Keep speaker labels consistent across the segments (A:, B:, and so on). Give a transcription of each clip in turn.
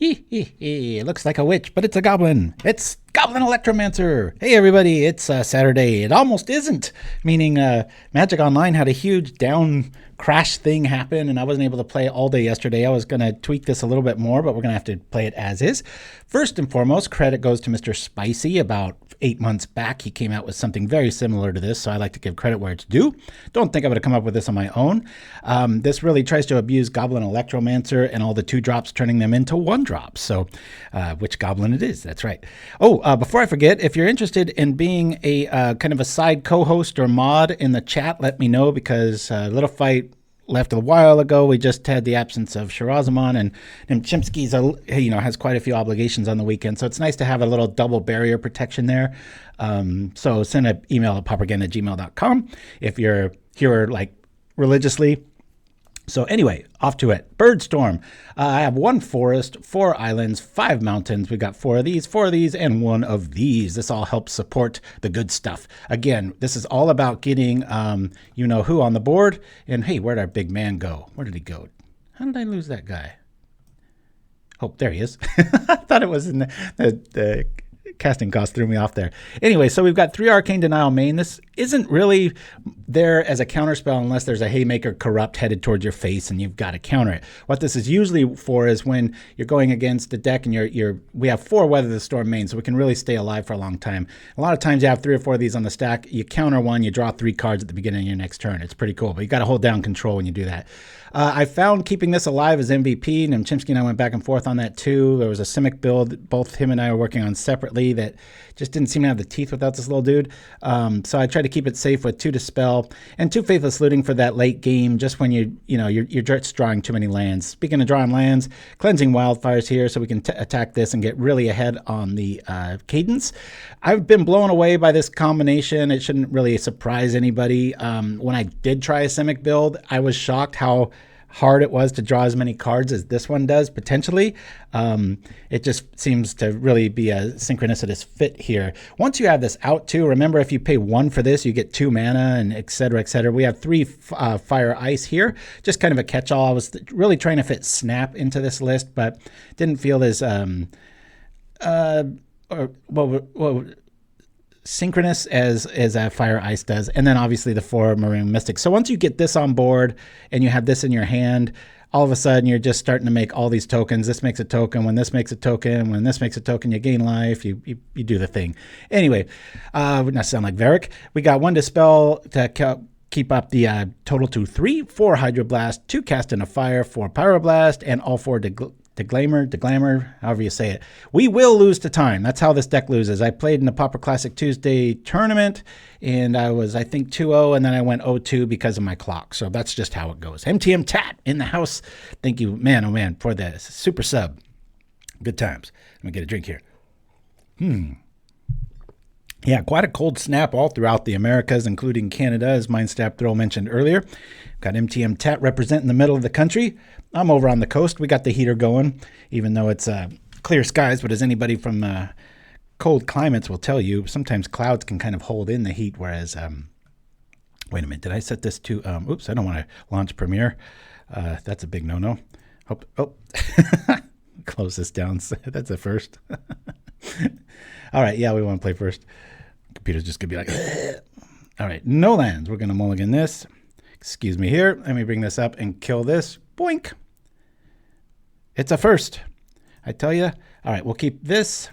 A: It looks like a witch, but it's a goblin. It's Goblin Electromancer. Hey everybody, it's Saturday. It almost isn't, meaning Magic Online had a huge down crash thing happen and I wasn't able to play all day yesterday. I was going to tweak this a little bit more, but we're going to have to play it as is. First and foremost, credit goes to Mrspicey. About 8 months back, he came out with something very similar to this, so I like to give credit where it's due. Don't think I would have come up with this on my own. This really tries to abuse Goblin Electromancer and all the 2-drops, turning them into 1-drops. So which goblin it is, that's right. Oh, before I forget, if you're interested in being a kind of a side co-host or mod in the chat, let me know, because Little Fight left a while ago. We just had the absence of Shirazamon, and Chimpskey's has quite a few obligations on the weekend, so it's nice to have a little double barrier protection there. So send an email at pauperagain@gmail.com if you're here like religiously. So anyway, off to it. Birdstorm. I have 1 forest, 4 islands, 5 mountains. We got 4 of these, and 1 of these. This all helps support the good stuff. Again, this is all about getting you-know-who on the board. And hey, where'd our big man go? Where did he go? How did I lose that guy? Oh, there he is. I thought it was in the casting cost threw me off there. Anyway, so we've got 3 Arcane Denial main. This isn't really there as a counterspell unless there's a Haymaker Corrupt headed towards your face and you've got to counter it. What this is usually for is when you're going against a deck and we have 4 Weather the Storm main, so we can really stay alive for a long time. A lot of times you have 3 or 4 of these on the stack, you counter one, you draw 3 cards at the beginning of your next turn. It's pretty cool, but you got to hold down control when you do that. I found keeping this alive as MVP, and Chimpskey and I went back and forth on that too. There was a Simic build both him and I were working on separately that just didn't seem to have the teeth without this little dude. So I tried to keep it safe with 2 Dispel and 2 Faithless Looting for that late game, just when you're just drawing too many lands. Speaking of drawing lands, Cleansing Wildfire's here so we can attack this and get really ahead on the cadence. I've been blown away by this combination. It shouldn't really surprise anybody. When I did try a Simic build, I was shocked how hard it was to draw as many cards as this one does, potentially. It just seems to really be a synchronicitous fit here. Once you have this out too, remember if you pay 1 for this, you get 2 mana and et cetera, et cetera. We have 3 fire ice here, just kind of a catch-all. I was really trying to fit Snap into this list, but didn't feel as synchronous as Fire Ice does. And then obviously the 4 Murmuring Mystic. So once you get this on board and you have this in your hand, all of a sudden you're just starting to make all these tokens. This makes a token. When this makes a token, when this makes a token, you gain life. You do the thing. Anyway, would not sound like Varric. We got 1 Dispel to keep up the total to 3, 4 Hydroblast, 2 Cast into Fire, 4 Pyroblast, and all 4 Deglamer, however you say it. We will lose to time. That's how this deck loses. I played in the Pauper Classic Tuesday tournament, and I was, I think, 2-0, and then I went 0-2 because of my clock. So that's just how it goes. Mtmentat in the house. Thank you, man, oh man, for the super sub. Good times. Let me get a drink here. Yeah, quite a cold snap all throughout the Americas, including Canada, as Mindstab Throw mentioned earlier. Got Mtmentat representing the middle of the country. I'm over on the coast. We got the heater going, even though it's clear skies. But as anybody from cold climates will tell you, sometimes clouds can kind of hold in the heat, whereas... wait a minute, did I set this to... oops, I don't want to launch Premiere. That's a big no-no. Oh, close this down. That's a first. All right, yeah, we want to play first. Computer's just going to be like... All right, no lands. We're going to mulligan this. Excuse me here. Let me bring this up and kill this. Boink. It's a first. I tell you. All right, we'll keep this.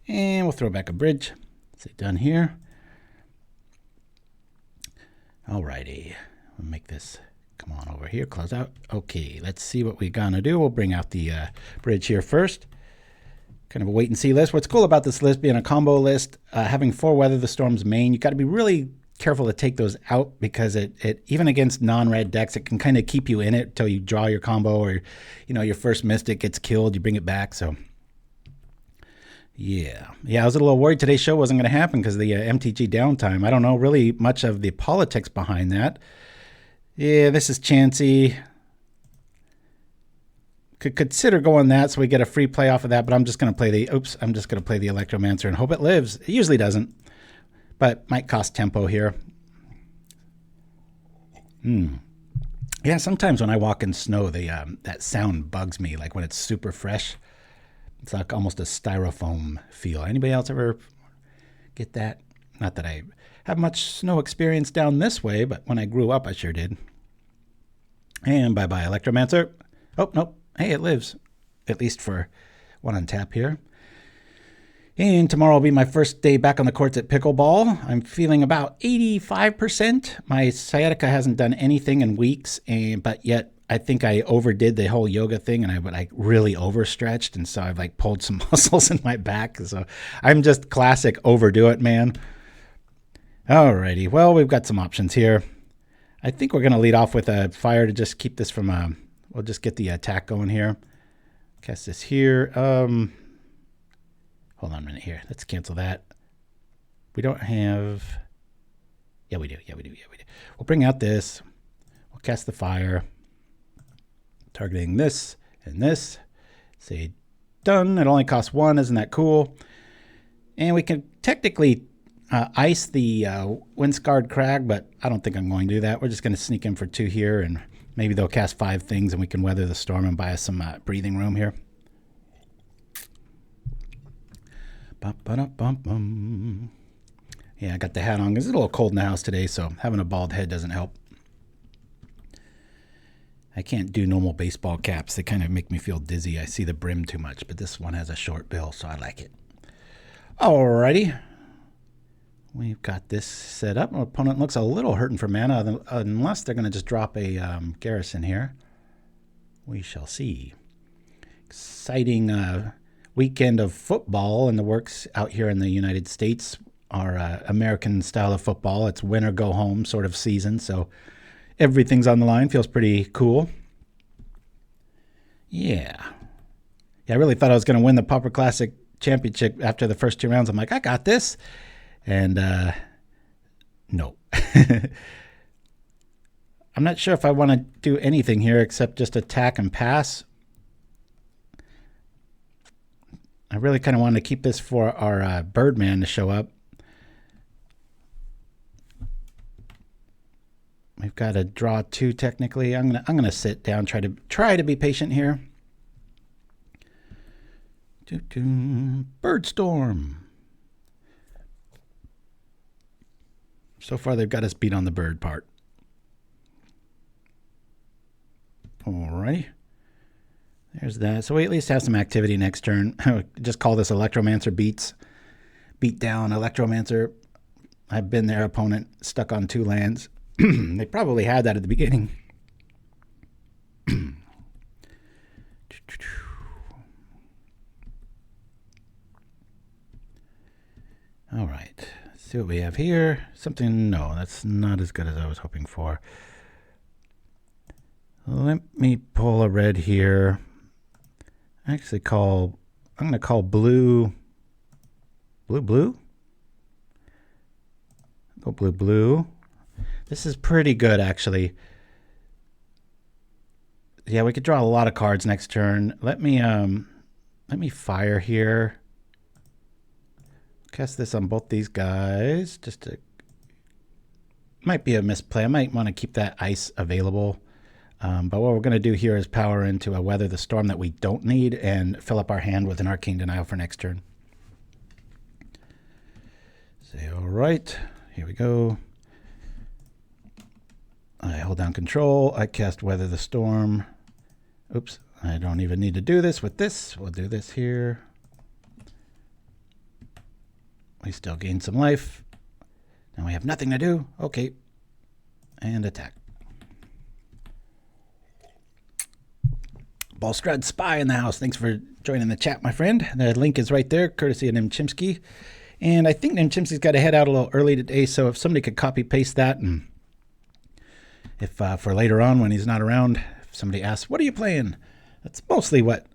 A: And we'll throw back a bridge. Say done here. All righty. We'll make this come on over here. Close out. Okay, let's see what we're going to do. We'll bring out the bridge here first. Kind of a wait and see list. What's cool about this list being a combo list, having 4 Weather the Storms main, you got to be really careful to take those out because it even against non-red decks, it can kind of keep you in it till you draw your combo or, your first Mystic gets killed, you bring it back. So yeah, I was a little worried today's show wasn't going to happen because of the MTG downtime. I don't know really much of the politics behind that. Yeah, this is chancy. Could consider going that so we get a free play off of that, but I'm just going to play the Electromancer and hope it lives. It usually doesn't, but might cost tempo here. Yeah, sometimes when I walk in snow, that sound bugs me, like when it's super fresh. It's like almost a styrofoam feel. Anybody else ever get that? Not that I have much snow experience down this way, but when I grew up, I sure did. And bye-bye, Electromancer. Oh, nope. Hey, it lives. At least for one on tap here. And tomorrow will be my first day back on the courts at pickleball. I'm feeling about 85%. My sciatica hasn't done anything in weeks, but yet I think I overdid the whole yoga thing, and I like really overstretched, and so I've like pulled some muscles in my back. So I'm just classic overdo it, man. Alrighty, well, we've got some options here. I think we're going to lead off with a fire to just keep this from, we'll just get the attack going here. Cast this here. Hold on a minute here. Let's cancel that. We don't have... Yeah, we do. We'll bring out this. We'll cast the fire. Targeting this and this. Say done. It only costs 1. Isn't that cool? And we can technically ice the Windscarred Crag, but I don't think I'm going to do that. We're just going to sneak in for 2 here, and maybe they'll cast 5 things and we can weather the storm and buy us some breathing room here. Yeah, I got the hat on. It's a little cold in the house today, so having a bald head doesn't help. I can't do normal baseball caps. They kind of make me feel dizzy. I see the brim too much, but this one has a short bill, so I like it. Alrighty. We've got this set up. Our opponent looks a little hurting for mana, unless they're going to just drop a garrison here. We shall see. Exciting weekend of football in the works out here in the United States. Our American style of football. It's win or go home sort of season, so everything's on the line. Feels pretty cool. Yeah, I really thought I was going to win the Pauper Classic Championship after the first 2 rounds. I'm like, I got this. And no. I'm not sure if I want to do anything here except just attack and pass. I really kind of wanted to keep this for our Birdman to show up. We've got to draw 2 technically. I'm gonna sit down, try to be patient here. Birdstorm. So far they've got us beat on the bird part. Alrighty. There's that. So we at least have some activity next turn. Just call this Electromancer beats. Beat down Electromancer. I've been their opponent, stuck on 2 lands. They probably had that at the beginning. All right. Let's see what we have here. Something, no, that's not as good as I was hoping for. Let me pull a red here. I'm going to call blue. Blue? Go blue. This is pretty good, actually. Yeah, we could draw a lot of cards next turn. Let me fire here. Cast this on both these guys. Might be a misplay. I might want to keep that ice available. But what we're going to do here is power into a Weather the Storm that we don't need and fill up our hand with an Arcane Denial for next turn. Say, all right, here we go. I hold down control. I cast Weather the Storm. Oops, I don't even need to do this with this. We'll do this here. We still gain some life. Now we have nothing to do. Okay. And attack. Ballstrad Spy in the house. Thanks for joining the chat, my friend. The link is right there, courtesy of Chimpskey. And I think Chimpskey's got to head out a little early today, so if somebody could copy paste that, and if for later on when he's not around, if somebody asks, what are you playing? That's mostly what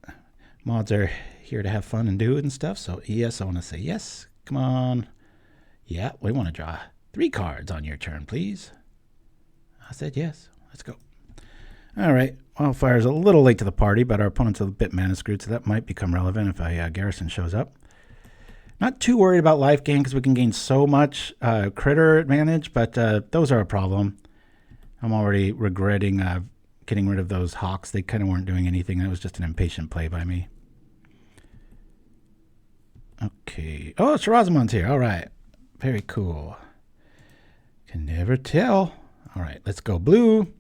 A: mods are here to have fun and do and stuff. So yes, I want to say yes. Come on. Yeah, we want to draw 3 cards on your turn, please. I said yes. Let's go. All right. Wildfire's a little late to the party, but our opponent's a bit mana screwed, so that might become relevant if a garrison shows up. Not too worried about life gain because we can gain so much critter advantage, but those are a problem. I'm already regretting getting rid of those hawks. They kind of weren't doing anything. That was just an impatient play by me. Okay. Oh, Shirazamon's here. All right. Very cool. Can never tell. All right, let's go blue.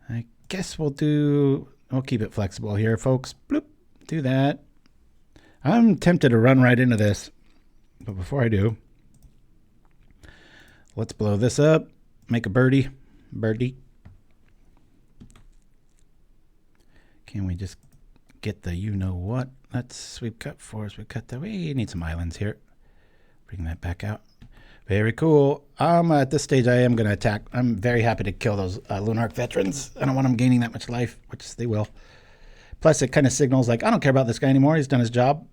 A: I guess we'll keep it flexible here, folks. Bloop. Do that. I'm tempted to run right into this. But before I do, let's blow this up. Make a birdie. Birdie. Can we just get the you-know-what? Let's sweep cut for us. We cut that. We need some islands here. Bring that back out. Very cool. At this stage, I am going to attack. I'm very happy to kill those Lunarch veterans. I don't want them gaining that much life, which they will. Plus, it kind of signals like, I don't care about this guy anymore. He's done his job.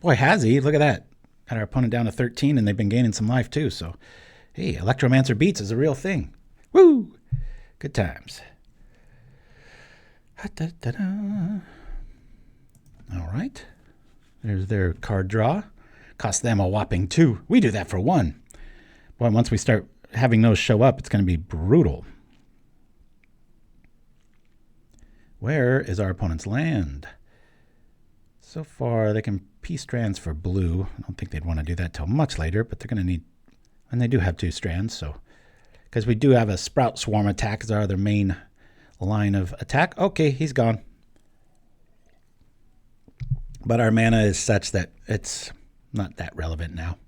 A: Boy, has he. Look at that. Got our opponent down to 13, and they've been gaining some life, too. So, hey, Electromancer beats is a real thing. Woo! Good times. All right. There's their card draw. Cost them a whopping 2. We do that for 1. Boy, once we start having those show up, it's going to be brutal. Where is our opponent's land? So far, they can P strands for blue. I don't think they'd want to do that till much later, but they're going to need, and they do have 2 strands, so, because we do have a Sprout Swarm attack as our other main line of attack. Okay, he's gone. But our mana is such that it's not that relevant now.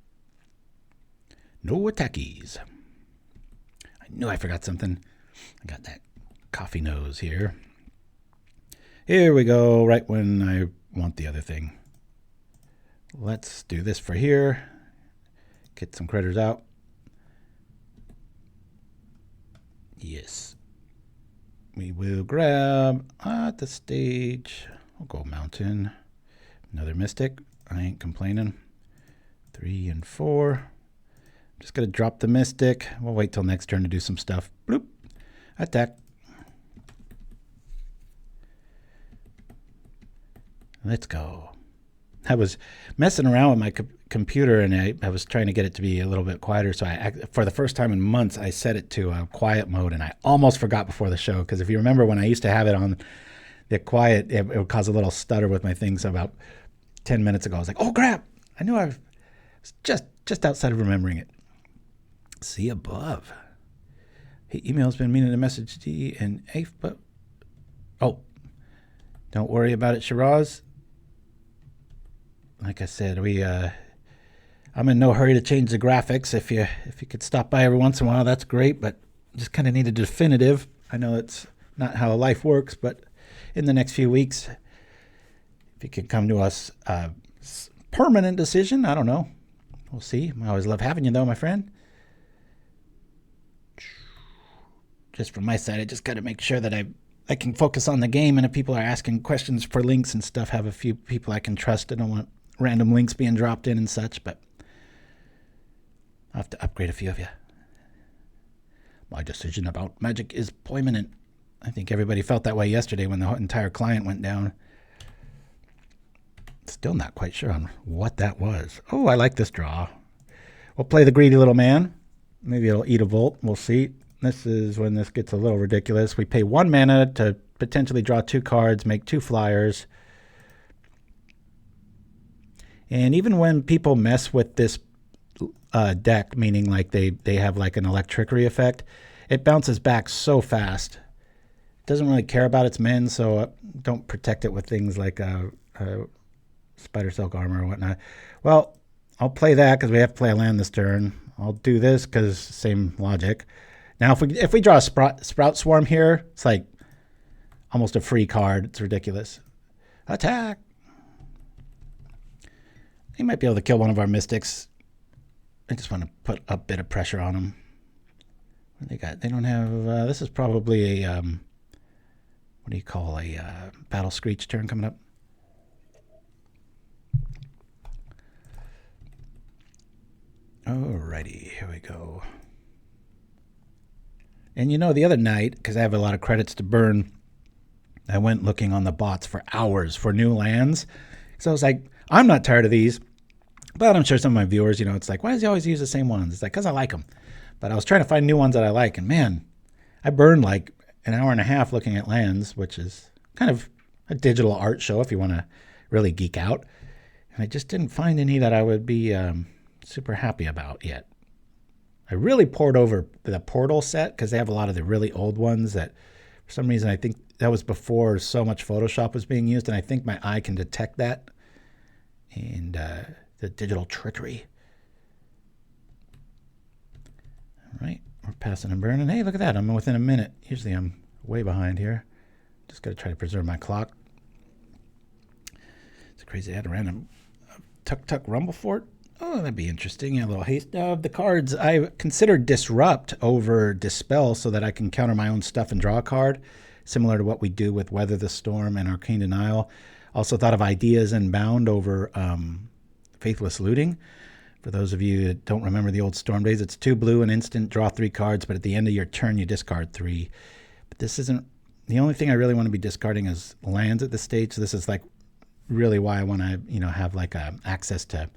A: No attackies. I knew I forgot something. I got that coffee nose here. Here we go, right when I want the other thing. Let's do this for here. Get some critters out. Yes. We will grab at the stage. We'll go mountain. Another mystic. I ain't complaining. 3 and 4. I'm just going to drop the mystic. We'll wait till next turn to do some stuff. Bloop. Attack. Let's go. I was messing around with my computer, and I was trying to get it to be a little bit quieter. So for the first time in months, I set it to quiet mode, and I almost forgot before the show. Because if you remember when I used to have it on the quiet, it would cause a little stutter with my thing. So about 10 minutes ago, I was like, oh, crap. I knew I was just outside of remembering it. See above. Hey, email's been meaning to message D and Afe, but... Oh, don't worry about it, Shiraz. Like I said, I'm in no hurry to change the graphics. If you could stop by every once in a while, that's great, but just kind of need a definitive. I know it's not how life works, but in the next few weeks, if you could come to us, permanent decision, I don't know. We'll see. I always love having you, though, my friend. Just from my side, I just got to make sure that I can focus on the game, and if people are asking questions for links and stuff, have a few people I can trust. I don't want random links being dropped in and such, but I'll have to upgrade a few of you. My decision about Magic is permanent. I think everybody felt that way yesterday when the entire client went down. Still not quite sure on what that was. Oh, I like this draw. We'll play the greedy little man. Maybe it'll eat a volt. We'll see. This is when this gets a little ridiculous. We pay 1 mana to potentially draw 2 cards, make 2 flyers. And even when people mess with this deck, meaning like they have like an electricity effect, it bounces back so fast. It doesn't really care about its men, so don't protect it with things like Spider Silk Armor or whatnot. Well, I'll play that because we have to play a land this turn. I'll do this because same logic. Now, if we draw a Sprout Swarm here, it's like almost a free card. It's ridiculous. Attack! He might be able to kill one of our Mystics. I just want to put a bit of pressure on them. What do they got? They don't have... this is probably a... what do you call a Battle Screech turn coming up? Alrighty, here we go. And you know, the other night, because I have a lot of credits to burn, I went looking on the bots for hours for new lands. So I was like, I'm not tired of these, but I'm sure some of my viewers, you know, it's like, why does he always use the same ones? It's like, because I like them. But I was trying to find new ones that I like, and man, I burned like an hour and a half looking at lands, which is kind of a digital art show if you want to really geek out. And I just didn't find any that I would be super happy about yet. I really poured over the Portal set because they have a lot of the really old ones that for some reason I think that was before so much Photoshop was being used, and I think my eye can detect that. And the digital trickery. All right, we're passing and burning. Hey, look at that. I'm within a minute. Usually I'm way behind here. Just got to try to preserve my clock. It's crazy. I had a random Tuk Rumble Fort. Oh, that'd be interesting. Yeah, a little haste. The cards, I considered Disrupt over Dispel so that I can counter my own stuff and draw a card, similar to what we do with Weather the Storm and Arcane Denial. Also thought of Ideas and Bound over Faithless Looting. For those of you that don't remember the old Storm days, it's 2 blue, an instant, draw 3 cards, but at the end of your turn you discard 3. But this isn't, the only thing I really want to be discarding is lands at this stage. So this is like really why I want to, have like access to,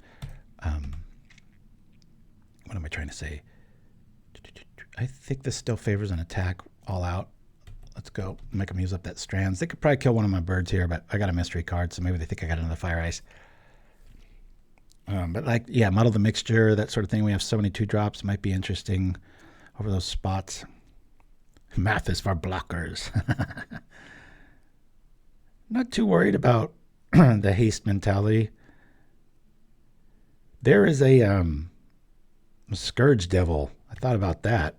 A: what am I trying to say? I think this still favors an attack all out. Let's go make them use up that strands. They could probably kill one of my birds here, but I got a mystery card, so maybe they think I got another fire ice. But like, yeah, muddle the mixture, that sort of thing. We have so many 2-drops, might be interesting over those spots. Math is for blockers. Not too worried about the haste mentality. There is a Scourge Devil. I thought about that.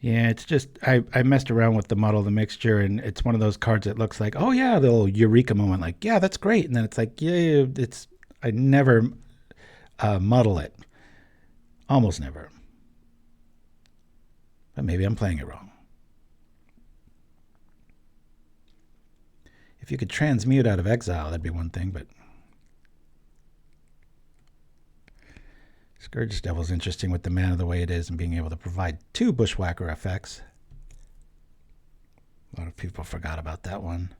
A: Yeah, it's just, I messed around with the muddle, the mixture, and it's one of those cards that looks like, oh yeah, the little eureka moment, like, yeah, that's great. And then it's like, yeah, I never muddle it. Almost never. But maybe I'm playing it wrong. If you could transmute out of exile, that'd be one thing, but Scourge Devil's interesting with the mana the way it is and being able to provide 2 Bushwhacker effects. A lot of people forgot about that one.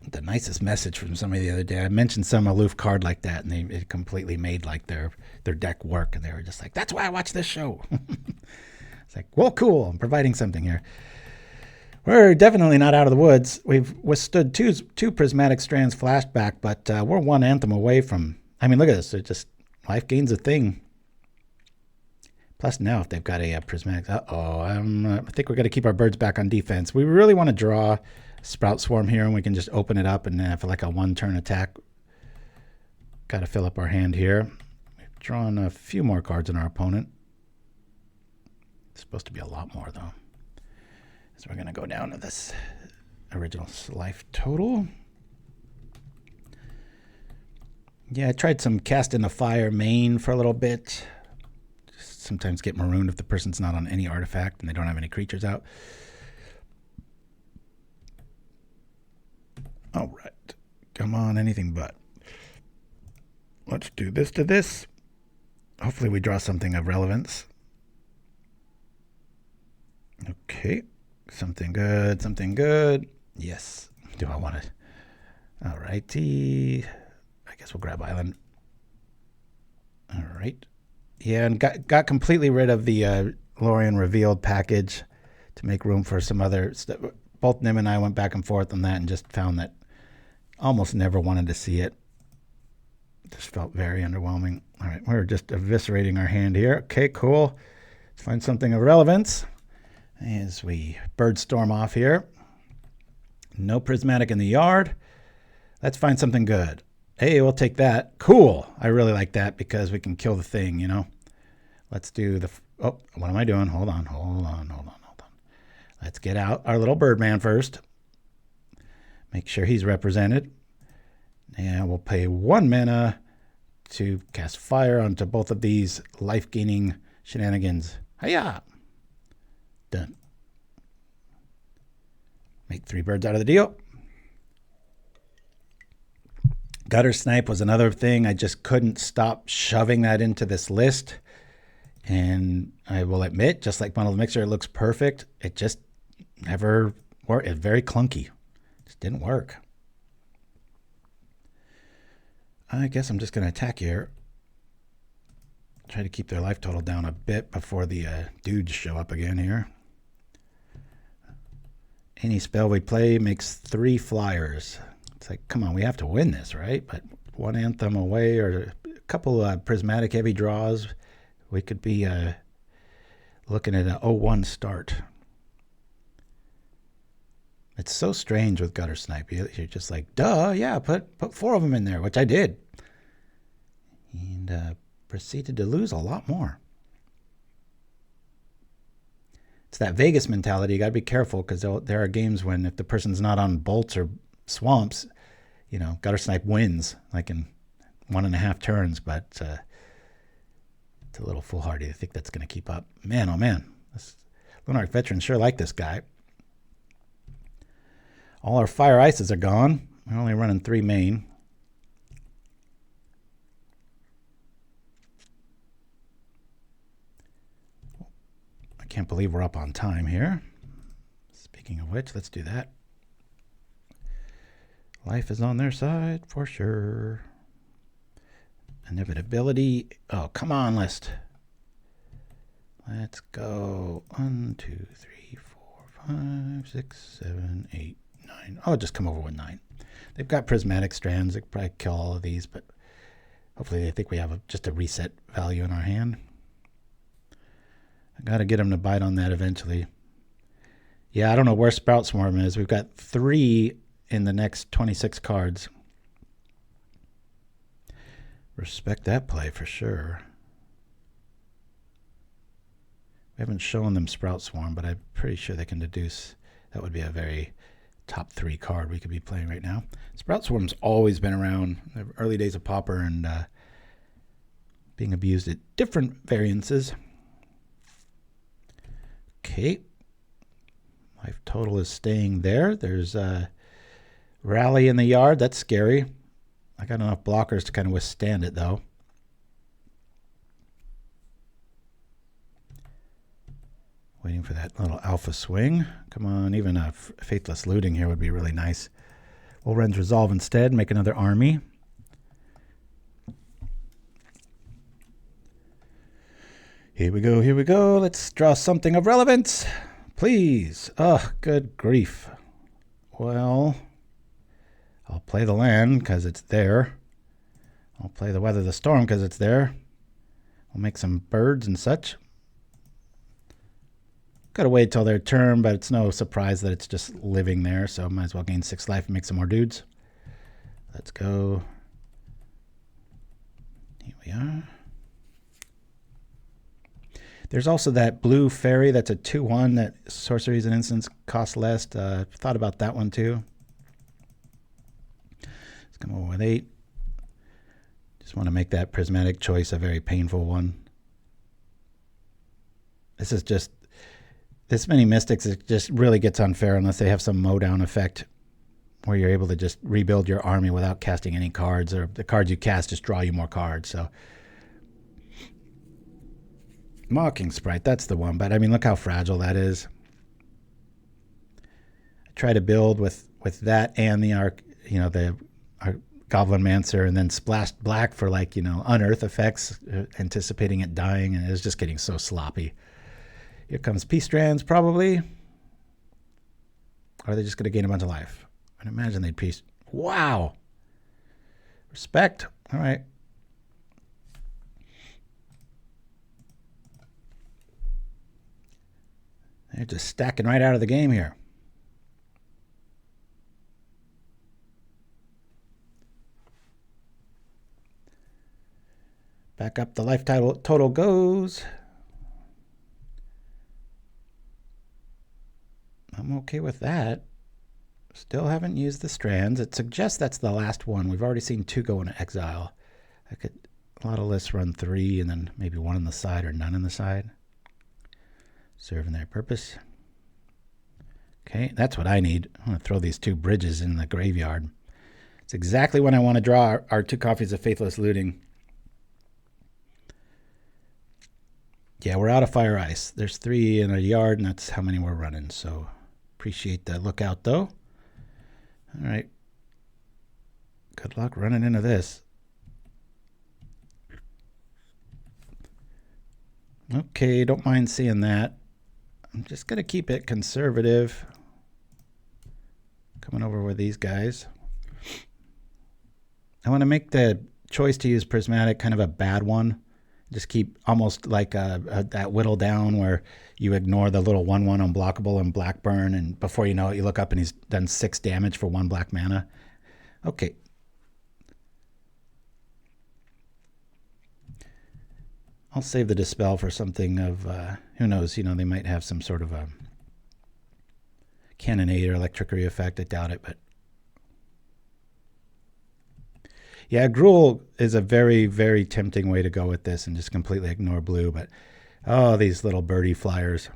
A: The nicest message from somebody the other day. I mentioned some aloof card like that, and it completely made like their deck work, and they were just like, "That's why I watch this show." It's like, well, cool. I'm providing something here. We're definitely not out of the woods. We've withstood two Prismatic Strands flashback, but we're 1 Anthem away from. I mean, look at this. It just life gains a thing. Plus, now if they've got a Prismatic, I think we're going to keep our birds back on defense. We really want to draw Sprout Swarm here, and we can just open it up and then have like a 1-turn attack. Got to fill up our hand here. We've drawn a few more cards than our opponent. It's supposed to be a lot more, though. So we're going to go down to this original life total. Yeah, I tried some Cast in the Fire main for a little bit. Just sometimes get marooned if the person's not on any artifact and they don't have any creatures out. All right. Come on, anything but. Let's do this to this. Hopefully we draw something of relevance. Okay. Something good, something good. Yes. Do I want it? All righty. I guess we'll grab Island. All right. Yeah, and got completely rid of the Lorien Revealed package to make room for some other stuff. Both Nim and I went back and forth on that and just found that almost never wanted to see it. Just felt very underwhelming. All right, we're just eviscerating our hand here. Okay, cool. Let's find something of relevance as we Birdstorm off here. No Prismatic in the yard. Let's find something good. Hey, we'll take that. Cool. I really like that because we can kill the thing, you know. Let's do the... Oh, what am I doing? Hold on. Let's get out our little Birdman first. Make sure he's represented. And we'll pay 1 mana to cast fire onto both of these life-gaining shenanigans. Hiya! Done. Make 3 birds out of the deal. Gutter Snipe was another thing. I just couldn't stop shoving that into this list. And I will admit, just like Bundle Mixer, it looks perfect. It just never worked. It's very clunky. Just didn't work. I guess I'm just going to attack here. Try to keep their life total down a bit before the dudes show up again here. Any spell we play makes 3 flyers. It's like, come on, we have to win this, right? But 1 Anthem away or a couple prismatic heavy draws, we could be looking at an 0-1 start. It's so strange with Gutter Snipe. You're just like, duh, yeah, put 4 of them in there, which I did. And proceeded to lose a lot more. It's that Vegas mentality. You got to be careful because there are games when if the person's not on bolts or swamps, you know, Gutter Snipe wins like in 1.5 turns, but it's a little foolhardy to think that's going to keep up. Man, oh man, this Lunarch veterans sure like this guy. All our fire ices are gone. We're only running 3 main. I can't believe we're up on time here. Speaking of which, let's do that. Life is on their side for sure. Inevitability. Oh, come on, list. Let's go. 1, 2, 3, 4, 5, 6, 7, 8, 9. I'll just come over with 9. They've got prismatic strands. They could probably kill all of these, but hopefully they think we have just a reset value in our hand. I got to get them to bite on that eventually. Yeah, I don't know where Sprout Swarm is. We've got 3 in the next 26 cards. Respect that play for sure. We haven't shown them Sprout Swarm, but I'm pretty sure they can deduce. That would be a very top 3 card we could be playing right now. Sprout Swarm's always been around in the early days of Pauper and being abused at different variances. Okay. Life total is staying there. There's a rally in the yard. That's scary. I got enough blockers to kind of withstand it, though. Waiting for that little alpha swing. Come on, even a Faithless Looting here would be really nice. We'll Wrenn's Resolve instead, make another army. Here we go, here we go. Let's draw something of relevance. Please. Oh, good grief. Well, I'll play the land because it's there. I'll play the Weather the Storm because it's there. We'll make some birds and such. Gotta wait till their turn, but it's no surprise that it's just living there, so might as well gain 6 life and make some more dudes. Let's go. Here we are. There's also that blue fairy that's a 2/1 that sorceries and instants cost less. Thought about that one too. Let's come over with 8. Just want to make that prismatic choice a very painful one. This is just, this many mystics, it just really gets unfair unless they have some mowdown effect where you're able to just rebuild your army without casting any cards, or the cards you cast just draw you more cards. So Mocking Sprite, that's the one. But I mean, look how fragile that is. I try to build with that and the Goblin Electromancer, and then splashed black for, like, you know, unearth effects, anticipating it dying, and it was just getting so sloppy. Here comes Peace Strands, probably. Or are they just going to gain a bunch of life? I'd imagine they'd peace. Wow. Respect. All right. They're just stacking right out of the game here. Back up the life total goes. I'm okay with that. Still haven't used the strands. It suggests that's the last one. We've already seen 2 go into exile. I could, a lot of lists run 3 and then maybe 1 on the side or none on the side. Serving their purpose. Okay, that's what I need. I'm going to throw these 2 bridges in the graveyard. It's exactly when I want to draw our 2 copies of Faithless Looting. Yeah, we're out of fire ice. There's 3 in a yard, and that's how many we're running. So appreciate the lookout, though. All right. Good luck running into this. Okay, don't mind seeing that. I'm just going to keep it conservative. Coming over with these guys. I want to make the choice to use Prismatic kind of a bad one. Just keep almost like that whittle down where you ignore the little 1/1 unblockable and Blackburn, and before you know it, you look up and he's done 6 damage for 1 black mana. Okay. I'll save the Dispel for something of, who knows, you know, they might have some sort of a Cannonade or Electricity effect. I doubt it, but yeah, Gruul is a very, very tempting way to go with this and just completely ignore blue, but oh, these little birdie flyers.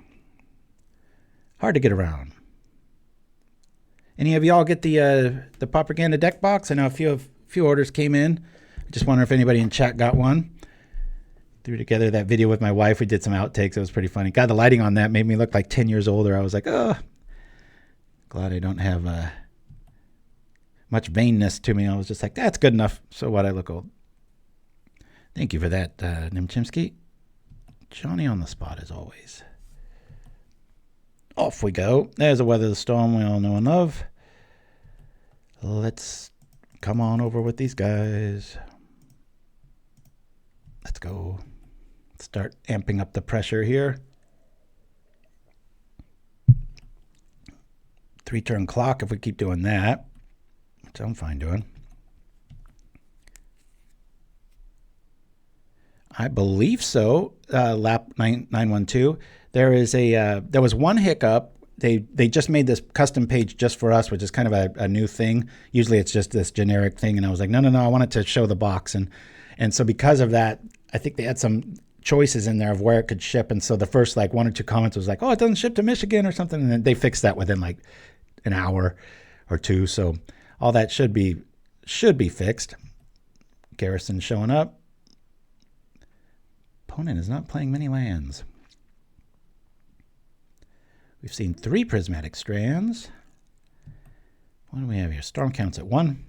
A: Hard to get around. Any of y'all get the Propaganda deck box? I know a few orders came in. I just wonder if anybody in chat got one. Threw together that video with my wife. We did some outtakes. It was pretty funny. God, the lighting on that made me look like 10 years older. I was like, oh, glad I don't have much vainness to me. I was just like, that's good enough. So what, I look old. Thank you for that, Chimpskey. Johnny on the spot as always. Off we go. There's a Weather the Storm we all know and love. Let's come on over with these guys. Let's go. Start amping up the pressure here. 3-turn clock if we keep doing that, which I'm fine doing. I believe so. Lap 912. There was one hiccup. They just made this custom page just for us, which is kind of a new thing. Usually it's just this generic thing, and I was like, no, I wanted to show the box, and so because of that, I think they had some choices in there of where it could ship, and so the first like 1 or 2 comments was like, oh, it doesn't ship to Michigan or something, and then they fixed that within like an hour or 2. So all that should be fixed. Garrison showing up. Opponent is not playing many lands. We've seen 3 Prismatic Strands. What do we have here? Storm counts at 1.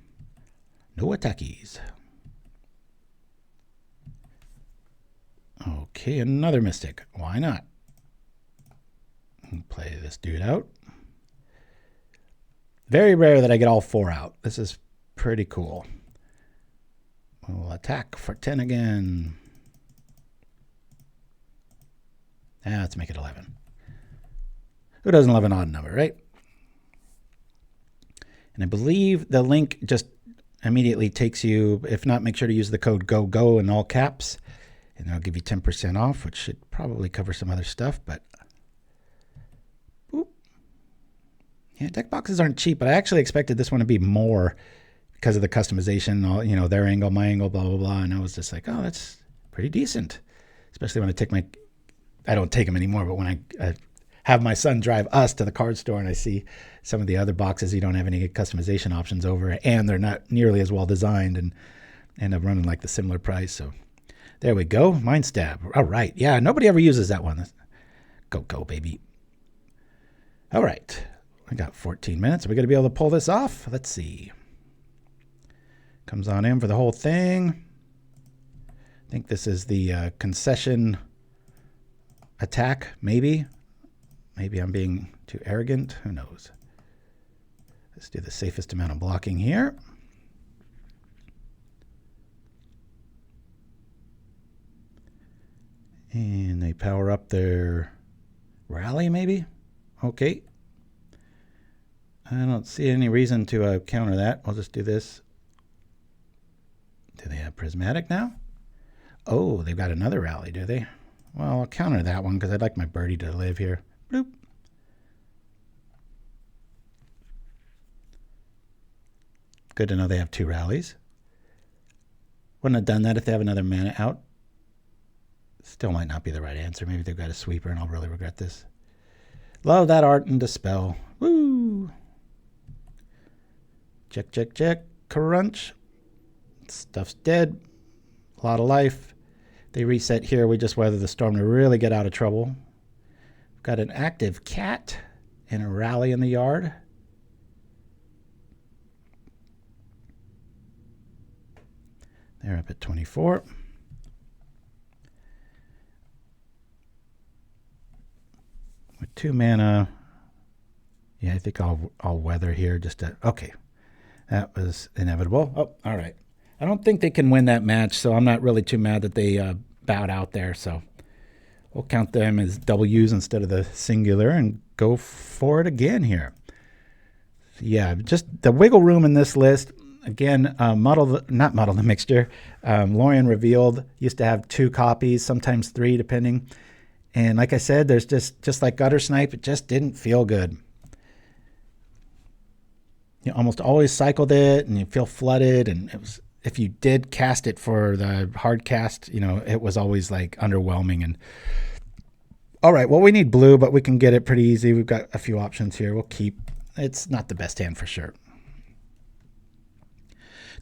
A: No attackies. Okay, another Mystic. Why not? Play this dude out. Very rare that I get all 4 out. This is pretty cool. We'll attack for 10 again. Let's make it 11. Who doesn't love an odd number, right? And I believe the link just immediately takes you, if not, make sure to use the code GOGO in all caps, and that'll give you 10% off, which should probably cover some other stuff, but boop. Yeah, deck boxes aren't cheap, but I actually expected this one to be more because of the customization, all, you know, their angle, my angle, blah, blah, blah, and I was just like, oh, that's pretty decent, especially when I take I don't take them anymore, but when I have my son drive us to the card store and I see some of the other boxes you don't have any customization options over, and they're not nearly as well designed and end up running like the similar price. So there we go. Mind Stab. All right. Yeah, nobody ever uses that one. Go, baby. All right. I got 14 minutes. Are we going to be able to pull this off? Let's see. Comes on in for the whole thing. I think this is the concession attack, maybe. Maybe I'm being too arrogant. Who knows? Let's do the safest amount of blocking here. And they power up their rally, maybe? Okay. I don't see any reason to counter that. I'll just do this. Do they have Prismatic now? Oh, they've got another rally, do they? Well, I'll counter that one because I'd like my birdie to live here. Bloop. Good to know they have 2 rallies. Wouldn't have done that if they have another mana out. Still might not be the right answer. Maybe they've got a sweeper and I'll really regret this. Love that art and Dispel. Woo! Check. Crunch. Stuff's dead. A lot of life. They reset here. We just weather the storm to really get out of trouble. We've got an active cat and a rally in the yard. They're up at 24. With 2 mana, Yeah, I think I'll weather here just to, okay. That was inevitable. Oh, all right. I don't think they can win that match, so I'm not really too mad that they bowed out there. So we'll count them as W's instead of the singular and go for it again here. Yeah, just the wiggle room in this list. Again, not model the mixture. Lorien Revealed used to have 2 copies, sometimes 3, depending. And like I said, there's just like Gutter Snipe, it just didn't feel good. You almost always cycled it, and you feel flooded. And it was, if you did cast it for the hard cast, it was always like underwhelming. And all right, well, we need blue, but we can get it pretty easy. We've got a few options here. We'll keep. It's not the best hand for sure.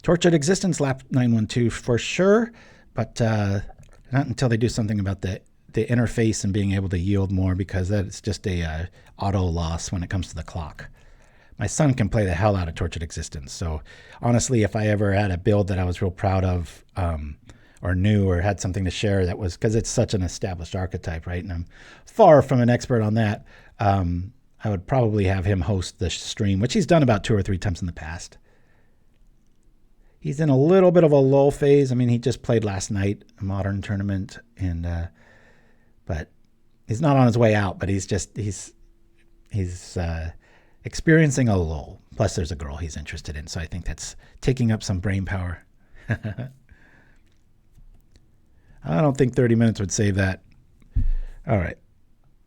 A: Tortured Existence, lap 912 for sure, but not until they do something about the interface and being able to yield more, because that's just a auto loss when it comes to the clock. My son can play the hell out of Tortured Existence, so honestly, if I ever had a build that I was real proud of, or knew, or had something to share, that was, because it's such an established archetype, right? And I'm far from an expert on that. I would probably have him host the stream, which he's done about 2 or 3 times in the past. He's in a little bit of a lull phase. I mean, he just played last night, a modern tournament, and but he's not on his way out. But he's experiencing a lull. Plus, there's a girl he's interested in, so I think that's taking up some brain power. I don't think 30 minutes would save that. All right.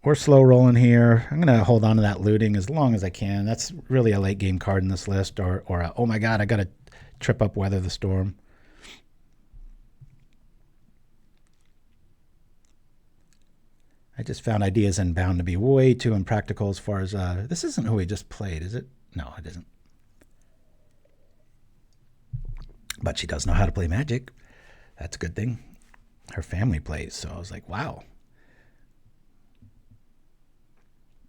A: We're slow rolling here. I'm going to hold on to that looting as long as I can. That's really a late game card in this list. Or oh my God, I got to trip up Weather the Storm. I just found Ideas Inbound to be way too impractical as far as, this isn't who we just played, is it? No, it isn't. But she does know how to play Magic. That's a good thing. Her family plays, so I was like, wow.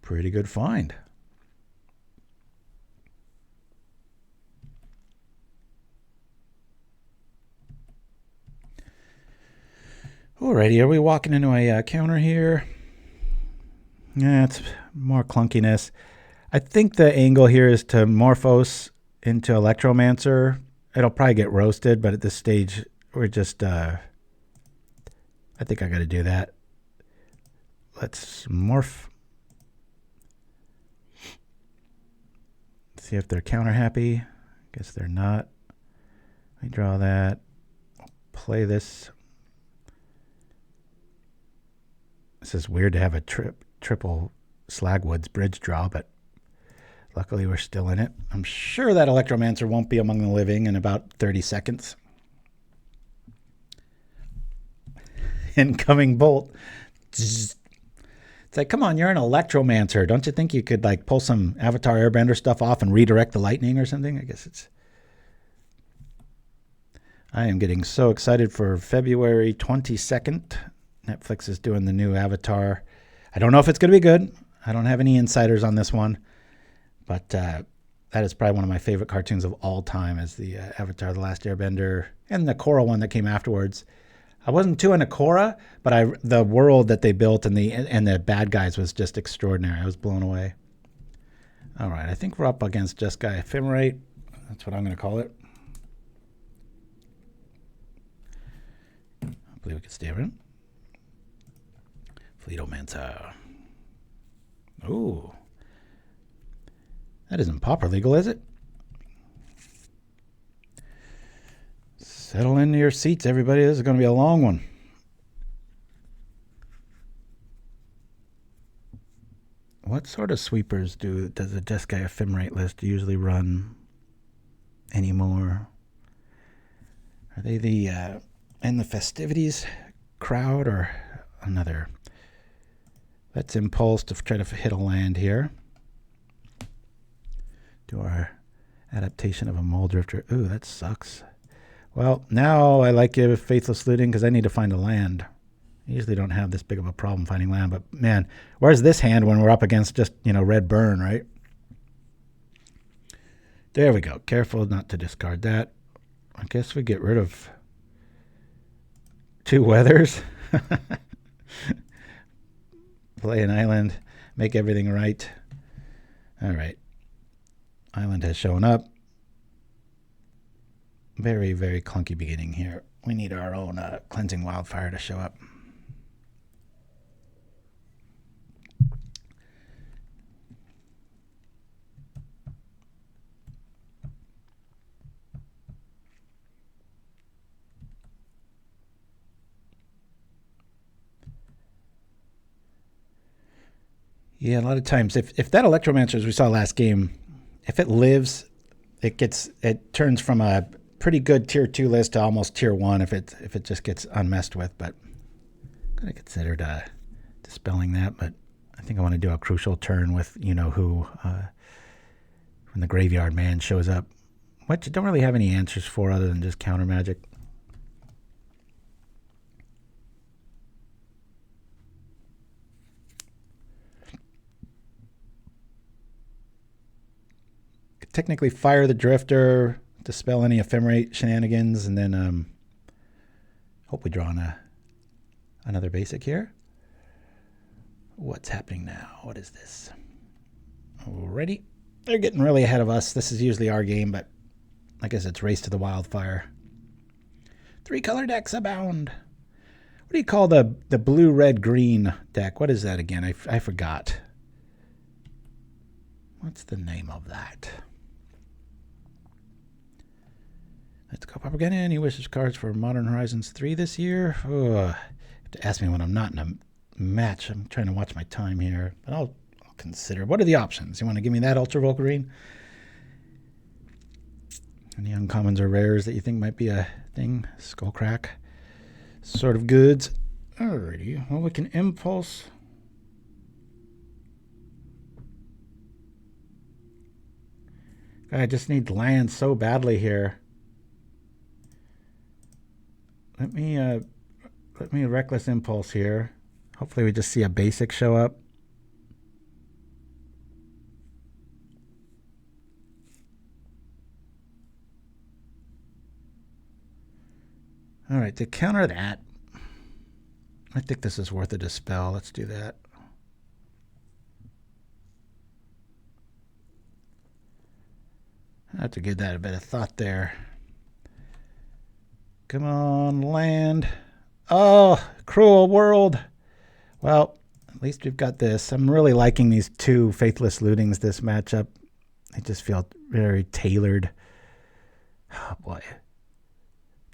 A: Pretty good find. Alrighty, are we walking into a counter here? Yeah, it's more clunkiness. I think the angle here is to Morphose into Electromancer. It'll probably get roasted, but at this stage, we're just, I think I got to do that. Let's morph. See if they're counter happy. Guess they're not. We draw that. Play this. This is weird to have a triple Slagwoods Bridge draw, but luckily we're still in it. I'm sure that Electromancer won't be among the living in about 30 seconds. Incoming bolt. It's like, come on, you're an Electromancer. Don't you think you could like pull some Avatar Airbender stuff off and redirect the lightning or something? I guess it's... I am getting so excited for February 22nd. Netflix is doing the new Avatar. I don't know if it's going to be good. I don't have any insiders on this one. But that is probably one of my favorite cartoons of all time, is the Avatar The Last Airbender, and the Korra one that came afterwards. I wasn't too into Korra, but the world that they built and the bad guys was just extraordinary. I was blown away. All right, I think we're up against Jeskai Ephemerate. That's what I'm going to call it. I believe we can stay around. Fleetomancer. Ooh. That isn't Pauper legal, is it? Settle into your seats, everybody. This is going to be a long one. What sort of sweepers does the Jeskai Ephemerate list usually run anymore? Are they the in the festivities crowd, or another? Let's impulse to try to hit a land here. Do our adaptation of a Mole Drifter. Ooh, that sucks. Well, now I like it with Faithless Looting because I need to find a land. I usually don't have this big of a problem finding land, but man, where's this hand when we're up against just, red burn, right? There we go. Careful not to discard that. I guess we get rid of 2 weathers. Play an island, make everything right. All right. Island has shown up. Very, very clunky beginning here. We need our own Cleansing Wildfire to show up. Yeah, a lot of times, if that Electromancer, as we saw last game, if it lives, it turns from a pretty good tier 2 list to almost tier 1 if it just gets unmessed with. But I'm gonna consider dispelling that. But I think I want to do a crucial turn with who when the Graveyard Man shows up, which I don't really have any answers for other than just counter magic. Technically fire the Drifter, dispel any ephemerate shenanigans, and then hope we draw another basic here. What's happening now? What is this? Alrighty. They're getting really ahead of us. This is usually our game, but I guess it's Race to the Wildfire. 3-color decks abound. What do you call the blue, red, green deck? What is that again? I forgot. What's the name of that? Let's go Pauper again. Any wishes cards for Modern Horizons 3 this year? You have to ask me when I'm not in a match. I'm trying to watch my time here, but I'll consider. What are the options? You want to give me that Ultra Volcarine? Any uncommons or rares that you think might be a thing? Skullcrack. Sort of goods. Alrighty. Well, we can impulse. I just need land so badly here. Let me Reckless Impulse here. Hopefully we just see a basic show up. All right, to counter that, I think this is worth a Dispel. Let's do that. I have to give that a bit of thought there. Come on, land. Oh, cruel world. Well, at least we've got this. I'm really liking these two Faithless Lootings this matchup. They just feel very tailored. Oh, boy.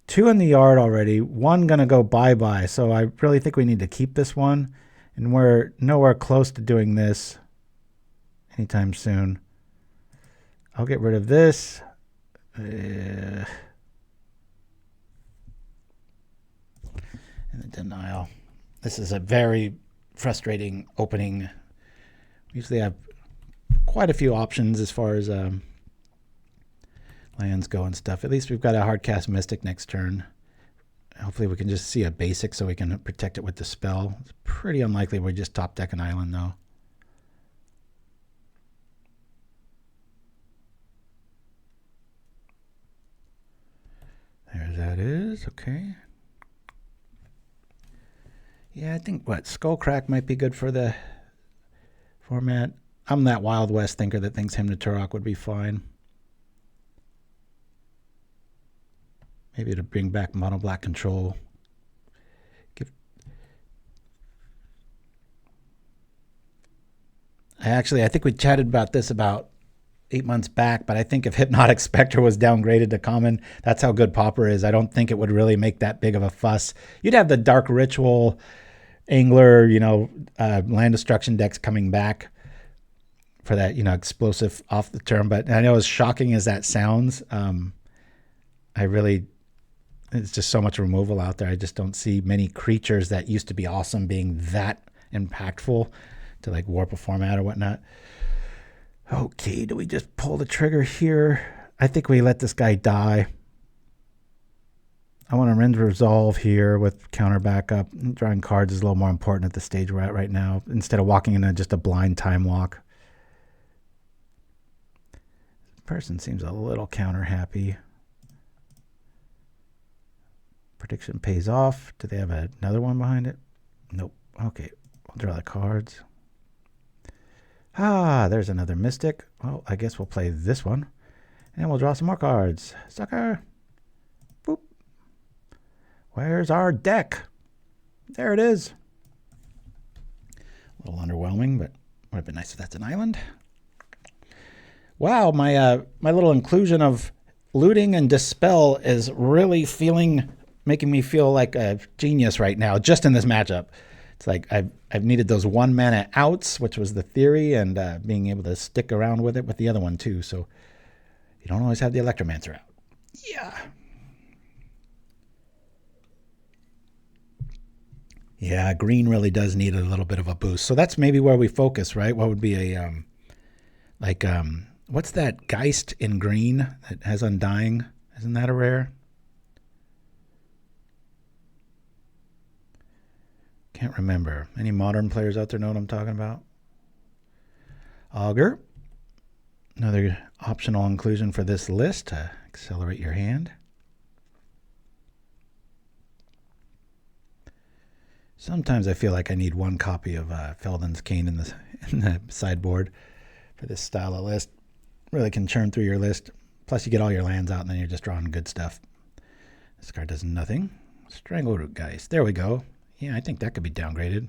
A: 2 in the yard already. 1 going to go bye-bye. So I really think we need to keep this one. And we're nowhere close to doing this anytime soon. I'll get rid of this. And the Denial. This is a very frustrating opening. We usually have quite a few options as far as lands go and stuff. At least we've got a hardcast Mystic next turn. Hopefully we can just see a basic so we can protect it with Dispel. It's pretty unlikely we just top deck an island though. There that is. Okay. Yeah, I think Skullcrack might be good for the format. I'm that Wild West thinker that thinks Hymn to Turok would be fine. Maybe to bring back mono black control. I think we chatted about this about 8 months back, but I think if Hypnotic Spectre was downgraded to common, that's how good Pauper is. I don't think it would really make that big of a fuss. You'd have the Dark Ritual, Angler, land destruction decks coming back for that, explosive off the turn. But I know as shocking as that sounds, it's just so much removal out there. I just don't see many creatures that used to be awesome being that impactful to like warp a format or whatnot. Okay, do we just pull the trigger here? I think we let this guy die. I want to Wrenn's Resolve here with counter backup. Drawing cards is a little more important at the stage we're at right now, instead of walking into just a blind time walk. This person seems a little counter happy. Prediction pays off. Do they have another one behind it? Nope. Okay, we'll draw the cards. Ah, there's another Mystic. Well, I guess we'll play this one. And we'll draw some more cards. Sucker. Boop. Where's our deck? There it is. A little underwhelming, but would have been nice if that's an island. Wow, my little inclusion of looting and Dispel is really making me feel like a genius right now, just in this matchup. It's like I've needed those 1 mana outs, which was the theory, and being able to stick around with it with the other one too. So you don't always have the Electromancer out. Yeah. Yeah, green really does need a little bit of a boost. So that's maybe where we focus, right? What would be a what's that Geist in green that has Undying? Isn't that a rare? Can't remember. Any modern players out there know what I'm talking about? Augur. Another optional inclusion for this list to accelerate your hand. Sometimes I feel like I need 1 copy of Felden's Cane in the sideboard for this style of list. Really can churn through your list. Plus you get all your lands out and then you're just drawing good stuff. This card does nothing. Strangleroot Geist. There we go. Yeah, I think that could be downgraded.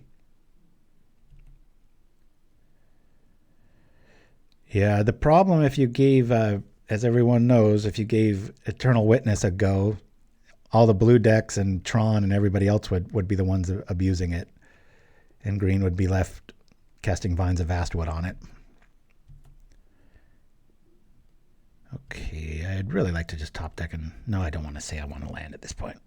A: Yeah, the problem if you gave, as everyone knows, if you gave Eternal Witness a go, all the blue decks and Tron and everybody else would be the ones abusing it. And green would be left casting Vines of Vastwood on it. Okay, I'd really like to just top deck and... No, I don't want to say I want to land at this point.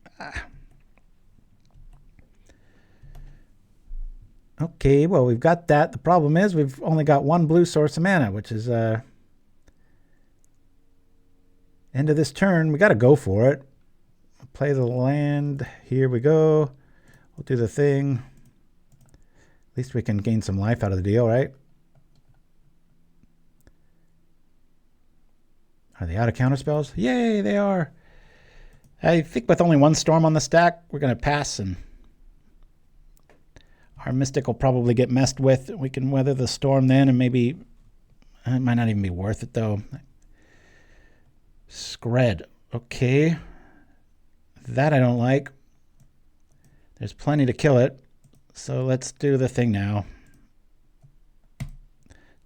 A: Okay, well, we've got that. The problem is we've only got 1 blue source of mana, which is end of this turn. We got to go for it. Play the land. Here we go. We'll do the thing. At least we can gain some life out of the deal, right? Are they out of counter spells? Yay, they are. I think with only 1 storm on the stack, we're going to pass, and our Mystic will probably get messed with. We can weather the storm then, and maybe it might not even be worth it, though. Skred. Okay. That I don't like. There's plenty to kill it. So let's do the thing now.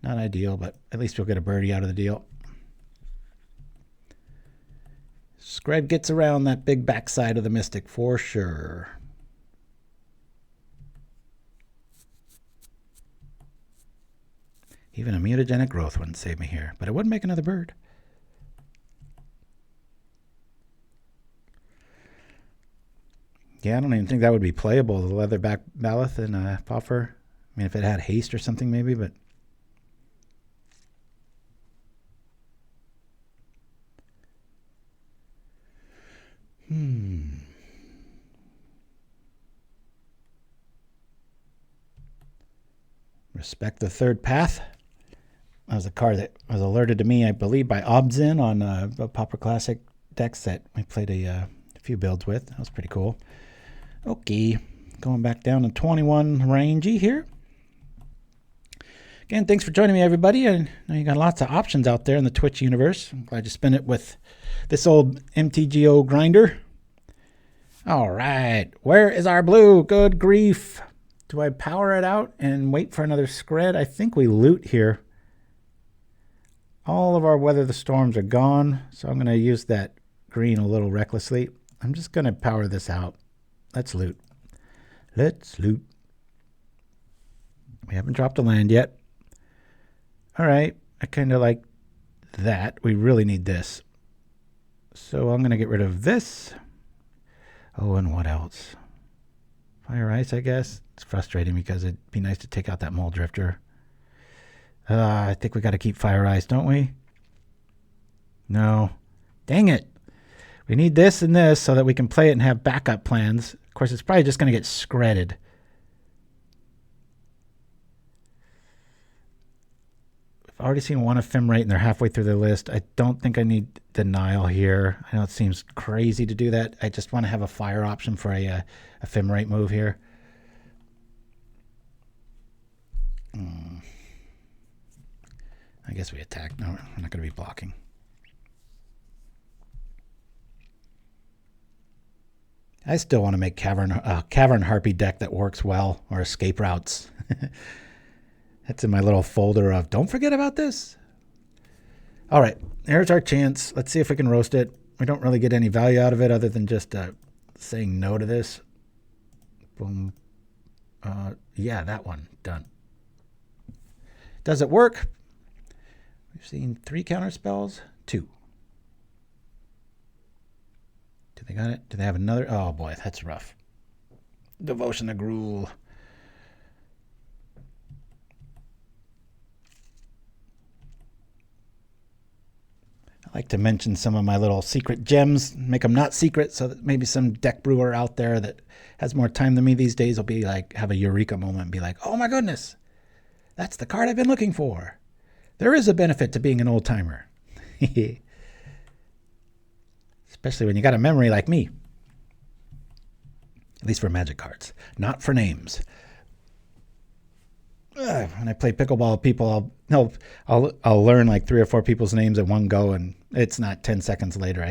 A: Not ideal, but at least we'll get a birdie out of the deal. Skred gets around that big backside of the Mystic for sure. Even a mutagenic growth wouldn't save me here, but it would make another bird. Yeah, I don't even think that would be playable, the Leatherback Baloth and Pauper. I mean, if it had haste or something maybe, but... Respect the Third Path. That was a card that was alerted to me, I believe, by Obzin on a Pauper Classic decks that we played a few builds with. That was pretty cool. Okay, going back down to 21 rangey here. Again, thanks for joining me, everybody. I know you got lots of options out there in the Twitch universe. I'm glad you spent it with this old MTGO grinder. All right, where is our blue? Good grief. Do I power it out and wait for another Skred? I think we loot here. All of our Weather the Storms are gone, so I'm going to use that green a little recklessly. I'm just going to power this out. Let's loot. Let's loot. We haven't dropped a land yet. All right, I kind of like that. We really need this. So I'm going to get rid of this. Oh, and what else? Fire Ice, I guess. It's frustrating because it'd be nice to take out that Mole Drifter. I think we got to keep Fire Ice, don't we? No. Dang it. We need this and this so that we can play it and have backup plans. Of course, it's probably just going to get Skredded. I've already seen one Ephemerate and they're halfway through the list. I don't think I need Denial here. I know it seems crazy to do that. I just want to have a fire option for a Ephemerate move here. guess we attack. No, we're not going to be blocking. I still want to make Cavern Harpy deck that works well, or escape routes. That's in my little folder of don't forget about this. All right, here's our chance. Let's see if we can roast it. We don't really get any value out of it other than just saying no to this. Boom. Yeah, that one. Done. Does it work? We've seen 3 counter spells. 2. Do they got it? Do they have another? Oh boy, that's rough. Devotion to Gruul. I like to mention some of my little secret gems, make them not secret, so that maybe some deck brewer out there that has more time than me these days will be like, have a eureka moment and be like, oh my goodness, that's the card I've been looking for. There is a benefit to being an old timer. Especially when you got a memory like me. At least for Magic cards, not for names. When I play pickleball, people, I'll learn like 3 or 4 people's names at one go, and it's not 10 seconds later.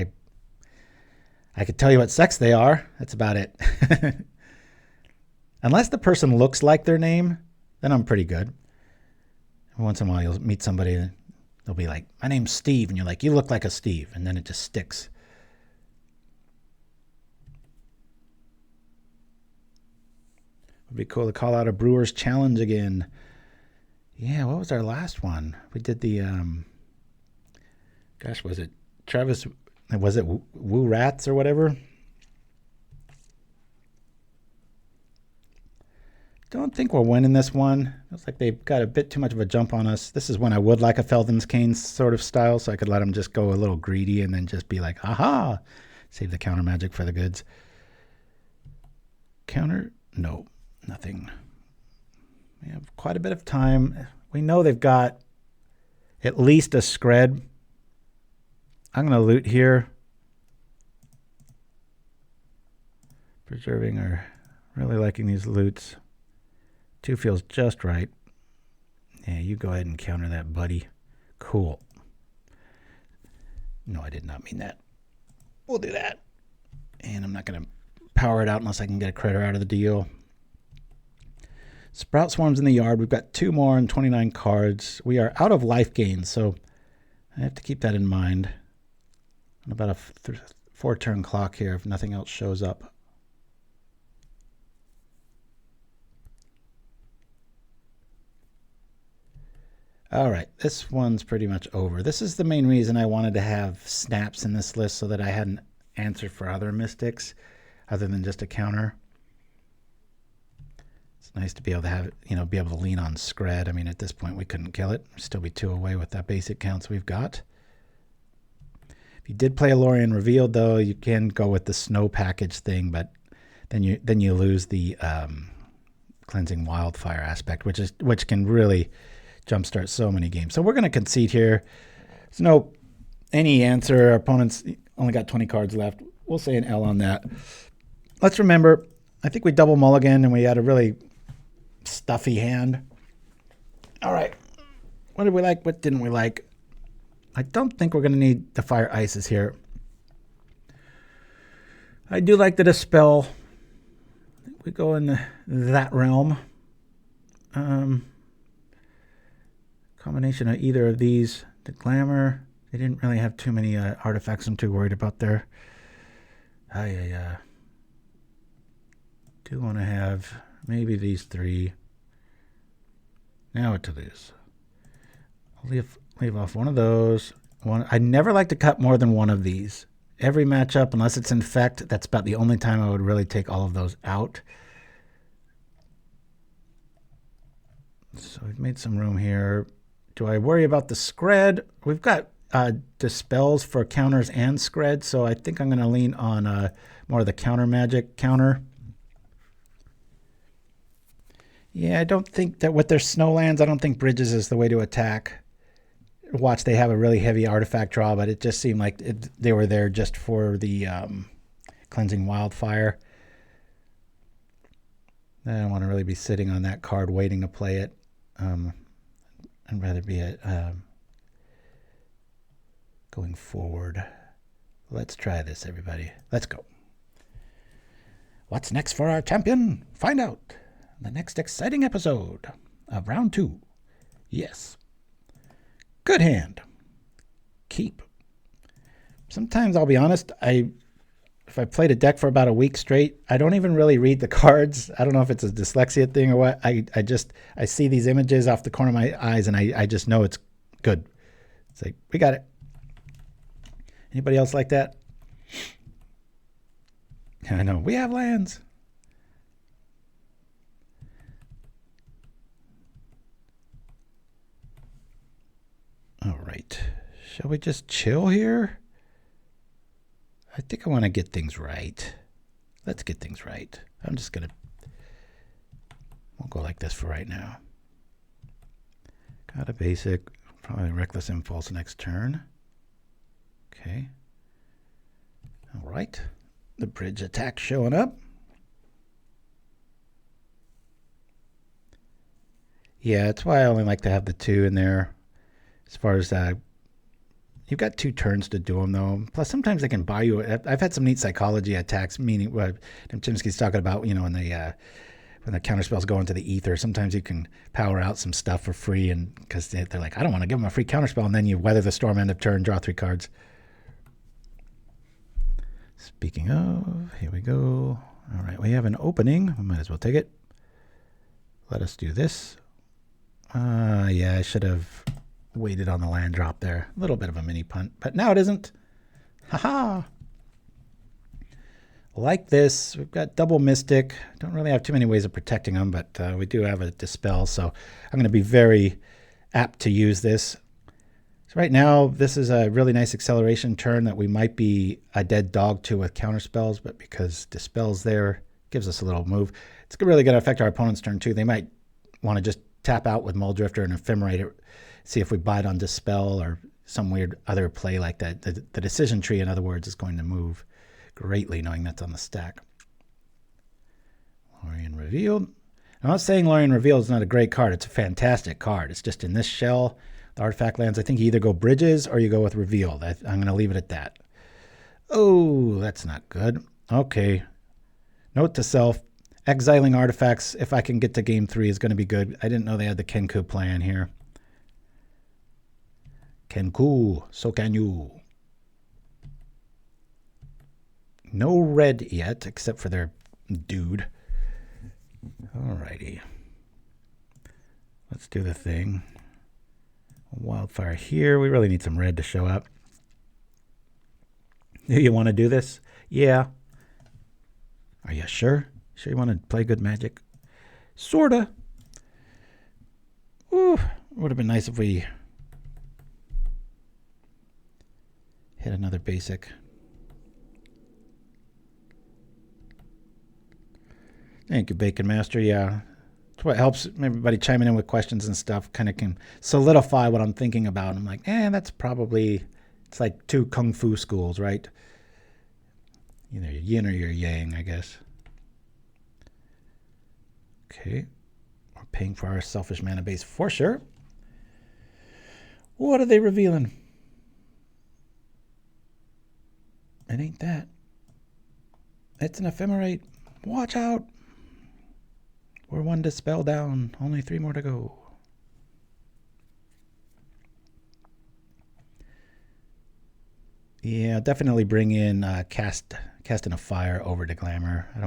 A: I could tell you what sex they are. That's about it. Unless the person looks like their name, then I'm pretty good. Once in a while, you'll meet somebody, and they'll be like, my name's Steve, and you're like, you look like a Steve, and then it just sticks. Would be cool to call out a Brewers Challenge again. Yeah, what was our last one? We did the, gosh, was it Travis, was it Woo Rats or whatever? Don't think we're winning this one. Looks like they've got a bit too much of a jump on us. This is when I would like a Felden's Cane sort of style, so I could let them just go a little greedy and then just be like, aha, save the counter magic for the goods. Counter? No. Nothing. We have quite a bit of time. We know they've got at least a Skred. I'm going to loot here. Preserving or really liking these loots. 2 feels just right. Yeah, you go ahead and counter that, buddy. Cool. No, I did not mean that. We'll do that. And I'm not going to power it out unless I can get a critter out of the deal. Sprout Swarms in the yard. We've got 2 more and 29 cards. We are out of life gain, so I have to keep that in mind. On about a 4-turn clock here if nothing else shows up. All right, this one's pretty much over. This is the main reason I wanted to have snaps in this list so that I had an answer for other mystics other than just a counter. It's nice to be able to have, be able to lean on Skred. I mean, at this point, we couldn't kill it. Still be 2 away with that basic counts we've got. If you did play a Lorien Revealed, though, you can go with the snow package thing, but then you lose the Cleansing Wildfire aspect, which can really jumpstart so many games. So we're going to concede here. There's no any answer. Our opponents only got 20 cards left. We'll say an L on that. Let's remember, I think we double mulligan and we had a really stuffy hand. All right. What did we like? What didn't we like? I don't think we're going to need the Fire Ices here. I do like the Dispel. I think we go in that realm. Combination of either of these. Deglamer. They didn't really have too many artifacts I'm too worried about there. I do want to have maybe these 3. Now what to lose? I'll leave off one of those. I never like to cut more than one of these. Every matchup, unless it's Infect, that's about the only time I would really take all of those out. So we've made some room here. Do I worry about the Skred? We've got Dispels for counters and Skred, so I think I'm going to lean on more of the counter magic counter. Yeah, I don't think that with their Snowlands, I don't think Bridges is the way to attack. Watch, they have a really heavy artifact draw, but it just seemed like they were there just for the Cleansing Wildfire. I don't want to really be sitting on that card waiting to play it. I'd rather be going forward. Let's try this, everybody. Let's go. What's next for our champion? Find out in the next exciting episode of round 2. Yes. Good hand. Keep. Sometimes, I'll be honest, if I played a deck for about a week straight, I don't even really read the cards. I don't know if it's a dyslexia thing or what. I see these images off the corner of my eyes, and I just know it's good. It's like, we got it. Anybody else like that? I know. We have lands. All right. Shall we just chill here? I think I want to get things right. Let's get things right. I'm just going to... We'll go like this for right now. Got a basic. Probably Reckless Impulse next turn. Okay. All right. The bridge attack showing up. Yeah, that's why I only like to have the 2 in there. As far as you've got 2 turns to do them, though. Plus, sometimes they can buy you. I've had some neat psychology attacks, meaning what Chimpskey's talking about, you know, when the counterspells go into the ether, sometimes you can power out some stuff for free, and because they're like, I don't want to give them a free counterspell, and then you weather the storm, end of turn, draw 3 cards. Speaking of, here we go. All right, we have an opening. We might as well take it. Let us do this. Yeah, I should have waited on the land drop there. A little bit of a mini punt, but now it isn't. Haha. Like this, we've got double Mystic. Don't really have too many ways of protecting them, but we do have a Dispel, so I'm going to be very apt to use this. So right now, this is a really nice acceleration turn that we might be a dead dog to with counterspells, but because Dispel's there, gives us a little move. It's really going to affect our opponent's turn too. They might want to just tap out with Mulldrifter and Ephemerate it, see if we bite on Dispel or some weird other play like that. The decision tree, in other words, is going to move greatly, knowing that's on the stack. Lorien Revealed. I'm not saying Lorien Revealed is not a great card. It's a fantastic card. It's just in this shell, the artifact lands, I think you either go Bridges or you go with Revealed. I'm going to leave it at that. Oh, that's not good. Okay. Note to self, exiling artifacts, if I can get to game 3, is going to be good. I didn't know they had the Kenku plan here. Kenku, so can you. No red yet, except for their dude. Alrighty. Let's do the thing. Wildfire here. We really need some red to show up. Do you want to do this? Yeah. Are you sure? Sure you want to play good Magic? Sorta. Ooh, would have been nice if we hit another basic. Thank you, Bacon Master. Yeah, that's what helps everybody chiming in with questions and stuff. Kind of can solidify what I'm thinking about. I'm like, that's probably, it's like 2 kung fu schools, right? Either your yin or your yang, I guess. Okay, we're paying for our selfish mana base for sure. What are they revealing? It ain't that. It's an Ephemerate. Watch out. We're 1 Dispel down. Only 3 more to go. Yeah, definitely bring in casting a fire over Deglamer. I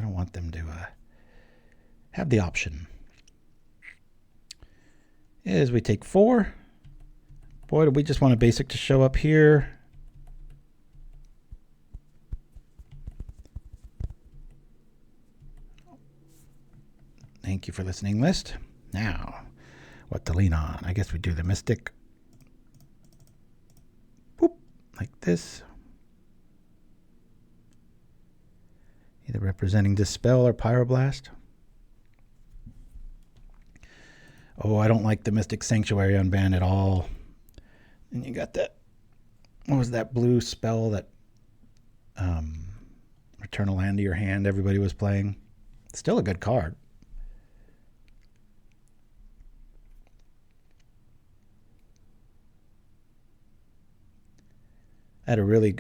A: don't want them to have the option. As we take 4. Boy, do we just want a basic to show up here. Thank you for listening, list. Now, what to lean on? I guess we do the Mystic. Boop, like this. Either representing Dispel or Pyroblast. Oh, I don't like the Mystic Sanctuary unban at all. And you got that, what was that blue spell that return a land to your hand everybody was playing? Still a good card. had a really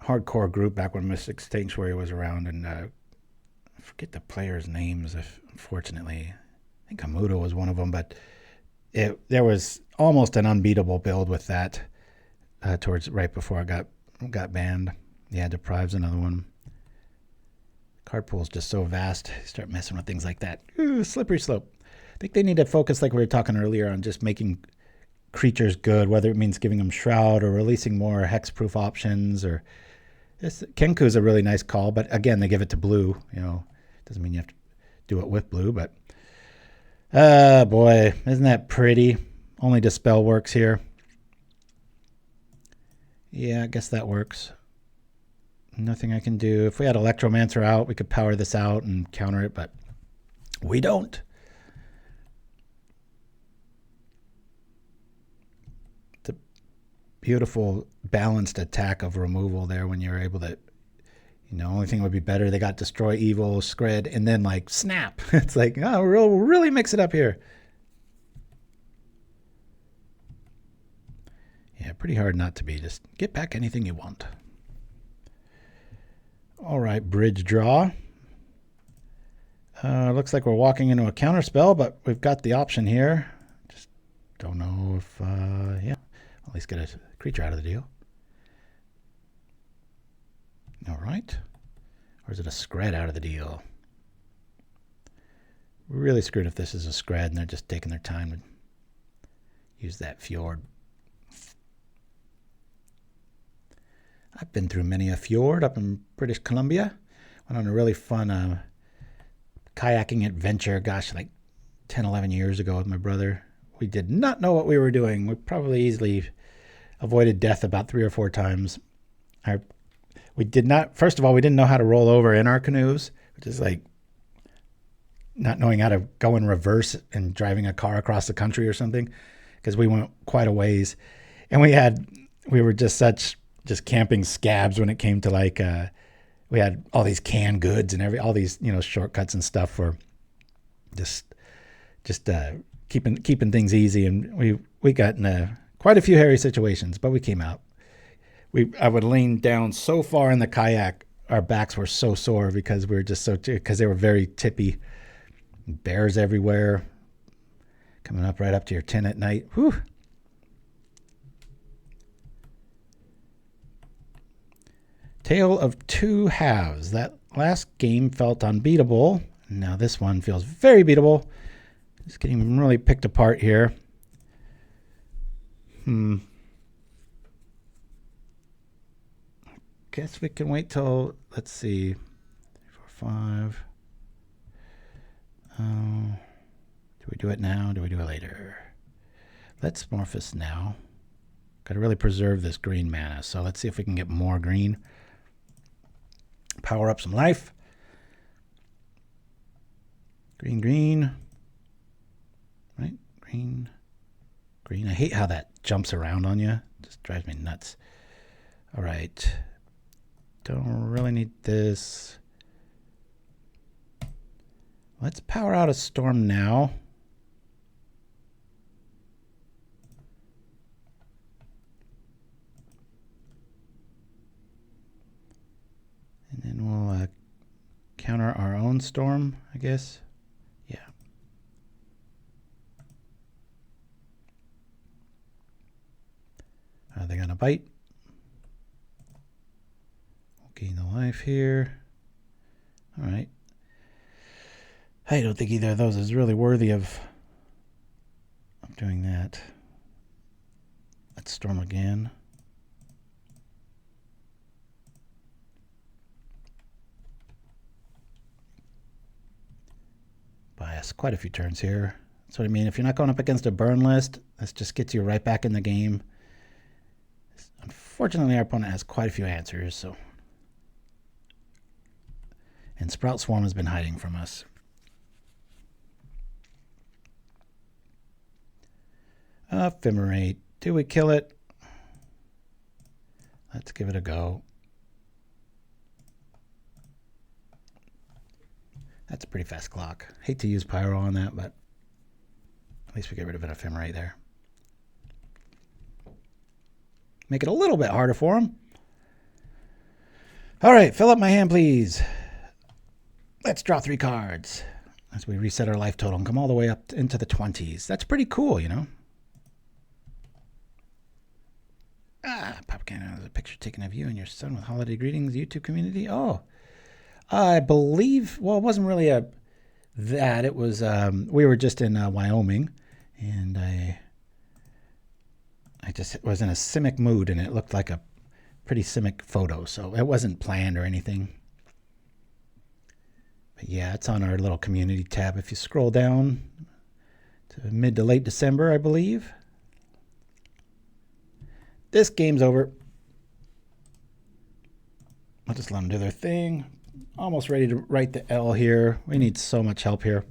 A: hardcore group back when Mystic Sanctuary was around, and I forget the players' names. Unfortunately, I think Amudo was one of them, but there was almost an unbeatable build with that towards right before I got banned. Yeah, Deprive's another one. Card pool's just so vast. You start messing with things like that. Ooh, slippery slope. I think they need to focus, like we were talking earlier, on just making creatures good, whether it means giving them Shroud or releasing more hexproof options. Or Kenku's a really nice call, but again, they give it to blue. You know, doesn't mean you have to do it with blue, but boy, isn't that pretty? Only Dispel works here. Yeah, I guess that works. Nothing I can do. If we had Electromancer out, we could power this out and counter it, but we don't. It's a beautiful balanced attack of removal there when you're able to, you know, only thing would be better, they got Destroy Evil, Scred, and then like snap. It's like, oh, we'll really mix it up here. Yeah, pretty hard not to be. Just get back anything you want. All right, bridge draw. Looks like we're walking into a counter spell, but we've got the option here. Just don't know if, yeah, at least get a creature out of the deal. All right. Or is it a Scred out of the deal? We're really screwed if this is a Scred and they're just taking their time to use that Fjord. I've been through many a fjord up in British Columbia. Went on a really fun kayaking adventure, gosh, like 10, 11 years ago with my brother. We did not know what we were doing. We probably easily avoided death about 3 or 4 times. We did not, first of all, we didn't know how to roll over in our canoes, which is like not knowing how to go in reverse and driving a car across the country or something, because we went quite a ways. And we were just camping scabs when it came to like, we had all these canned goods and all these, you know, shortcuts and stuff for just keeping things easy. And we got in quite a few hairy situations, but we came out. I would lean down so far in the kayak, our backs were so sore because we were just because they were very tippy. Bears everywhere, coming up right up to your tent at night. Whew. Tale of Two Halves. That last game felt unbeatable. Now this one feels very beatable. It's getting really picked apart here. Guess we can wait till, let's see, 3, 4, 5. Do we do it now? Do we do it later? Let's Morphous now. Got to really preserve this green mana. So let's see if we can get more green. Power up some life. Green, green. Right? Green, green. I hate how that jumps around on you. Just drives me nuts. All right. Don't really need this. Let's power out a storm now. And then we'll counter our own storm, I guess. Yeah. Are they going to bite? We'll gain the life here. All right. I don't think either of those is really worthy of doing that. Let's storm again. Bias quite a few turns here. That's what I mean. If you're not going up against a burn list, this just gets you right back in the game. Unfortunately, our opponent has quite a few answers, so. And Sprout Swarm has been hiding from us. Ephemerate. Do we kill it? Let's give it a go. That's a pretty fast clock. Hate to use Pyro on that, but at least we get rid of an Ephemerate there. Make it a little bit harder for them. All right, fill up my hand, please. Let's draw 3 cards as we reset our life total and come all the way up into the 20s. That's pretty cool, you know. Papa Cannon has a picture taken of you and your son with holiday greetings, YouTube community. Oh, I believe, well, it wasn't really that. It was, we were just in Wyoming, and I just was in a Simic mood, and it looked like a pretty Simic photo, so it wasn't planned or anything. But yeah, it's on our little community tab. If you scroll down to mid to late December, I believe. This game's over. I'll just let them do their thing. Almost ready to write the L here. We need so much help here.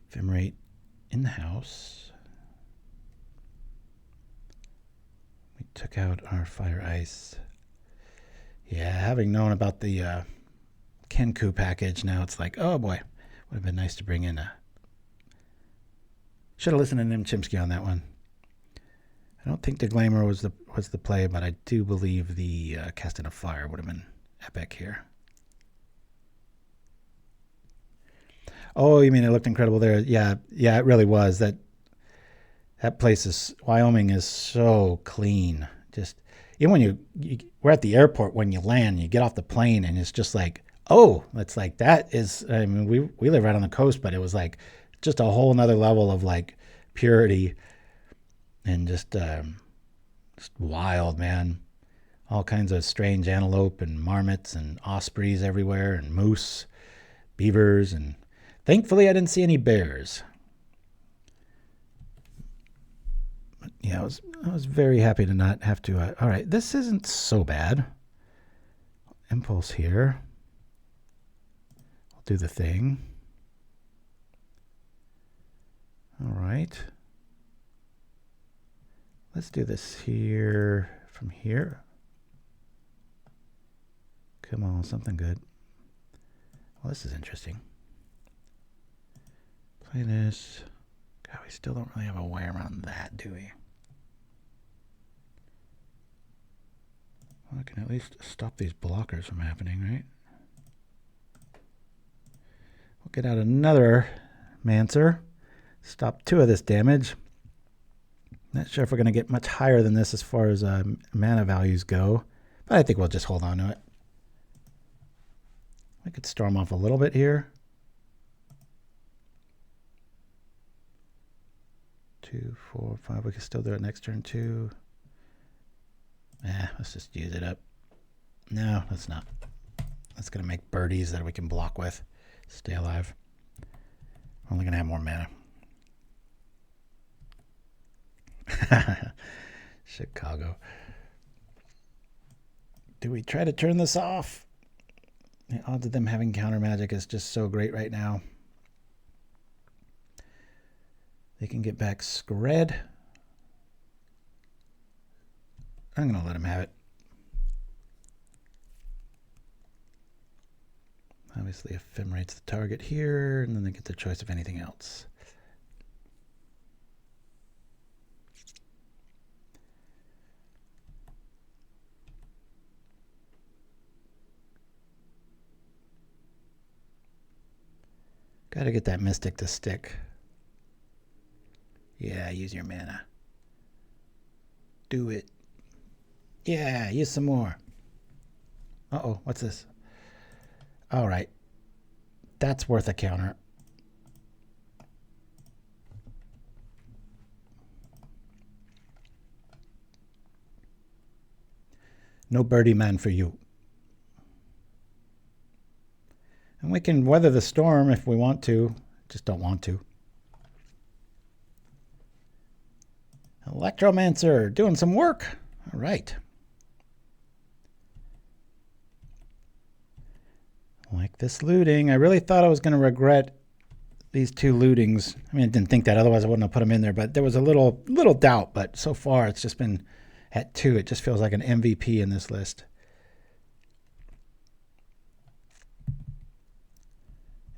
A: Ephemerate in the house. We took out our Fire Ice. Yeah, having known about the Kenku package, now it's like, oh boy, would have been nice to bring in a... Should have listened to Chimpskey on that one. I don't think Deglamer was the play, but I do believe the Casting of Fire would have been epic here. Oh, you mean it looked incredible there? Yeah, it really was. That place is, Wyoming is so clean. Just even when we're at the airport, when you land, you get off the plane, and it's just like, oh, it's like that is. I mean, we live right on the coast, but it was like just a whole nother level of like purity. And just wild, man. All kinds of strange antelope and marmots and ospreys everywhere and moose, beavers, and thankfully I didn't see any bears. But yeah, I was very happy to not have to. All right, this isn't so bad. Impulse here. I'll do the thing. All right. Let's do this here, from here. Come on, something good. Well, this is interesting. Play this. God, we still don't really have a way around that, do we? Well, I can at least stop these blockers from happening, right? We'll get out another Mancer. Stop 2 of this damage. Not sure if we're going to get much higher than this as far as mana values go, but I think we'll just hold on to it. I could storm off a little bit here. 2, 4, 5. We can still do it next turn too. Let's just use it up. No, let's not. That's going to make birdies that we can block with. Stay alive. We're only going to have more mana. Chicago. Do we try to turn this off? The odds of them having counter magic is just so great right now. They can get back Skred. I'm going to let them have it. Obviously, Ephemerate's the target here, and then they get their choice of anything else. Got to get that Mystic to stick. Yeah, use your mana. Do it. Yeah, use some more. Uh-oh, what's this? All right. That's worth a counter. No birdie man for you. And we can weather the storm if we want to. Just don't want to. Electromancer doing some work. All right. Like this looting. I really thought I was going to regret these 2 lootings. I mean, I didn't think that. Otherwise, I wouldn't have put them in there. But there was a little doubt. But so far, it's just been at 2. It just feels like an MVP in this list.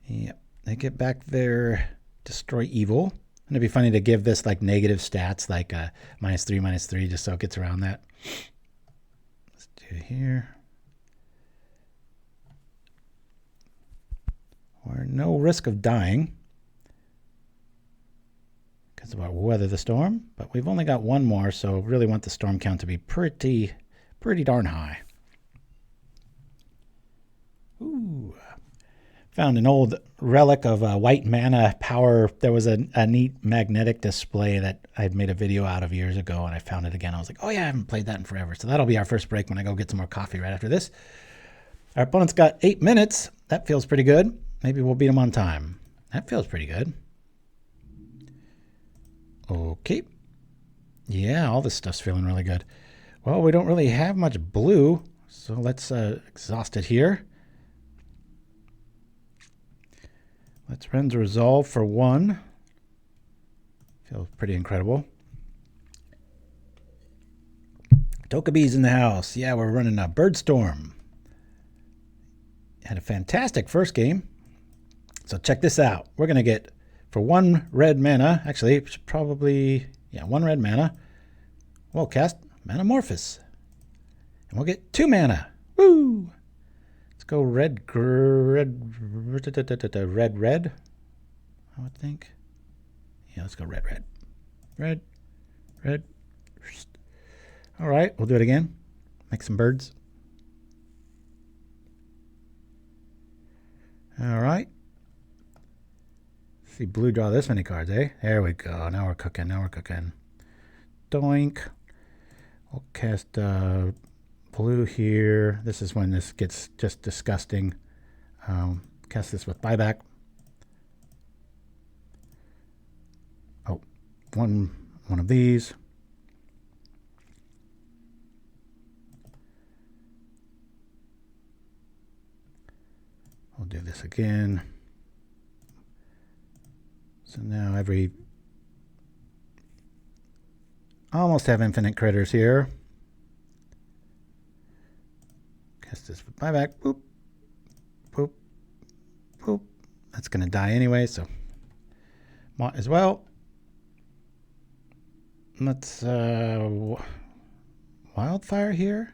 A: Yep. They get back their Destroy Evil. Wouldn't it be funny to give this like negative stats, like -3, just so it gets around that? Let's do it here. We're no risk of dying because of our weather the storm, but we've only got one more, so really want the storm count to be pretty darn high. Ooh. Found an old relic of white mana power. There was a neat magnetic display that I'd made a video out of years ago, and I found it again. I was like, oh yeah, I haven't played that in forever. So that'll be our first break when I go get some more coffee right after this. Our opponent's got 8 minutes. That feels pretty good. Maybe we'll beat them on time. That feels pretty good. Okay. Yeah, all this stuff's feeling really good. Well, we don't really have much blue, so let's exhaust it here. Let's Wrenn's Resolve for 1. Feels pretty incredible. Tokabee's in the house. Yeah, we're running a Birdstorm. Had a fantastic first game. So check this out. We're going to get, for 1 red mana, actually, probably, yeah, 1 red mana, we'll cast Manamorphose. And we'll get 2 mana. Woo! Let's go red, I would think. Yeah, let's go red. All right, we'll do it again. Make some birds. All right. See, blue draw this many cards, eh? There we go. Now we're cooking. Doink. We'll cast blue here. This is when this gets just disgusting. Cast this with buyback. Oh, one of these. We'll do this again. So now almost have infinite critters here. Cast this with buyback. Boop. Boop. Boop. That's going to die anyway, so might as well. Let's wildfire here.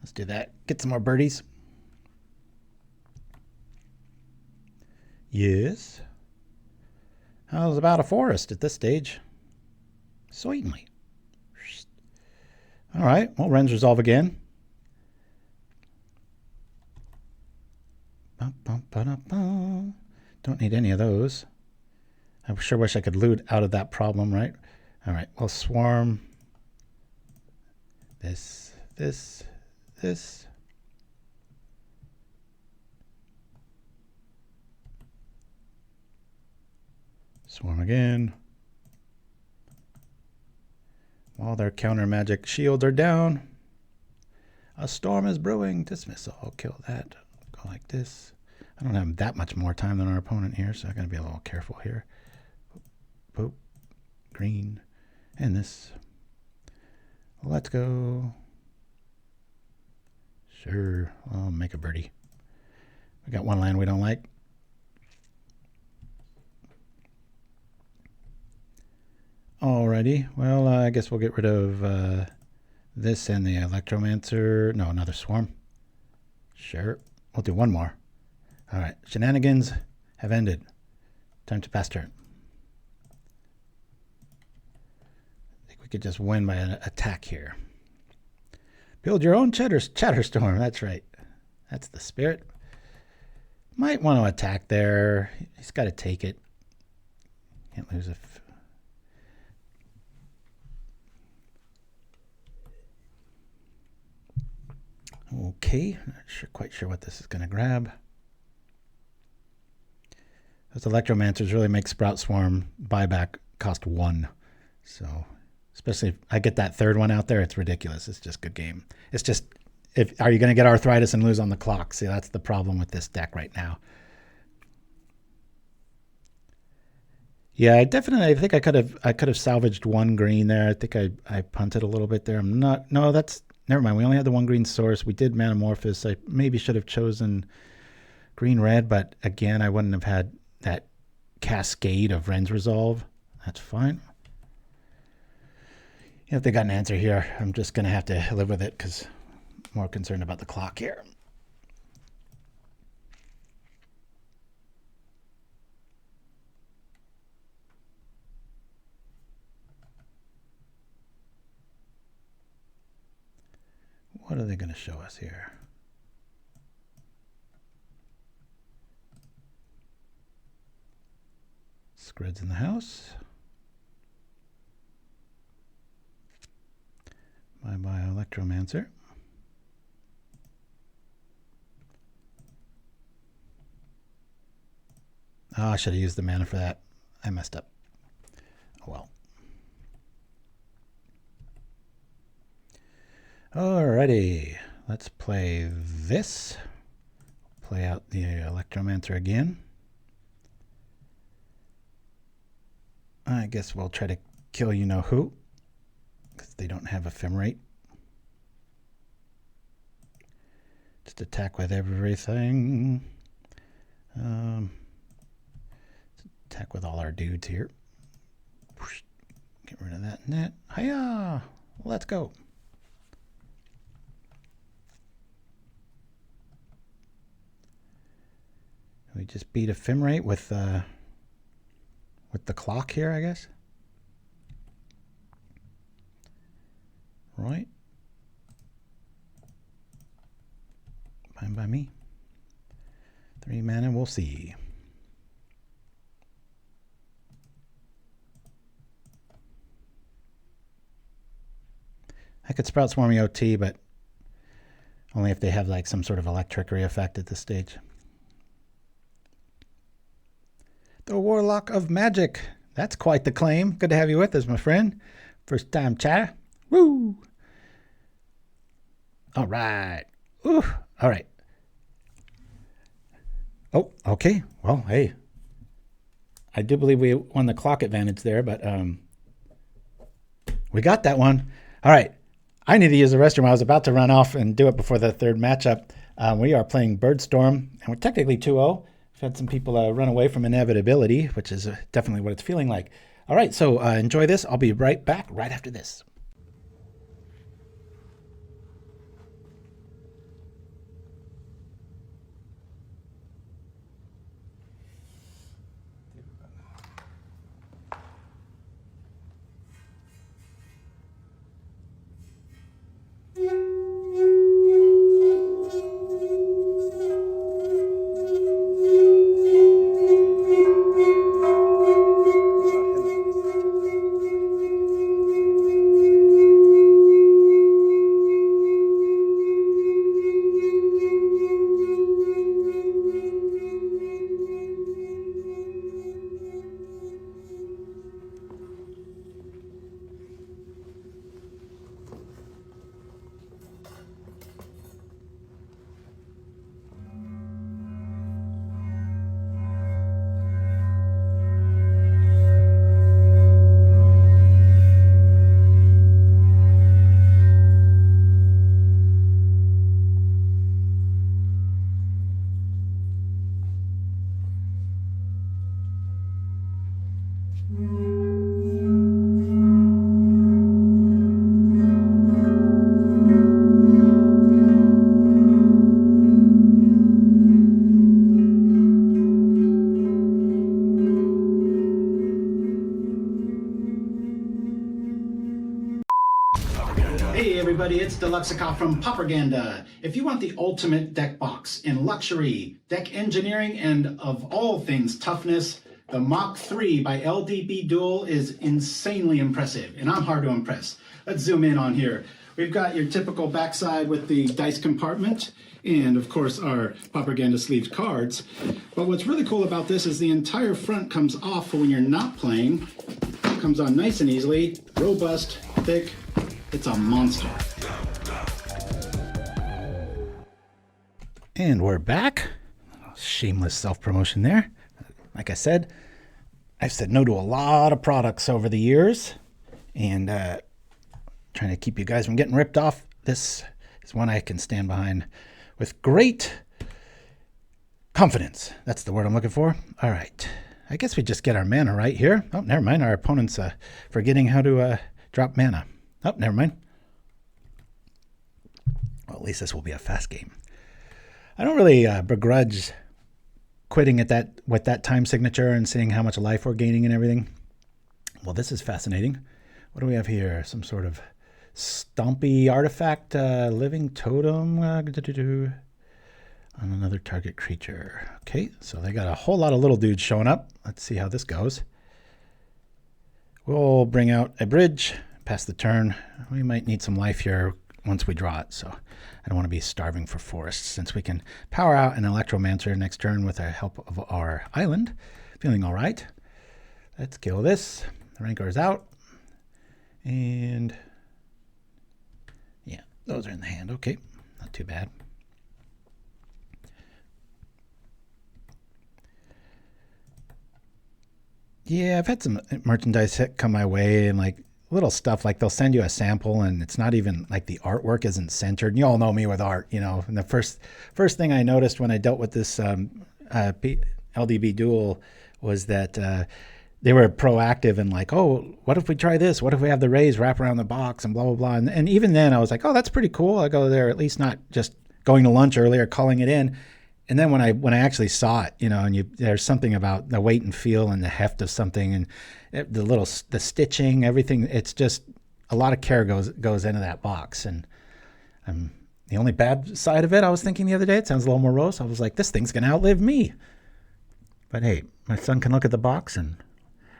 A: Let's do that. Get some more birdies. Yes. How's about a forest at this stage? Certainly. All right. Well, Wrenn's Resolve again. Don't need any of those. I sure wish I could loot out of that problem, right? All right. We'll swarm. This. Swarm again. While their counter magic shields are down, a storm is brewing. Dismissal. I'll kill that. Go like this. I don't have that much more time than our opponent here, so I'm going to be a little careful here. Boop. Green. And this. Let's go. Sure. I'll make a birdie. We got one land we don't like. Alrighty. Well, I guess we'll get rid of this and the Electromancer. No, another swarm. Sure. We'll do one more. All right. Shenanigans have ended. Time to pass turn. I think we could just win by an attack here. Build your own Chatterstorm. That's right. That's the spirit. Might want to attack there. He's got to take it. Can't lose a... Okay, not quite sure what this is going to grab. Those Electromancers really make Sprout Swarm buyback cost 1. So, especially if I get that third one out there, it's ridiculous. It's just good game. It's just, are you going to get arthritis and lose on the clock? See, that's the problem with this deck right now. Yeah, I think I could have salvaged 1 green there. I think I punted a little bit there. Never mind, we only had the 1 green source. We did Manamorphose. I maybe should have chosen green-red, but again, I wouldn't have had that cascade of Wrenn's Resolve. That's fine. If they got an answer here, I'm just going to have to live with it because I'm more concerned about the clock here. What are they going to show us here? Skryd's in the house. Bye-bye, Electromancer. Oh, I should have used the mana for that. I messed up. Oh well. Alrighty, let's play this. Play out the Electromancer again. I guess we'll try to kill you-know-who, because they don't have Ephemerate. Just attack with everything. Attack with all our dudes here. Get rid of that net. Hiya! Let's go. We just beat Ephemerate with the clock here, I guess. Right. Fine by me. 3 mana, we'll see. I could Sprout Swarmy OT, but only if they have like some sort of electrickery effect at this stage. The Warlock of Magic. That's quite the claim. Good to have you with us, my friend. First time chatter. Woo! All right. Ooh. All right. Oh, okay. Well, hey. I do believe we won the clock advantage there, but we got that one. All right. I need to use the restroom. I was about to run off and do it before the third matchup. We are playing Birdstorm, and we're technically 2-0. We've had some people run away from inevitability, which is definitely what it's feeling like. All right, so enjoy this. I'll be right back right after this. Hey everybody, it's Deluxica from PauperRBust. If you want the ultimate deck box in luxury, deck engineering, and of all things toughness, the Mach 3 by LDB Duel is insanely impressive, and I'm hard to impress. Let's zoom in on here. We've got your typical backside with the dice compartment, and of course our PauperRBust sleeve cards. But what's really cool about this is the entire front comes off for when you're not playing. It comes on nice and easily, robust, thick. It's a monster. And we're back. Shameless self-promotion there. Like I said, I've said no to a lot of products over the years, and trying to keep you guys from getting ripped off. This is one I can stand behind with great confidence. That's the word I'm looking for. All right. I guess we just get our mana right here. Oh, never mind. Our opponent's forgetting how to drop mana. Oh, never mind. Well, at least this will be a fast game. I don't really begrudge quitting at with that time signature and seeing how much life we're gaining and everything. Well, this is fascinating. What do we have here? Some sort of stompy artifact, living totem on another target creature. Okay, so they got a whole lot of little dudes showing up. Let's see how this goes. We'll bring out a bridge, pass the turn. We might need some life here once we draw it, so I don't want to be starving for forests since we can power out an Electromancer next turn with the help of our island. Feeling all right. Let's kill this. The Rancor's out. And yeah, those are in the hand. Okay, not too bad. Yeah, I've had some merchandise come my way and like little stuff like they'll send you a sample and it's not even like the artwork isn't centered. And you all know me with art, you know. And the first thing I noticed when I dealt with this LDB duel was that they were proactive and like, oh, what if we try this? What if we have the rays wrap around the box and blah, blah, blah. And even then I was like, oh, that's pretty cool. I go there, at least not just going to lunch earlier, calling it in. And then when I actually saw it, you know, and there's something about the weight and feel and the heft of something and the stitching, everything. It's just a lot of care goes into that box. And the only bad side of it, I was thinking the other day, it sounds a little morose. I was like, this thing's going to outlive me. But hey, my son can look at the box and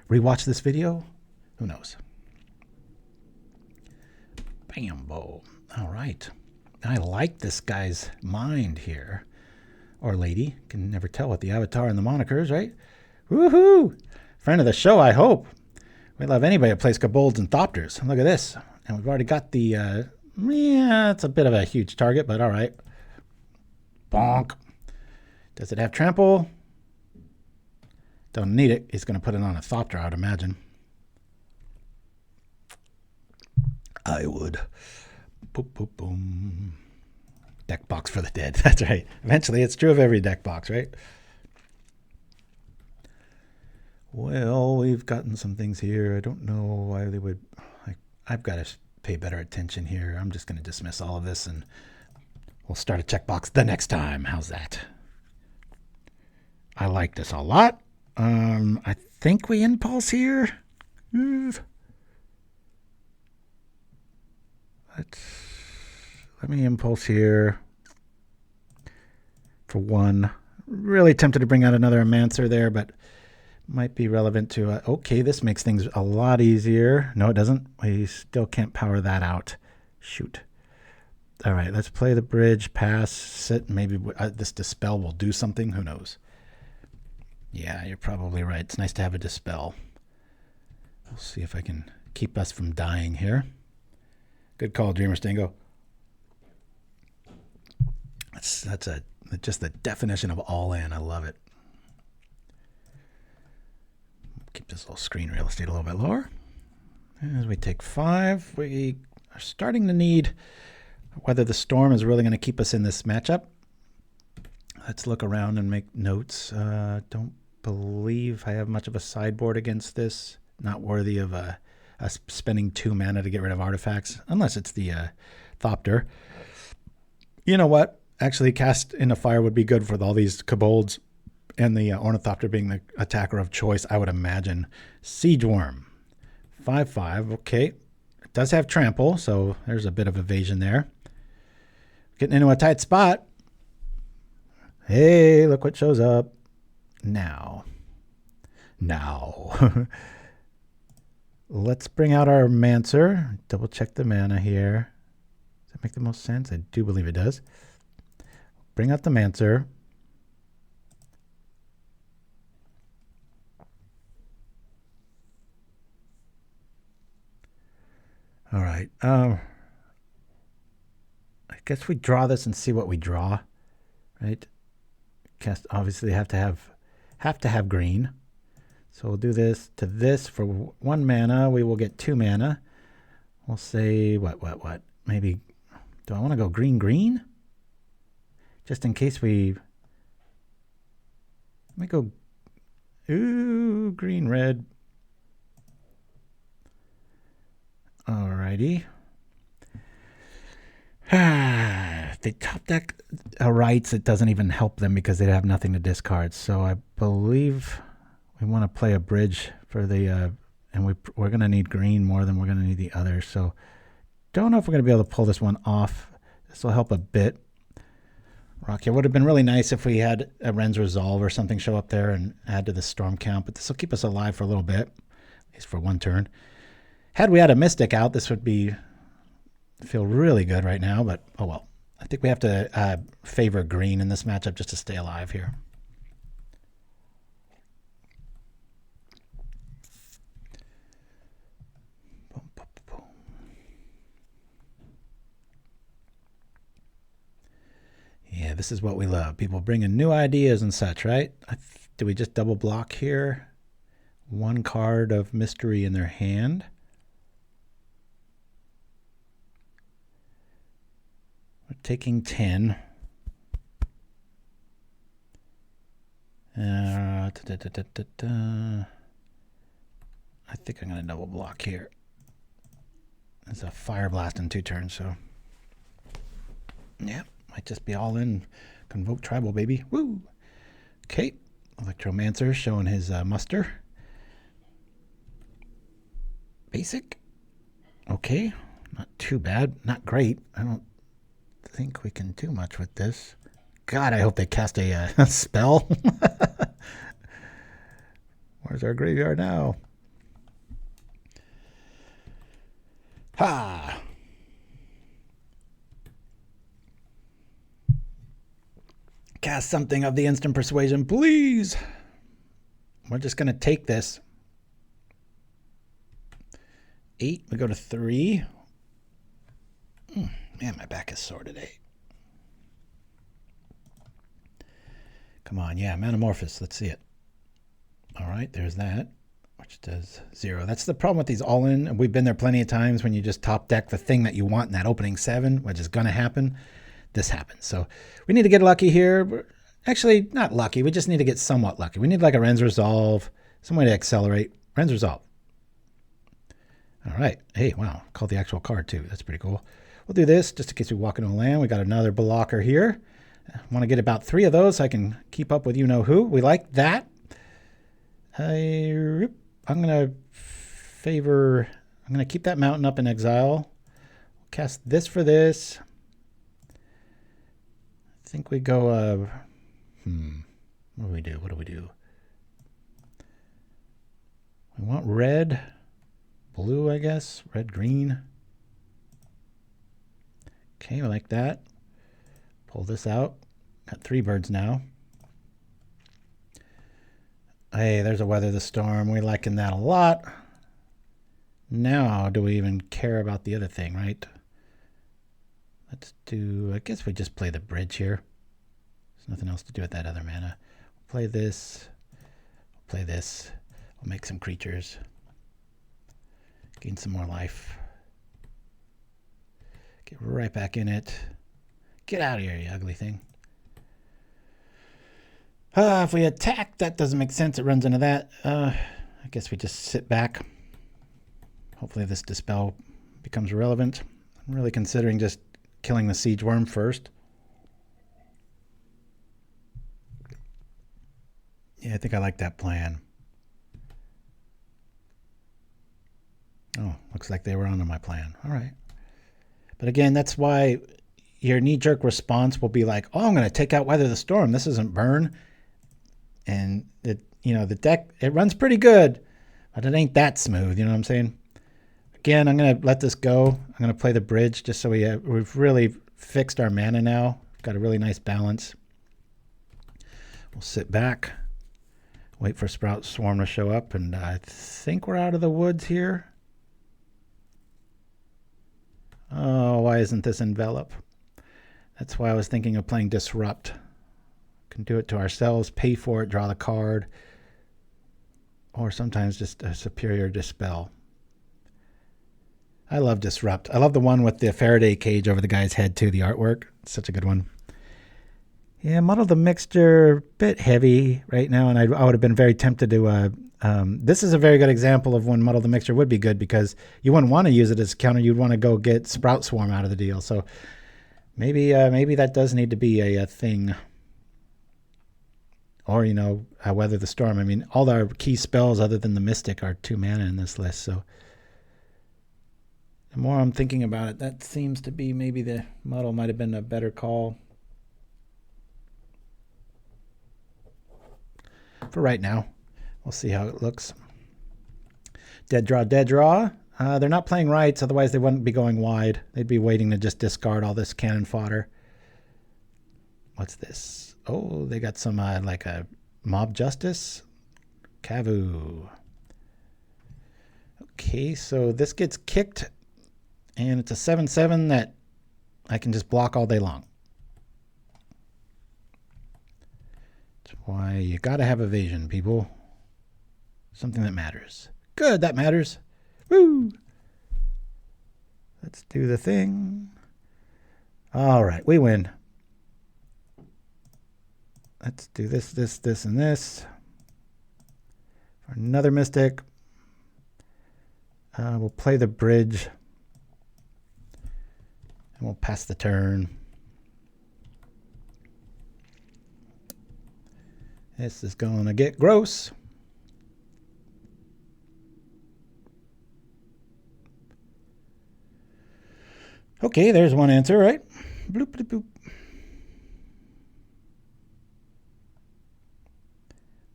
A: rewatch this video. Who knows? Bambo. All right. I like this guy's mind here. Or lady. Can never tell with the avatar and the monikers, right? Woohoo! Friend of the show, I hope. We love anybody that plays kobolds and thopters. Look at this. And we've already got the... yeah, it's a bit of a huge target, but all right. Bonk. Does it have trample? Don't need it. He's going to put it on a thopter, I would imagine. I would. Boop, boop, boom. Deck box for the dead. That's right. Eventually, it's true of every deck box, right? Well, we've gotten some things here. I don't know why they would... I've got to pay better attention here. I'm just going to dismiss all of this, and we'll start a checkbox the next time. How's that? I like this a lot. I think we impulse here. Let me impulse here for one. Really tempted to bring out another Mancer there, but might be relevant to... okay, this makes things a lot easier. No, it doesn't. We still can't power that out. Shoot. All right, let's play the bridge, pass, sit. Maybe this Dispel will do something. Who knows? Yeah, you're probably right. It's nice to have a Dispel. We'll see if I can keep us from dying here. Good call, Dreamer Stingo. That's just the definition of all in. I love it. Keep this little screen real estate a little bit lower. As we take 5, we are starting to need whether the storm is really going to keep us in this matchup. Let's look around and make notes. Don't believe I have much of a sideboard against this. Not worthy of us spending 2 mana to get rid of artifacts, unless it's the Thopter. You know what? Actually, Cast into Fire would be good for all these kobolds, and the Ornithopter being the attacker of choice, I would imagine. Siege Worm. 5/5. Okay. It does have trample, so there's a bit of evasion there. Getting into a tight spot. Hey, look what shows up. Now. Let's bring out our Mancer. Double check the mana here. Does that make the most sense? I do believe it does. Bring out the Mancer. All right. I guess we draw this and see what we draw, right? Cast obviously have to have green. So we'll do this to this for 1 mana. We will get 2 mana. We'll say what? Maybe, do I want to go green? Just in case we, let me go, Ooh, green, red. Alrighty. They top deck rights. It doesn't even help them because they have nothing to discard. So I believe we want to play a bridge for the, and we're going to need green more than we're going to need the other. So don't know if we're going to be able to pull this one off. This will help a bit. Rocky, it would have been really nice if we had a Wrenn's Resolve or something show up there and add to the storm count, but this will keep us alive for a little bit, at least for one turn. Had we had a Mystic out, this would feel really good right now, but oh well. I think we have to favor green in this matchup just to stay alive here. Yeah, this is what we love. People bringing new ideas and such, right? Do we just double block here? One card of mystery in their hand. We're taking 10. I think I'm going to double block here. It's a Pyroblast in 2 turns, so yeah. Might just be all in. Convoke Tribal, baby. Woo! Okay. Electromancer showing his muster. Basic. Okay. Not too bad. Not great. I don't think we can do much with this. God, I hope they cast a spell. Where's our graveyard now? Ha! Cast something of the instant persuasion, please. We're just going to take this. 8, we go to 3. Man, my back is sore today. Come on, yeah, Manamorphose, let's see it. All right, there's that, which does 0. That's the problem with these all-in, and we've been there plenty of times when you just top deck the thing that you want in that opening 7, which is going to happen. This happens. So we need to get lucky here. Actually, not lucky. We just need to get somewhat lucky. We need like a Wrenn's Resolve, some way to accelerate. Wrenn's Resolve. All right. Hey, wow. Called the actual card too. That's pretty cool. We'll do this just in case we walk into a land. We got another blocker here. I want to get about 3 of those so I can keep up with you-know-who. We like that. I'm going to I'm going to keep that mountain up in exile. Cast this for this. I think we go, what do we do? What do we do? We want red, blue, I guess. Red, green. Okay, we like that. Pull this out. Got 3 birds now. Hey, there's a Weather the Storm. We're liking that a lot. Now, do we even care about the other thing, right? Let's do, I guess we just play the bridge here. There's nothing else to do with that other mana. We'll play this. We'll play this. We'll make some creatures. Gain some more life. Get right back in it. Get out of here, you ugly thing. If we attack, that doesn't make sense. It runs into that. I guess we just sit back. Hopefully this Dispel becomes relevant. I'm really considering just killing the Siege Worm first. Yeah, I think I like that plan. Oh, looks like they were onto my plan. All right. But again, that's why your knee-jerk response will be like, oh, I'm going to take out Weather the Storm. This isn't burn. And, the deck, it runs pretty good, but it ain't that smooth. You know what I'm saying? Again, I'm going to let this go. I'm going to play the bridge just so we've really fixed our mana now. Got a really nice balance. We'll sit back, wait for Sprout Swarm to show up, and I think we're out of the woods here. Oh, why isn't this Envelop? That's why I was thinking of playing Disrupt. Can do it to ourselves, pay for it, draw the card, or sometimes just a superior Dispel. I love Disrupt. I love the one with the Faraday cage over the guy's head too, the artwork. It's such a good one. Yeah, Muddle the Mixture, bit heavy right now, and I would have been very tempted to... this is a very good example of when Muddle the Mixture would be good, because you wouldn't want to use it as a counter. You'd want to go get Sprout Swarm out of the deal. So maybe that does need to be a thing. Or, Weather the Storm. I mean, all our key spells other than the Mystic are 2 mana in this list, so... The more I'm thinking about it, that seems to be maybe the Muddle might have been a better call. For right now. We'll see how it looks. Dead draw, dead draw. They're not playing rights, otherwise they wouldn't be going wide. They'd be waiting to just discard all this cannon fodder. What's this? Oh, they got some like a Mob Justice. Kavu. Okay, so this gets kicked, and it's a 7/7 that I can just block all day long. That's why you gotta have evasion, people. Something that matters. Good, that matters. Woo! Let's do the thing. All right, we win. Let's do this, this, and this. For another Mystic. We'll play the bridge. And we'll pass the turn. This is going to get gross. Okay, there's one answer, right? Bloop, bloop, bloop.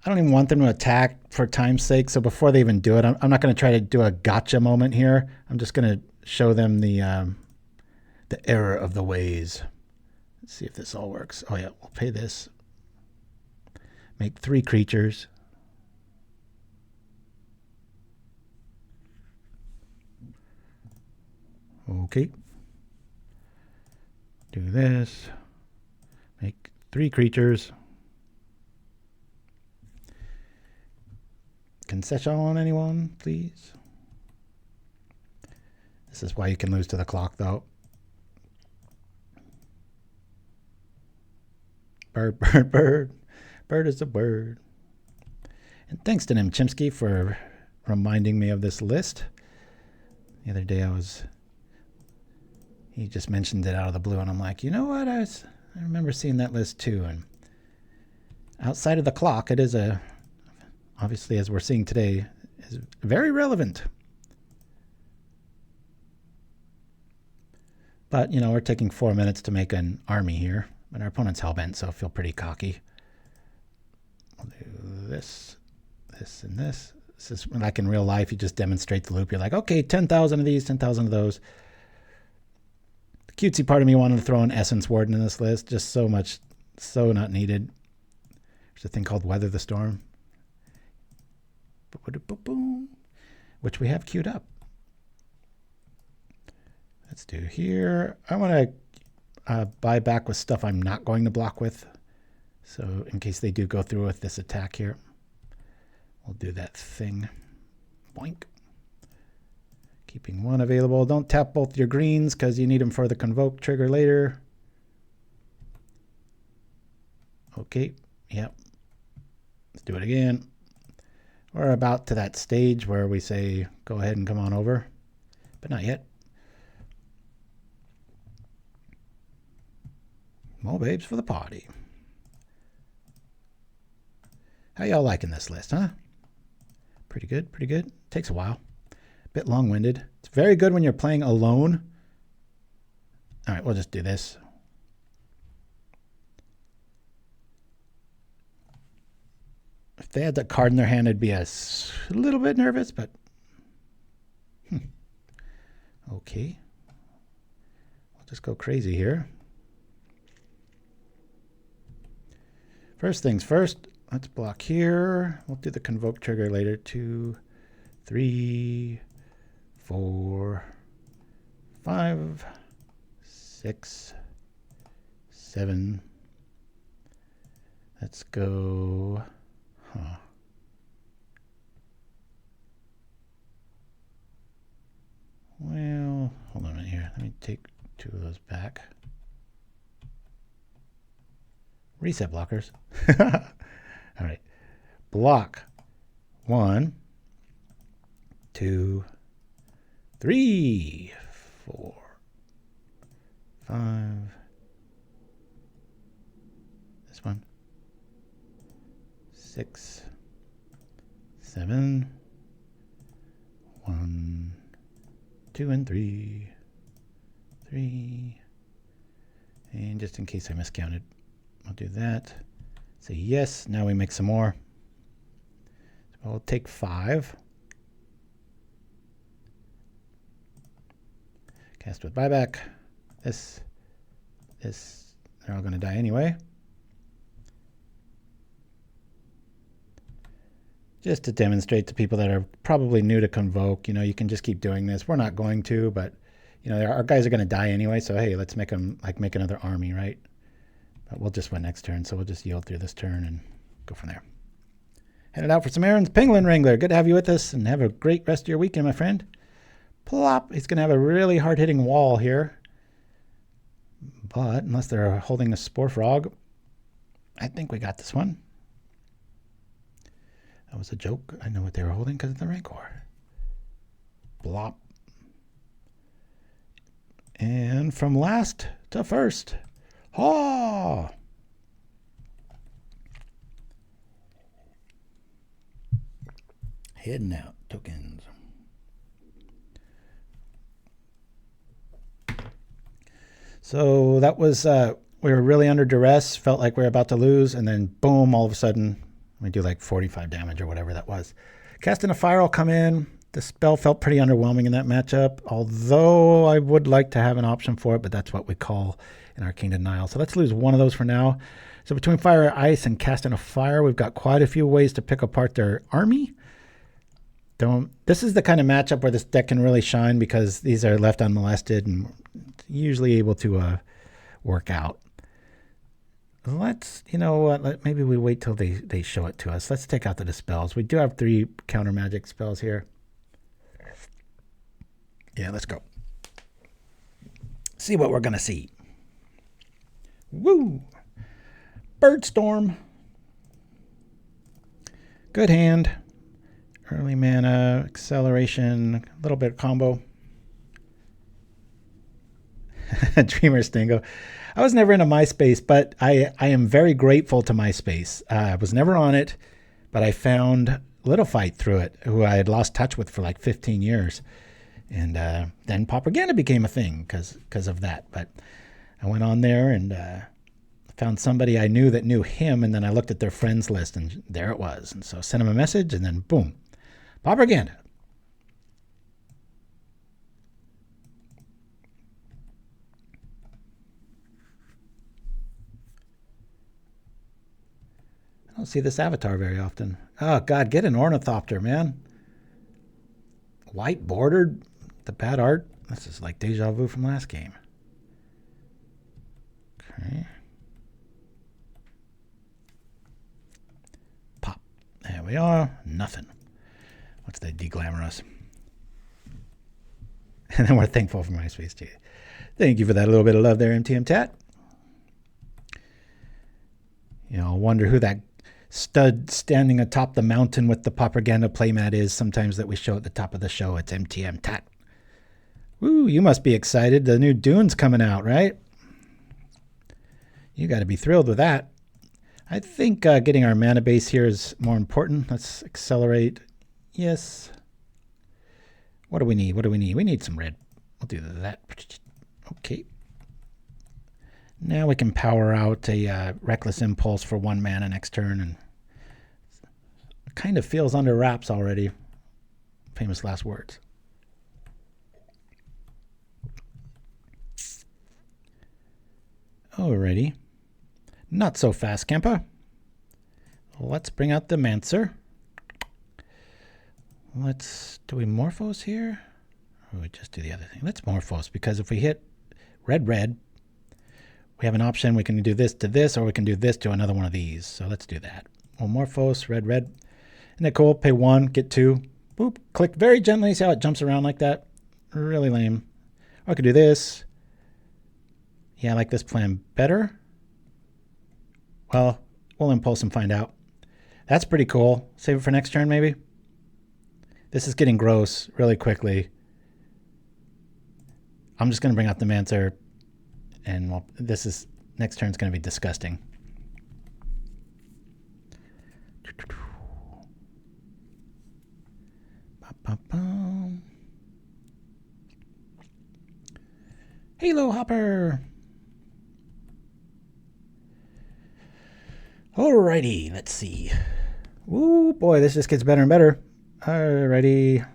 A: I don't even want them to attack for time's sake, so before they even do it, I'm not going to try to do a gotcha moment here. I'm just going to show them the error of the ways. Let's see if this all works. Oh yeah, we'll pay this. Make 3 creatures. Okay. Do this. Make 3 creatures. Concession on anyone, please? This is why you can lose to the clock, though. Bird, bird, bird. Bird is a bird. And thanks to Chimpskey for reminding me of this list. The other day he just mentioned it out of the blue, and I'm like, you know what? I remember seeing that list too. And outside of the clock, it is obviously, as we're seeing today, is very relevant. But, we're taking 4 minutes to make an army here. But our opponent's hellbent, so I feel pretty cocky. We'll do this, this, and this. This is like in real life, you just demonstrate the loop. You're like, okay, 10,000 of these, 10,000 of those. The cutesy part of me wanted to throw an Essence Warden in this list. Just so much, so not needed. There's a thing called Weather the Storm, which we have queued up. Let's do here. I want to buy back with stuff I'm not going to block with. So in case they do go through with this attack here, we'll do that thing. Boink. Keeping 1 available. Don't tap both your greens because you need them for the Convoke trigger later. Okay. Yep. Let's do it again. We're about to that stage where we say, go ahead and come on over. But not yet. More babes for the party. How y'all liking this list, huh? Pretty good, pretty good. Takes a while. Bit long-winded. It's very good when you're playing alone. All right, we'll just do this. If they had that card in their hand, I'd be a little bit nervous, but... Okay. We'll just go crazy here. First things first, let's block here. We'll do the Convoke trigger later. 2, 3, 4, 5, 6, 7. Let's go. Well, hold on a minute here. Let me take 2 of those back. Reset blockers. All right. Block. 1, 2, 3, 4, 5. This one. 6, 7. 1, 2, and 3. 3. And just in case I miscounted, I'll do that. Say yes. Now we make some more. So I'll take 5. Cast with buyback. This. They're all going to die anyway. Just to demonstrate to people that are probably new to Convoke, you know, you can just keep doing this. We're not going to, but, you know, our guys are going to die anyway. So, hey, let's make them, like, make another army, right? But we'll just win next turn. So we'll just yield through this turn and go from there. Headed out for some errands. Penguin Wrangler, good to have you with us, and have a great rest of your weekend, my friend. Plop. He's going to have a really hard-hitting wall here. But unless they're holding a Spore Frog, I think we got this one. That was a joke. I know what they were holding because of the Rancor. Blop. And from last to first. Haw! Heading out. Tokens. So that was, we were really under duress, felt like we were about to lose, and then boom, all of a sudden, we do like 45 damage or whatever that was. Casting a Fire will come in. The spell felt pretty underwhelming in that matchup, although I would like to have an option for it, but that's what we call an Arcane Denial. So let's lose one of those for now. So between Fire, Ice, and Casting a Fire, we've got quite a few ways to pick apart their army. This is the kind of matchup where this deck can really shine because these are left unmolested and usually able to work out. Let's, you know what, maybe we wait till they show it to us. Let's take out the Dispels. We do have 3 counter magic spells here. Yeah, let's go. See what we're going to see. Woo! Birdstorm. Good hand. Early mana, acceleration, a little bit of combo. Dreamer Stingo. I was never into MySpace, but I am very grateful to MySpace. I was never on it, but I found Little Fight through it, who I had lost touch with for like 15 years. And then PauperRBust became a thing because of that. But I went on there and found somebody I knew that knew him, and then I looked at their friends list, and there it was. And so I sent him a message, and then boom, PauperRBust. I don't see this avatar very often. Oh, God, get an Ornithopter, man. White bordered, the bad art. This is like deja vu from last game. Okay. Pop. There we are. Nothing. Once they deglamour us. And then we're thankful for MySpace too. Thank you for that little bit of love there, Mtmentat. You know, I wonder who that stud standing atop the mountain with the PauperRBust playmat is sometimes that we show at the top of the show. It's Mtmentat. Woo, you must be excited. The new Dune's coming out, right? You got to be thrilled with that. I think getting our mana base here is more important. Let's accelerate. Yes. What do we need? What do we need? We need some red. We'll do that. Okay. Now we can power out a Reckless Impulse for 1 mana next turn, and it kind of feels under wraps already. Famous last words. Alrighty. Not so fast, Kempa. Let's bring out the Mancer. Do we Morphose here? Or we just do the other thing? Let's Morphose, because if we hit red, we have an option. We can do this to this, or we can do this to another one of these. So let's do that. We'll Morphose, red. Isn't that cool? Pay 1, get 2. Boop. Click very gently. See how it jumps around like that? Really lame. Or I could do this. Yeah, I like this plan better. Well, we'll impulse and find out. That's pretty cool. Save it for next turn, maybe? This is getting gross really quickly. I'm just going to bring out the Mancer, and well, this is next turn's going to be disgusting. Halo Hopper. Alrighty, let's see. Ooh, boy, this just gets better and better. Alrighty.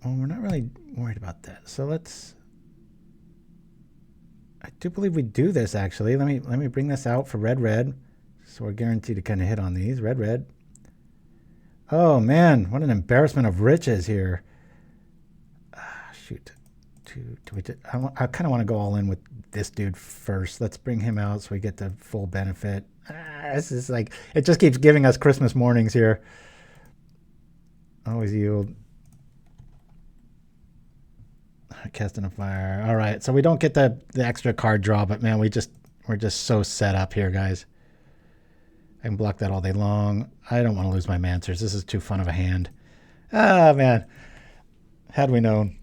A: Well, we're not really worried about that. So let's... I do believe we do this, actually. Let me bring this out for red. So we're guaranteed to kind of hit on these. Red. Oh, man. What an embarrassment of riches here. Shoot. I kind of want to go all in with this dude first. Let's bring him out so we get the full benefit. This is like... It just keeps giving us Christmas mornings here. Always yield. Casting a fire. All right, so we don't get the extra card draw, but man, we're just so set up here, guys. I can block that all day long. I don't want to lose my Mancers. This is too fun of a hand. Ah, man. Had we known.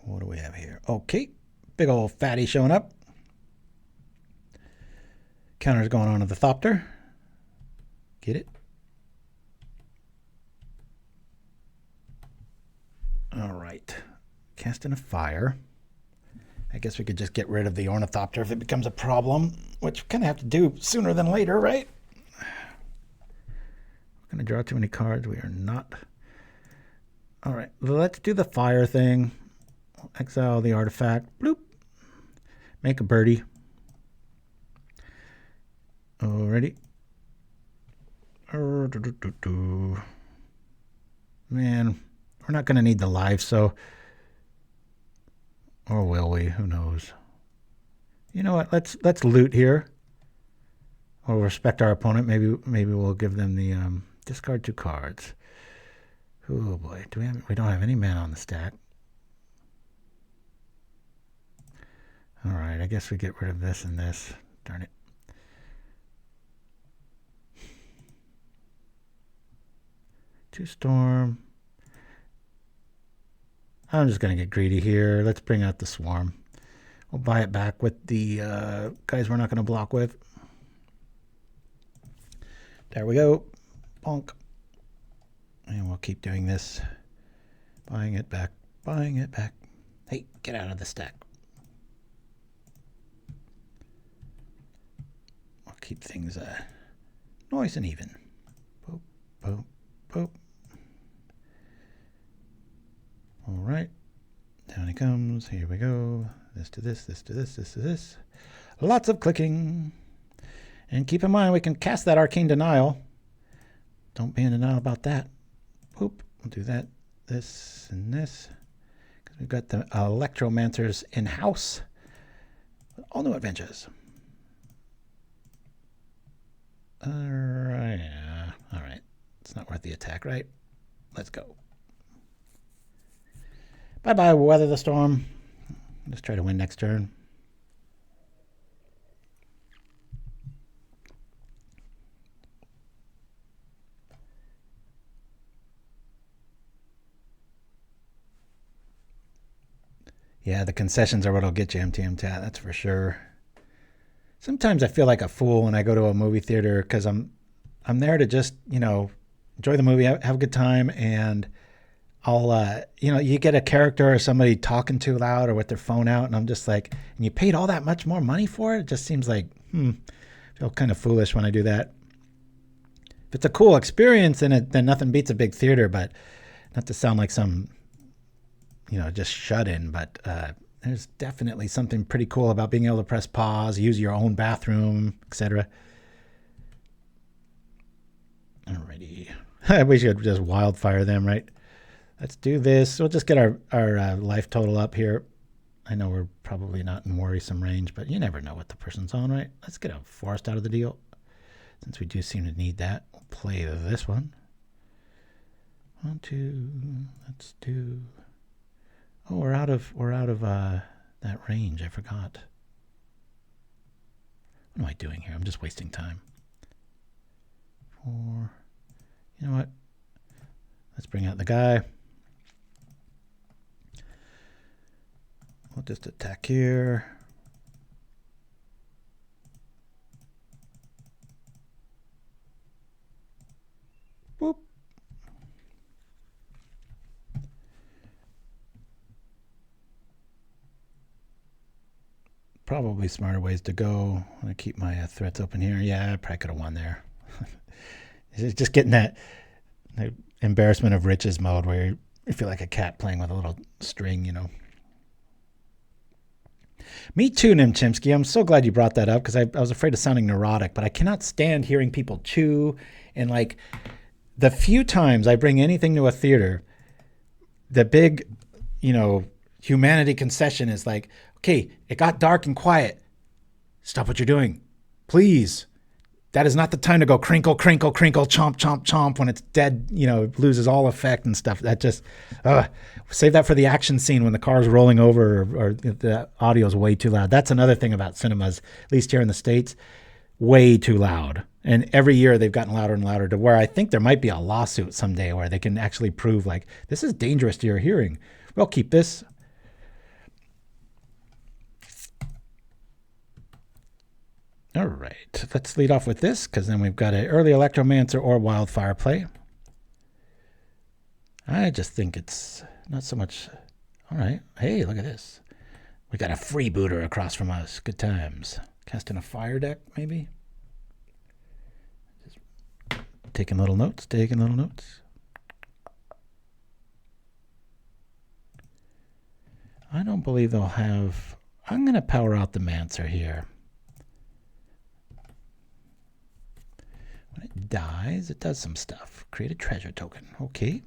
A: What do we have here? Okay, big old fatty showing up. Counter's going on to the Thopter. Get it? All right. Casting a fire. I guess we could just get rid of the Ornithopter if it becomes a problem, which we kind of have to do sooner than later, right? We're going to draw too many cards. We are not. All right. Let's do the fire thing. Exile the artifact. Bloop. Make a birdie. Alrighty. Man, we're not going to need the life, so... Or will we? Who knows? You know what? Let's loot here. We'll respect our opponent. Maybe we'll give them the discard 2 cards. Oh boy, we don't have any mana on the stack. All right, I guess we get rid of this and this. Darn it. Two Storm. I'm just going to get greedy here. Let's bring out the Swarm. We'll buy it back with the guys we're not going to block with. There we go. Bonk. And we'll keep doing this. Buying it back. Buying it back. Hey, get out of the stack. I'll keep things nice and even. Boop, boop, boop. All right, down he comes. Here we go. This to this, this to this, this to this. Lots of clicking. And keep in mind, we can cast that Arcane Denial. Don't be in denial about that. Boop. We'll do that, this, and this. Because we've got the Electromancers in-house. All new adventures. All right. It's not worth the attack, right? Let's go. Bye-bye, we'll weather the storm. Let's try to win next turn. Yeah, the concessions are what'll get you, Mtmentat, that's for sure. Sometimes I feel like a fool when I go to a movie theater because I'm there to just, enjoy the movie, have a good time, and I'll, you get a character or somebody talking too loud or with their phone out, and I'm just like, and you paid all that much more money for it? It just seems like, I feel kind of foolish when I do that. If it's a cool experience, then nothing beats a big theater, but not to sound like some, just shut in, but there's definitely something pretty cool about being able to press pause, use your own bathroom, etc. Alrighty. We should just wildfire them, right? Let's do this. We'll just get our life total up here. I know we're probably not in worrisome range, but you never know what the person's on, right? Let's get a forest out of the deal. Since we do seem to need that, we'll play this one. 1, 2. Let's do. Oh, we're out of that range. I forgot. What am I doing here? I'm just wasting time. 4. You know what? Let's bring out the guy. We'll just attack here. Boop. Probably smarter ways to go. I'm going to keep my threats open here. Yeah, I probably could have won there. It's just getting that embarrassment of riches mode where you feel like a cat playing with a little string, you know. Me too, Chimpskey. I'm so glad you brought that up because I was afraid of sounding neurotic, but I cannot stand hearing people chew. And like the few times I bring anything to a theater, the big, you know, humanity concession is like, okay, it got dark and quiet. Stop what you're doing. Please. That is not the time to go crinkle, crinkle, crinkle, chomp, chomp, chomp when it's dead, you know, loses all effect and stuff. That just, save that for the action scene when the car's rolling over or the audio is way too loud. That's another thing about cinemas, at least here in the States, way too loud. And every year they've gotten louder and louder to where I think there might be a lawsuit someday where they can actually prove like, this is dangerous to your hearing. We'll keep this. All right, let's lead off with this because then we've got an early Electromancer or Wildfire play. I just think it's not so much. All right, hey, look at this. We got a freebooter across from us. Good times. Casting a fire deck, maybe. Just taking little notes, taking little notes. I don't believe they'll have. I'm going to power out the Mancer here. When it dies, it does some stuff. Create a treasure token. Okay.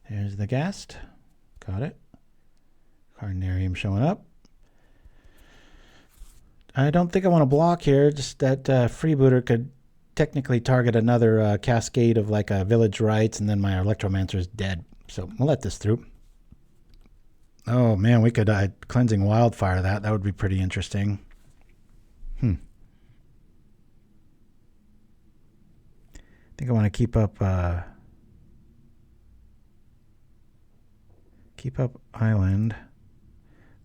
A: There's the Ghast. Got it. Carnarium showing up. I don't think I want to block here. Just that freebooter could technically target another cascade of like a Village Rites, and then my Electromancer is dead. So we'll let this through. Oh man, we could Cleansing Wildfire that. That would be pretty interesting. I think I want to keep up Island.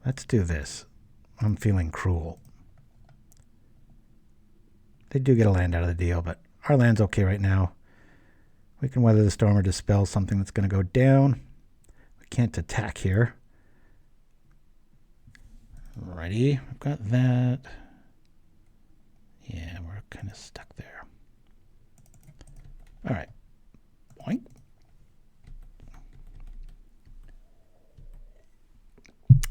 A: Let's do this. I'm feeling cruel. They do get a land out of the deal, but our land's okay right now. We can weather the storm or dispel something that's going to go down. We can't attack here. Alrighty, we've got that. Yeah, we're kind of stuck there. All right. Boink.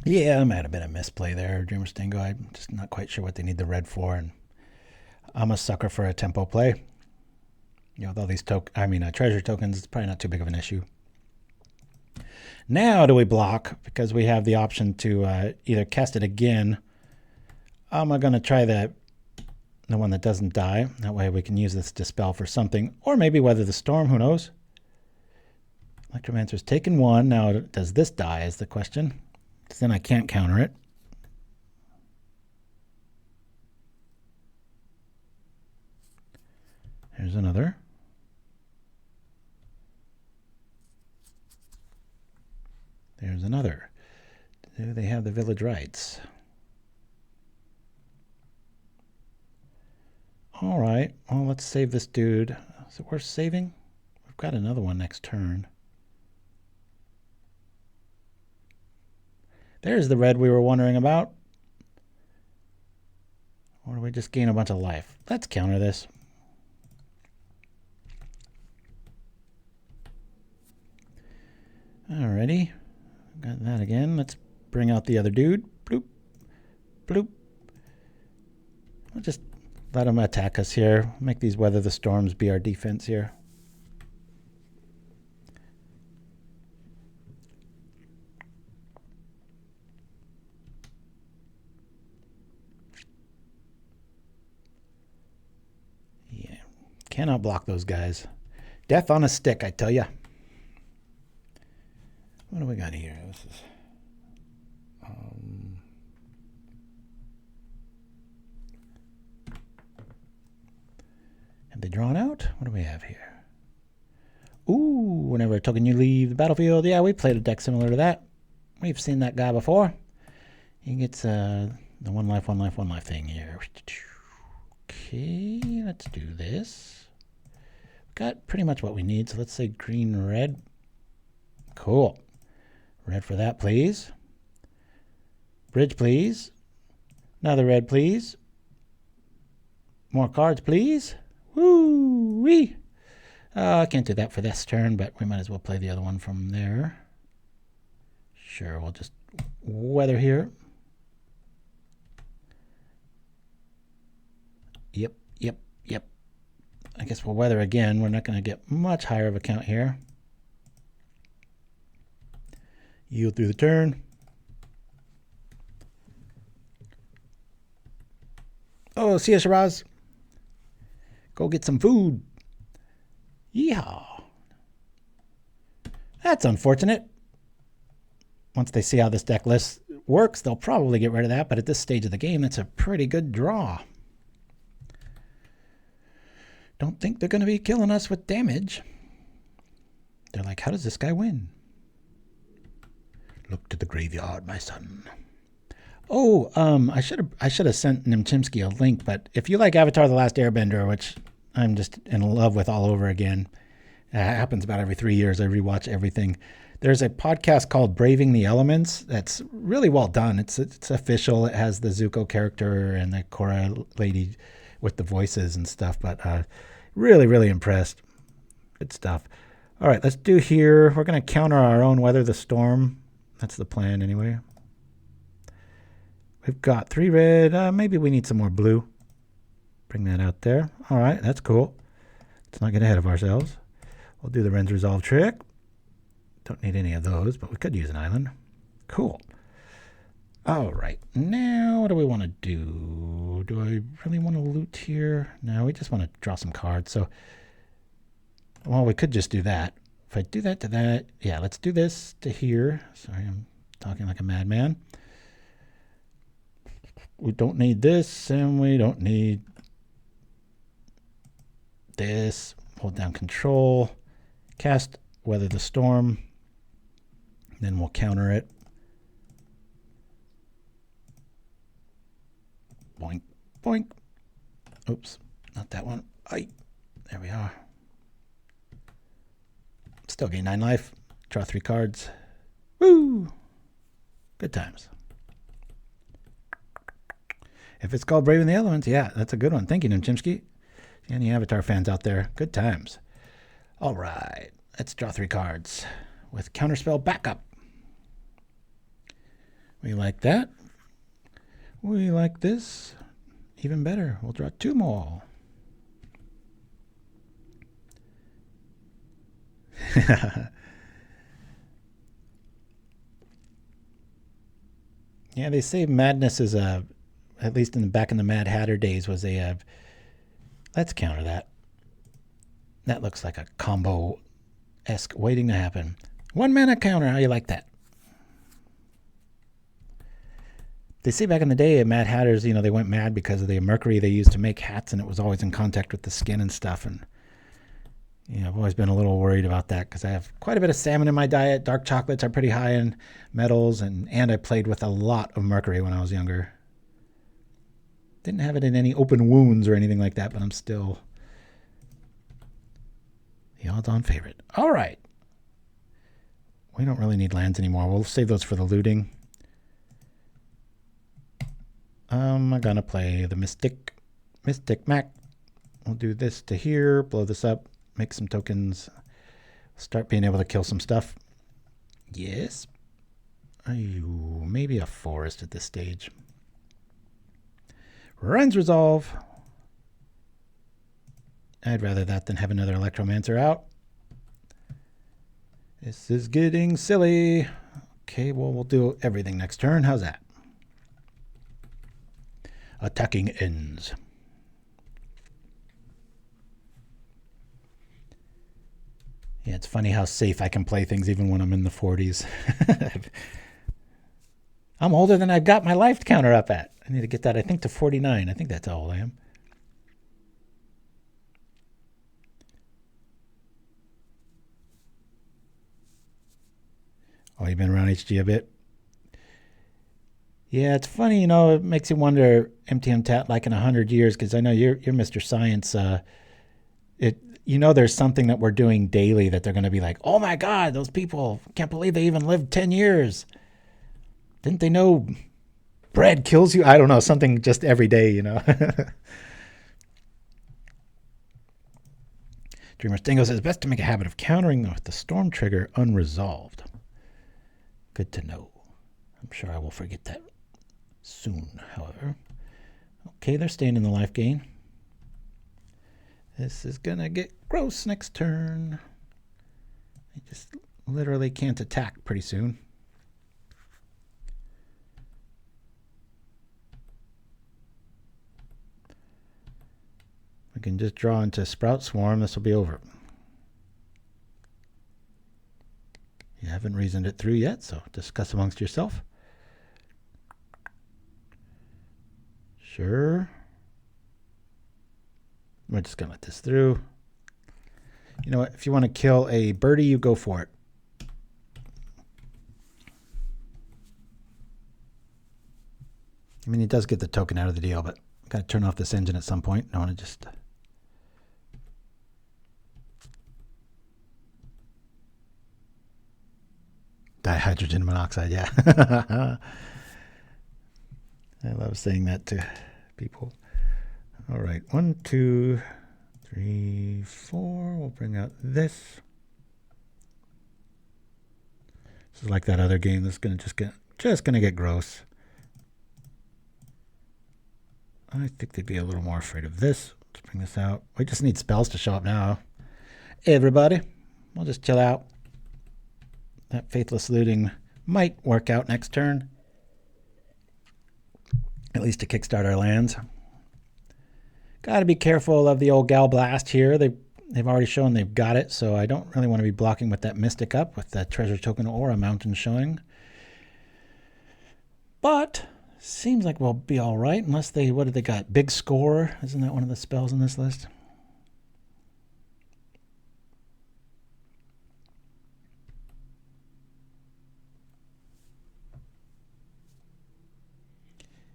A: Yeah, I might have been a misplay there, Dreamer Stingo. I'm just not quite sure what they need the red for, and I'm a sucker for a tempo play. You know, with all these treasure tokens, it's probably not too big of an issue. Now do we block because we have the option to either cast it again. I'm going to try the one that doesn't die. That way we can use this Dispel for something, or maybe weather the storm. Who knows? Electromancer's taken one. Now does this die is the question. Because then I can't counter it. Here's another. There's another. Do they have the Village Rites? All right. Well, let's save this dude. Is it worth saving? We've got another one next turn. There's the red we were wondering about. Or do we just gain a bunch of life? Let's counter this. Alrighty. Got that again. Let's bring out the other dude. Bloop. Bloop. We'll just let him attack us here. Make these weather the storms be our defense here. Cannot block those guys. Death on a stick, I tell ya. What do we got here? This is... have they drawn out? What do we have here? Ooh, whenever a token you leave the battlefield. Yeah, we played a deck similar to that. We've seen that guy before. He gets the one life thing here. Okay, let's do this. Got pretty much what we need, so let's say green, red. Cool. Red for that, please. Bridge, please. Another red, please. More cards, please. Woo-wee. I can't do that for this turn, but we might as well play the other one from there. Sure, we'll just weather here. Yep. I guess we'll weather again. We're not going to get much higher of a count here. Yield through the turn. Oh, see ya, Shiraz. Go get some food. Yeehaw. That's unfortunate. Once they see how this deck list works, they'll probably get rid of that, but at this stage of the game, that's a pretty good draw. Don't think they're going to be killing us with damage. They're like, how does this guy win? Look to the graveyard, my son. Oh, I should have sent Chimpskey a link, but if you like Avatar: The Last Airbender, which I'm just in love with all over again, it happens about every 3 years. I rewatch everything. There's a podcast called Braving the Elements that's really well done. It's official. It has the Zuko character and the Korra lady with the voices and stuff, but really, really impressed. Good stuff. All right, let's do here. We're going to counter our own Weather the Storm. That's the plan anyway. We've got 3 red. Maybe we need some more blue. Bring that out there. All right, that's cool. Let's not get ahead of ourselves. We'll do the Wrenn's Resolve trick. Don't need any of those, but we could use an island. Cool. All right, now what do we want to do? Do I really want to loot here? No, we just want to draw some cards. So, well, we could just do that. If I do that to that, yeah, let's do this to here. Sorry, I'm talking like a madman. We don't need this, and we don't need this. Hold down Control. Cast Weather the Storm. Then we'll counter it. Boink, boink. Oops, not that one. Aye. There we are. Still gain 9 life. Draw 3 cards. Woo! Good times. If it's called Braving the Elements, yeah, that's a good one. Thank you, Chimpskey. Any Avatar fans out there, good times. All right, let's draw 3 cards with Counterspell backup. We like that. We like this. Even better, we'll draw 2 more. Yeah, they say Madness is a, at least in the back in the Mad Hatter days, was a, let's counter that. That looks like a combo-esque waiting to happen. 1 mana counter, how you like that? They say back in the day, Mad Hatters, you know, they went mad because of the mercury they used to make hats, and it was always in contact with the skin and stuff. And, you know, I've always been a little worried about that because I have quite a bit of salmon in my diet. Dark chocolates are pretty high in metals, and I played with a lot of mercury when I was younger. Didn't have it in any open wounds or anything like that, but I'm still the odds-on favorite. All right. We don't really need lands anymore. We'll save those for the looting. I'm going to play the Mystic Mac. We'll do this to here, blow this up, make some tokens, start being able to kill some stuff. Yes. Maybe a forest at this stage. Wren's Resolve. I'd rather that than have another Electromancer out. This is getting silly. Okay, well, we'll do everything next turn. How's that? Attacking ends. Yeah, it's funny how safe I can play things even when I'm in the 40s. I'm older than I've got my life counter up at. I need to get that, I think, to 49. I think that's how old I am. Oh, you've been around HG a bit? Yeah, it's funny, you know, it makes you wonder, Mtmentat, like in 100 years, because I know you're Mr. Science. You know, there's something that we're doing daily that they're going to be like, oh my God, those people, can't believe they even lived 10 years. Didn't they know bread kills you? I don't know, something just every day, you know. Dreamer Stingo says, best to make a habit of countering with the storm trigger unresolved. Good to know. I'm sure I will forget that soon, however. Okay, they're staying in the life gain. This is going to get gross next turn. They just literally can't attack pretty soon. We can just draw into Sprout Swarm. This will be over. You haven't reasoned it through yet, so discuss amongst yourself. Sure. We're just going to let this through. You know what? If you want to kill a birdie, you go for it. I mean, it does get the token out of the deal, but I've got to turn off this engine at some point. I want to just... Dihydrogen monoxide, yeah. I love saying that to people. All right, 1, 2, 3, 4. We'll bring out this. This is like that other game that's gonna just gonna get gross. I think they'd be a little more afraid of this. Let's bring this out. We just need spells to show up now. Everybody, we'll just chill out. That Faithless Looting might work out next turn. At least to kickstart our lands. Got to be careful of the old Galblast here. They've already shown they've got it, so I don't really want to be blocking with that Mystic up with that treasure token or a mountain showing. But seems like we'll be all right, unless they, what have they got? Big Score? Isn't that one of the spells in this list?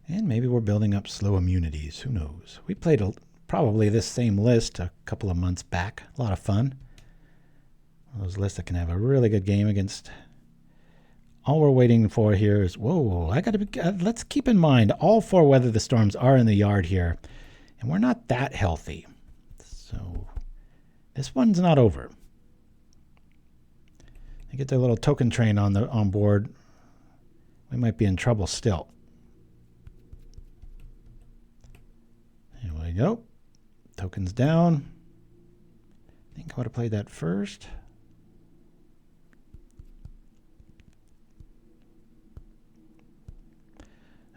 A: And maybe we're building up slow immunities. Who knows? We played probably this same list a couple of months back. A lot of fun. One of those lists that can have a really good game against. All we're waiting for here is, whoa, I got to be, let's keep in mind all 4 Weather the Storms are in the yard here. And we're not that healthy. So this one's not over. They get their little token train on board. We might be in trouble still. Here we go. Tokens down. I think I would have played that first.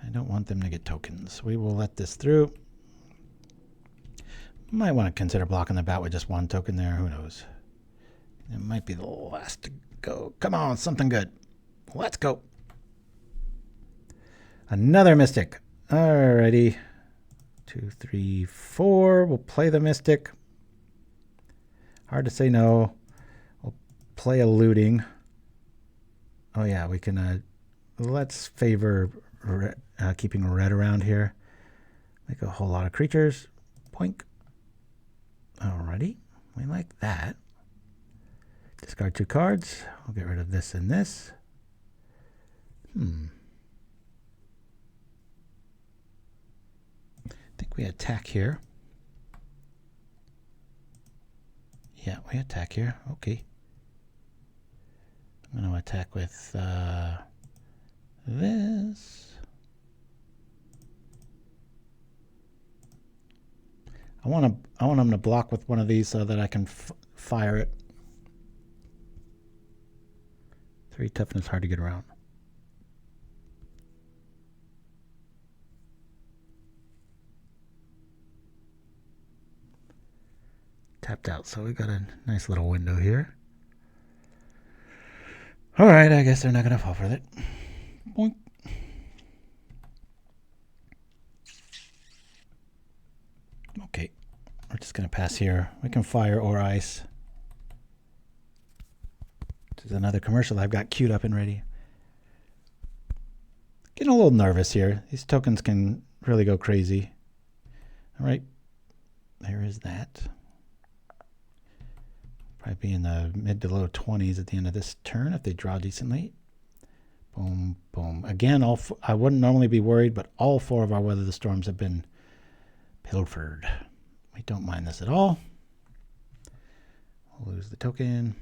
A: I don't want them to get tokens. We will let this through. Might want to consider blocking the bat with just 1 token there. Who knows? It might be the last to go. Come on, something good. Let's go. Another Mystic. Alrighty. 2, 3, 4. We'll play the Mystic. Hard to say no. We'll play a Looting. Oh yeah, we can. Let's favor keeping red around here. Make a whole lot of creatures. Poink. Alrighty. We like that. Discard 2 cards. I'll get rid of this and this. I think we attack here. Yeah, we attack here. Okay. I'm going to attack with this. I want them to block with one of these so that I can fire it. 3 toughness, hard to get around. Tapped out, so we got a nice little window here. All right, I guess they're not going to fall for it. Boink. Okay, we're just going to pass here. We can fire or ice. This is another commercial I've got queued up and ready. Getting a little nervous here. These tokens can really go crazy. All right, there is that. Probably be in the mid to low 20s at the end of this turn if they draw decently. Boom, boom. Again, I wouldn't normally be worried, but all 4 of our Weather the Storms have been pilfered. We don't mind this at all. We'll lose the token.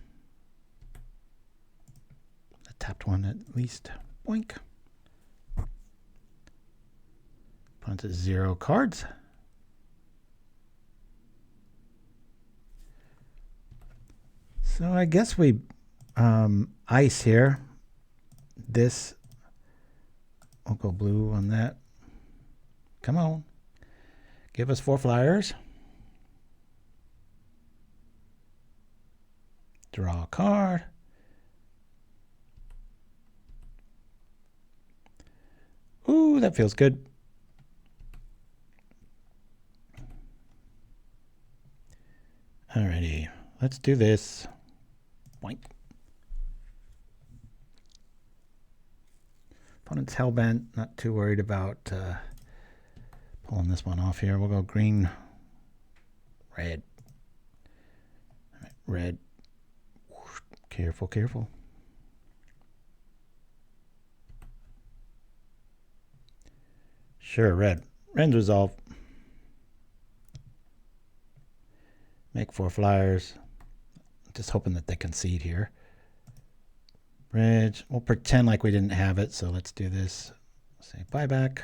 A: The tapped one at least. Boink. Opponent's at 0 cards. So I guess we ice here. This, we'll go blue on that. Come on. Give us 4 flyers. Draw a card. Ooh, that feels good. Alrighty, let's do this. Boink. Opponent's hellbent, not too worried about pulling this one off here. We'll go green, red. All right, red. Careful, careful. Sure, red. Red's resolve. Make 4 flyers. Just hoping that they concede here. Bridge. We'll pretend like we didn't have it, so let's do this. Say buyback.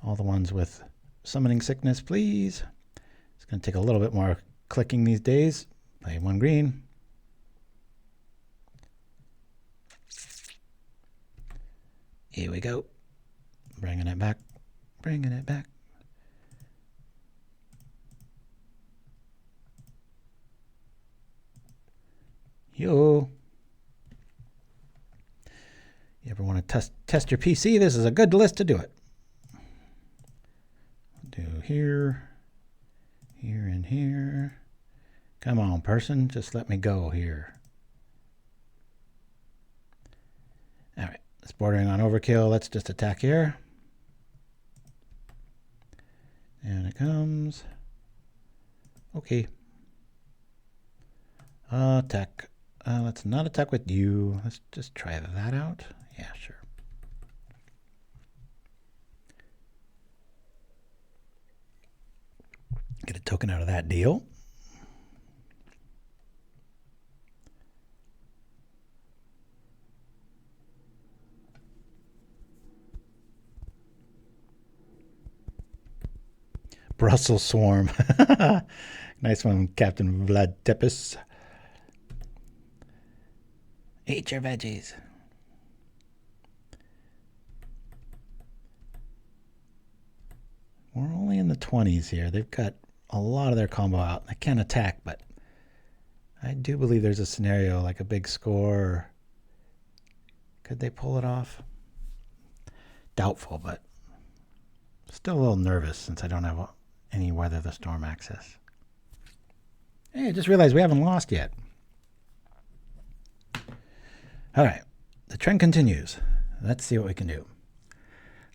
A: All the ones with summoning sickness, please. It's going to take a little bit more clicking these days. Play 1 green. Here we go. Bringing it back. Bringing it back. Yo. You ever want to test your PC? This is a good list to do it. Do here, here, and here. Come on, person. Just let me go here. All right. It's bordering on overkill. Let's just attack here. And it comes. Okay. Attack. Let's not attack with you. Let's just try that out. Yeah, sure. Get a token out of that deal. Brussels Swarm. Nice one, Captain Vlad Tepes. Eat your veggies. We're only in the 20s here. They've got a lot of their combo out. They can't attack, but I do believe there's a scenario like a big score. Could they pull it off? Doubtful, but still a little nervous since I don't have any Weather the Storm access. Hey, I just realized we haven't lost yet. All right, the trend continues. Let's see what we can do.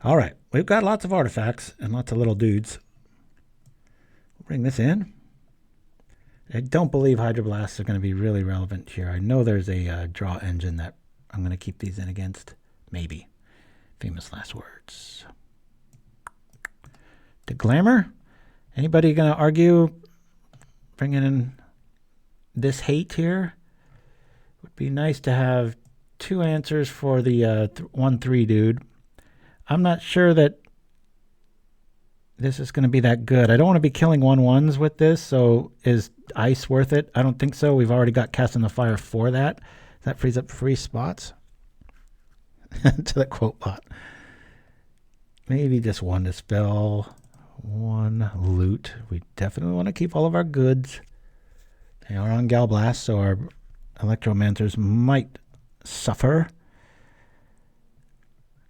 A: All right, we've got lots of artifacts and lots of little dudes. We'll bring this in. I don't believe Hydroblasts are going to be really relevant here. I know there's a draw engine that I'm going to keep these in against. Maybe. Famous last words. Deglamer? Anybody going to argue bringing in this hate here? Would be nice to have 2 answers for the 1/3 dude. I'm not sure that this is going to be that good. I don't want to be killing 1/1s with this, so is ice worth it? I don't think so. We've already got Cast in the Fire for that. That frees up free spots. To the quote bot. Maybe just 1 Dispel, 1 Loot. We definitely want to keep all of our goods. They are on Galblast, so our Electromancers might suffer.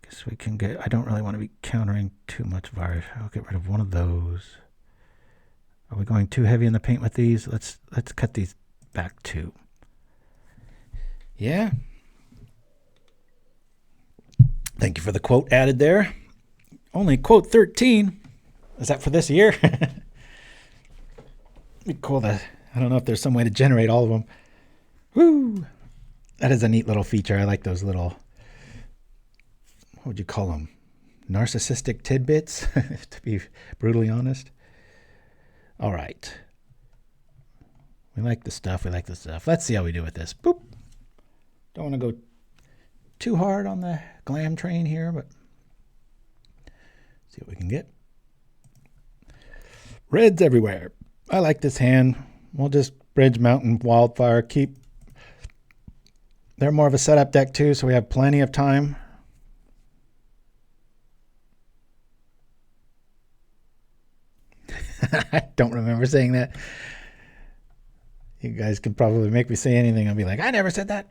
A: Guess we can get... I don't really want to be countering too much virus. I'll get rid of one of those. Are we going too heavy in the paint with these? Let's cut these back too. Yeah. Thank you for the quote added there. Only quote 13. Is that for this year? Cool. I don't know if there's some way to generate all of them. Woo! That is a neat little feature. I like those little, what would you call them? Narcissistic tidbits, to be brutally honest. All right. We like the stuff. We like the stuff. Let's see how we do with this. Boop. Don't want to go too hard on the glam train here, but see what we can get. Reds everywhere. I like this hand. We'll just bridge Mountain Wildfire. They're more of a setup deck too, so we have plenty of time. I don't remember saying that. You guys can probably make me say anything. I'll be like, I never said that.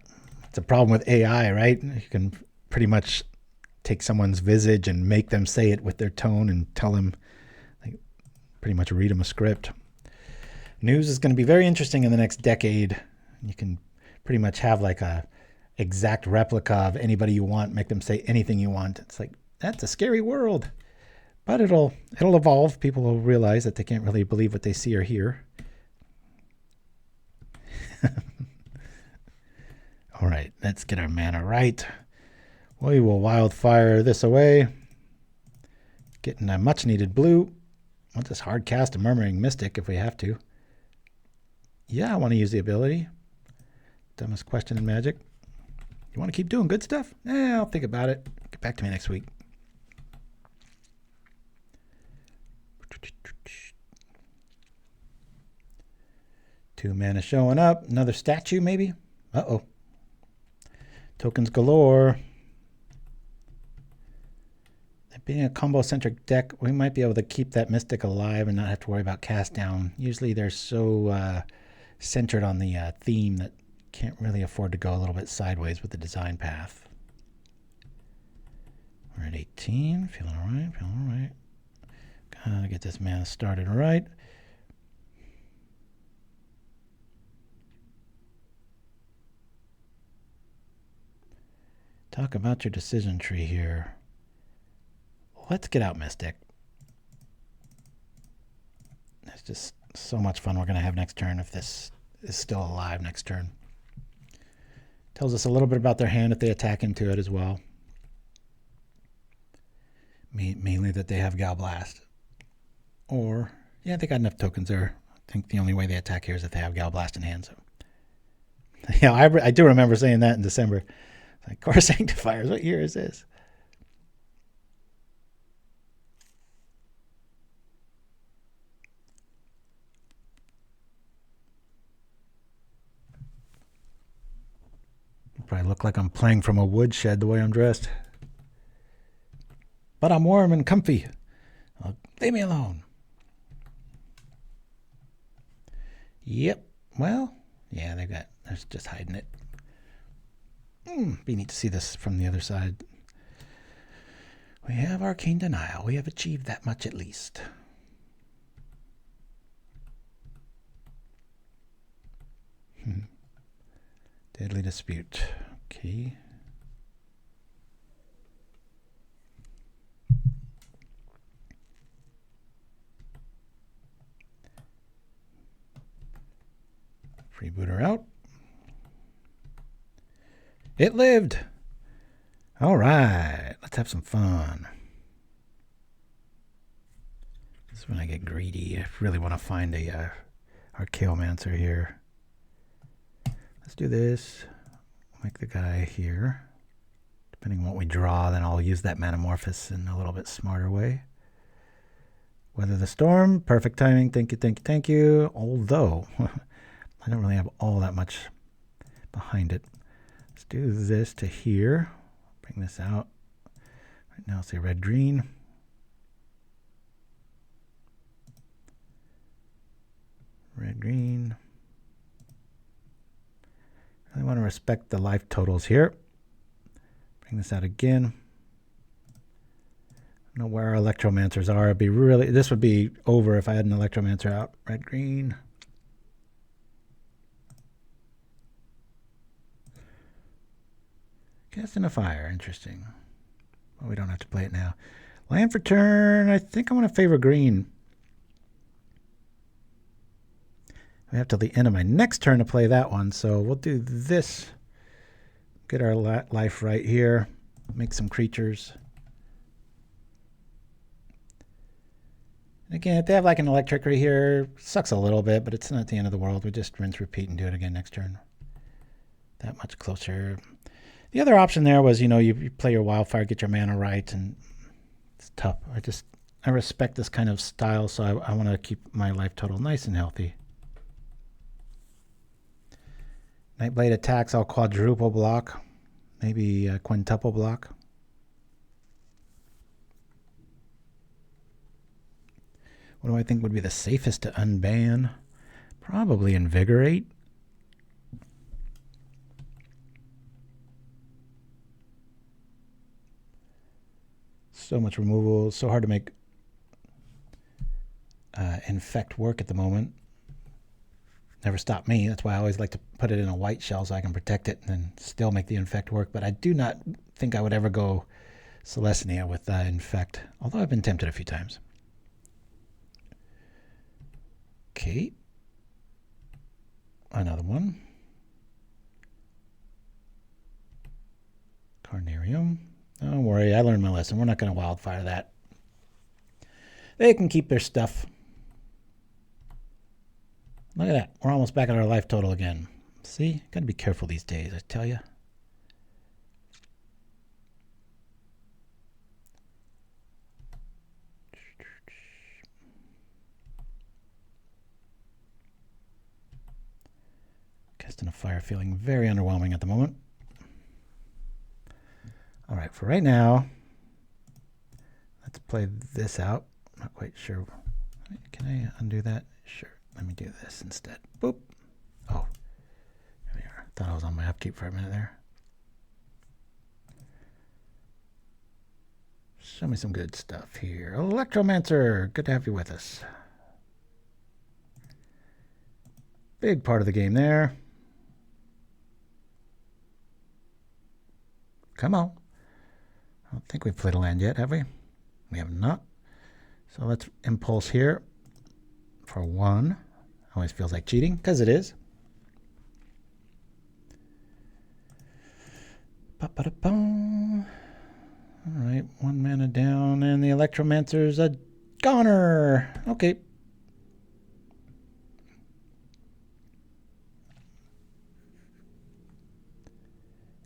A: It's a problem with AI, right? You can pretty much take someone's visage and make them say it with their tone and tell them, like, pretty much read them a script. News is going to be very interesting in the next decade. You can pretty much have like a exact replica of anybody you want, make them say anything you want. It's like, that's a scary world. But it'll evolve. People will realize that they can't really believe what they see or hear. All right, let's get our mana right. We will wildfire this away. Getting a much needed blue. We'll just hard cast a Murmuring Mystic if we have to. Yeah, I want to use the ability. Dumbest question in Magic. You want to keep doing good stuff? I'll think about it. Get back to me next week. Two mana showing up. Another statue, maybe? Uh-oh. Tokens galore. Being a combo-centric deck, we might be able to keep that Mystic alive and not have to worry about cast down. Usually they're so centered on the theme that can't really afford to go a little bit sideways with the design path. We're at 18. Feeling all right. Feeling all right. Gotta get this mana started right. Talk about your decision tree here. Let's get out Mystic. It's just so much fun we're going to have next turn if this is still alive next turn. Tells us a little bit about their hand if they attack into it as well. Mainly that they have Galblast. Or, yeah, they got enough tokens there. I think the only way they attack here is if they have Galblast in hand. So, yeah, I do remember saying that in December. Like, Core Sanctifiers, what year is this? Probably look like I'm playing from a woodshed the way I'm dressed. But I'm warm and comfy. Leave me alone. Yep. Well, yeah, they're just hiding it. Be neat to see this from the other side. We have Arcane Denial. We have achieved that much at least. Deadly Dispute. Okay. Freebooter out. It lived. All right. Let's have some fun. This is when I get greedy. I really want to find a Archaeomancer here. Let's do this. Make the guy here. Depending on what we draw, then I'll use that Manamorphose in a little bit smarter way. Weather the Storm. Perfect timing. Thank you, thank you, thank you. Although, I don't really have all that much behind it. Let's do this to here. Bring this out. Right now, say red-green. Red-green. I want to respect the life totals here. Bring this out again. I don't know where our Electromancers are. It'd be really, this would be over if I had an Electromancer out. Red, green. Casting a fire, interesting. Well, we don't have to play it now. Land for turn, I think I'm going to favor green. I have till the end of my next turn to play that one, so we'll do this. Get our life right here. Make some creatures. And again, if they have like an electric right here, sucks a little bit, but it's not the end of the world. We just rinse, repeat, and do it again next turn. That much closer. The other option there was, you know, you play your wildfire, get your mana right, and it's tough. I respect this kind of style, so I want to keep my life total nice and healthy. Nightblade attacks, I'll quadruple block, maybe quintuple block. What do I think would be the safest to unban? Probably Invigorate. So much removal, so hard to make infect work at the moment. Never stopped me. That's why I always like to put it in a white shell so I can protect it and then still make the infect work. But I do not think I would ever go Celestia with infect, although I've been tempted a few times. Okay. Another one. Carnarium. Don't worry, I learned my lesson. We're not going to wildfire that. They can keep their stuff. Look at that. We're almost back at our life total again. See? Got to be careful these days, I tell you. Casting a fire, feeling very underwhelming at the moment. All right, for right now, let's play this out. Not quite sure. Can I undo that? Sure. Let me do this instead. Boop. Oh, there we are. Thought I was on my upkeep for a minute there. Show me some good stuff here. Electromancer, good to have you with us. Big part of the game there. Come on. I don't think we've played a land yet, have we? We have not. So let's impulse here for 1. Always feels like cheating, because it is. Ba-ba-da-bum. All right, 1 mana down, and the Electromancer's a goner. Okay.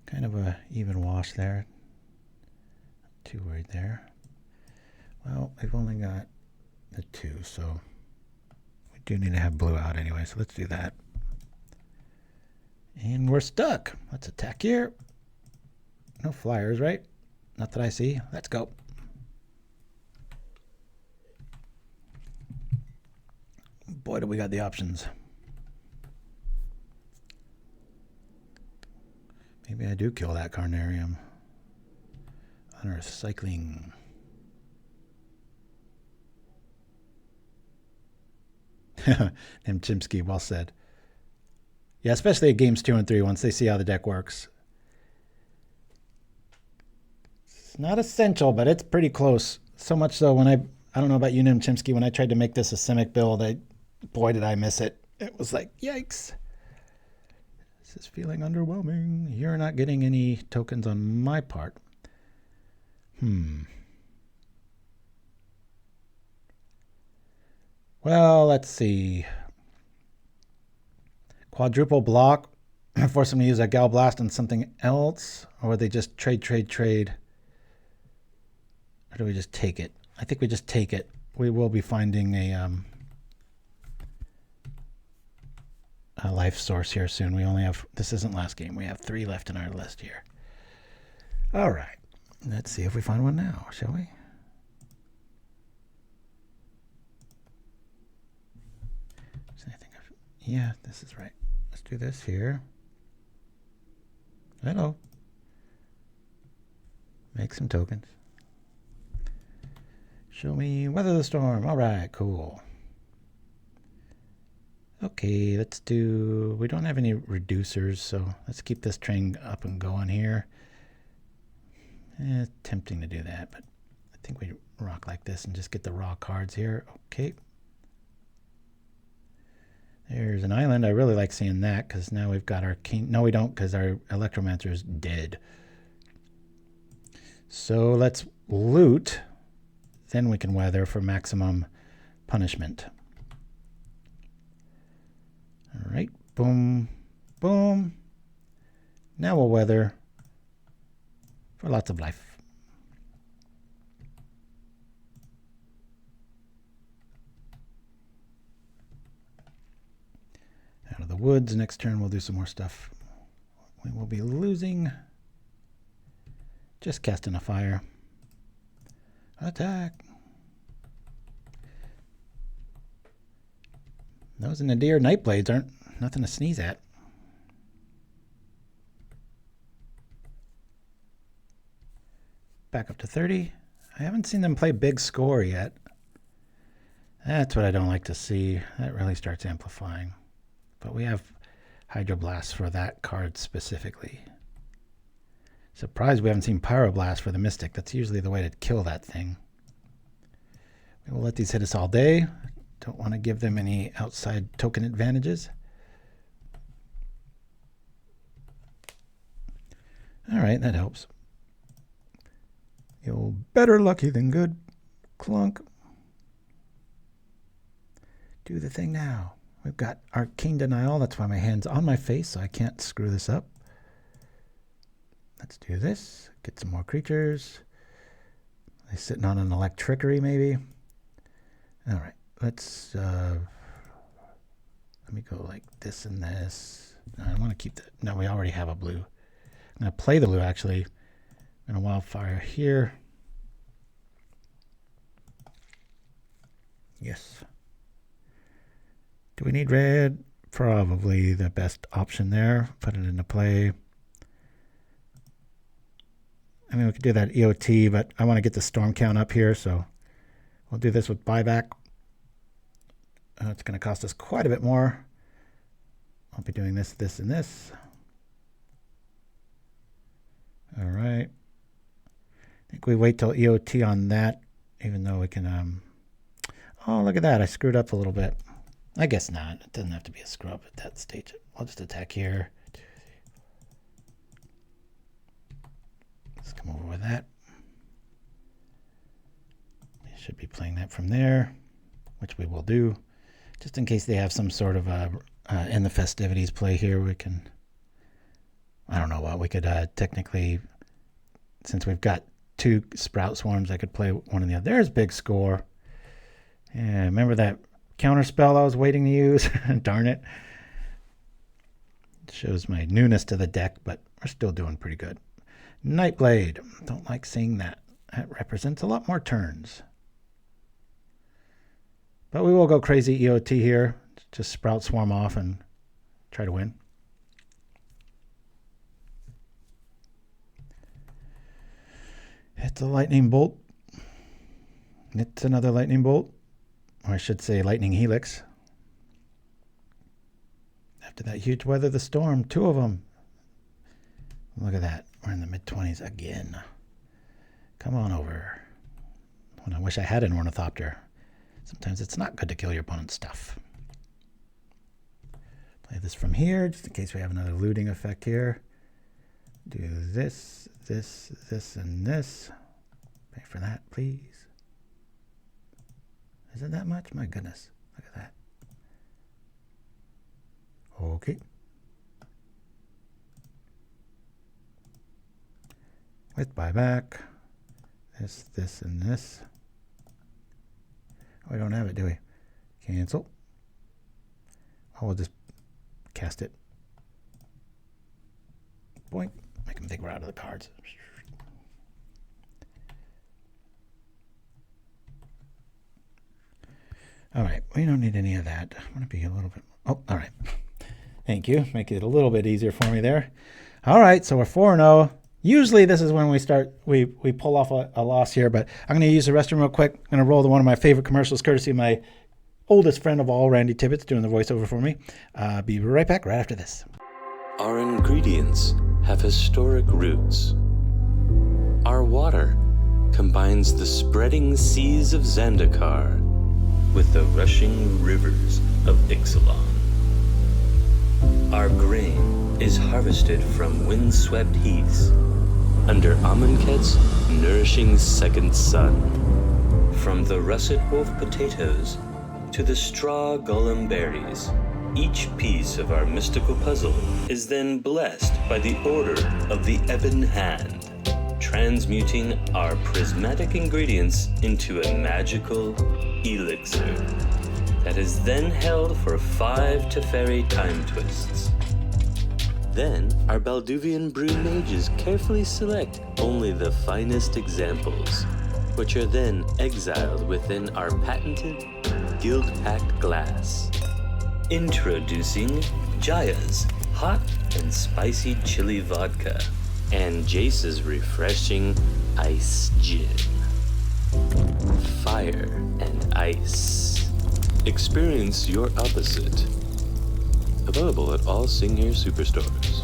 A: Kind of a even wash there. Not too worried there. Well, we've only got the 2, so we do need to have blue out anyway, so let's do that. And we're stuck. Let's attack here. No flyers, right? Not that I see. Let's go. Boy, do we got the options. Maybe I do kill that Carnarium. Honor cycling. And Chimpskey, well said. Yeah, especially at games 2 and 3, once they see how the deck works. It's not essential, but it's pretty close. So much so when I don't know about you, Chimpskey, when I tried to make this a Simic build, boy, did I miss it. It was like, yikes. This is feeling underwhelming. You're not getting any tokens on my part. Well, let's see. Quadruple block. Force them to use a Hydroblast on something else. Or would they just trade? Or do we just take it? I think we just take it. We will be finding a life source here soon. We only have, this isn't last game. We have 3 left in our list here. All right. Let's see if we find one now, shall we? Yeah, this is right. Let's do this here. Hello. Make some tokens. Show me weather the storm. All right, cool. Okay, let's do... We don't have any reducers, so let's keep this train up and going here. It's tempting to do that, but I think we rock like this and just get the raw cards here. Okay. There's an island. I really like seeing that because now we've got our king. No, we don't, because our Electromancer is dead. So let's loot. Then we can weather for maximum punishment. All right. Boom. Boom. Now we'll weather for lots of life. Out of the woods. Next turn we'll do some more stuff. We will be losing. Just casting a fire. Attack. Those Nadir Nightblades aren't nothing to sneeze at. Back up to 30. I haven't seen them play big score yet. That's what I don't like to see. That really starts amplifying. But we have Hydroblast for that card specifically. Surprised we haven't seen Pyroblast for the Mystic. That's usually the way to kill that thing. We will let these hit us all day. Don't want to give them any outside token advantages. All right, that helps. You're better lucky than good. Clunk. Do the thing now. We've got Arcane Denial. That's why my hand's on my face, so I can't screw this up. Let's do this. Get some more creatures. They're sitting on an Electrickery, maybe. All right. Let's let me go like this and this. No, I want to keep that. No, we already have a blue. I'm going to play the blue, actually. I'm going to Wildfire here. Yes. Do we need red? Probably the best option there. Put it into play. I mean, we could do that EOT, but I want to get the storm count up here, so we'll do this with buyback. It's going to cost us quite a bit more. I'll be doing this, this, and this. All right. I think we wait till EOT on that, even though we can... Oh, look at that. I screwed up a little bit. I guess not. It doesn't have to be a screw up at that stage. I'll just attack here. Let's come over with that. We should be playing that from there, which we will do. Just in case they have some sort of in the festivities play here, we can, I don't know what, we could technically, since we've got two Sprout Swarms, I could play one of the other. There's big score. Yeah, remember that counter spell I was waiting to use? Darn it. It shows my newness to the deck, but we're still doing pretty good. Nightblade. Don't like seeing that. That represents a lot more turns. But we will go crazy EOT here. Just Sprout Swarm off and try to win. It's a lightning bolt. It's another lightning bolt. Or I should say lightning helix. After that huge weather the storm, two of them. Look at that. We're in the mid-20s again. Come on over. When I wish I had an Ornithopter. Sometimes it's not good to kill your opponent's stuff. Play this from here, just in case we have another looting effect here. Do this, this, this, and this. Pay for that, please. Is it that much? My goodness. Look at that. Okay. With buyback. This, this, and this. Oh, we don't have it, do we? Cancel. Oh, we'll just cast it. Boink. Make them think we're out of the cards. All right, we don't need any of that. I want to be a little bit... Oh, all right. Thank you. Make it a little bit easier for me there. All right, so we're 4-0. Usually this is when we pull off a loss here, but I'm going to use the restroom real quick. I'm going to roll to one of my favorite commercials, courtesy of my oldest friend of all, Randy Tibbetts, doing the voiceover for me. Be right back right after this.
B: Our ingredients have historic roots. Our water combines the spreading seas of Zendikar with the rushing rivers of Ixalan. Our grain is harvested from windswept heaths under Amonkhet's nourishing second sun. From the russet wolf potatoes to the straw golem berries, each piece of our mystical puzzle is then blessed by the order of the Ebon Hand, transmuting our prismatic ingredients into a magical elixir that is then held for 5 Teferi time twists. Then, our Balduvian brew mages carefully select only the finest examples, which are then exiled within our patented guild-packed glass. Introducing Jaya's hot and spicy chili vodka and Jace's refreshing ice gin. Fire and ice. Experience your opposite. Available at all Singir superstores.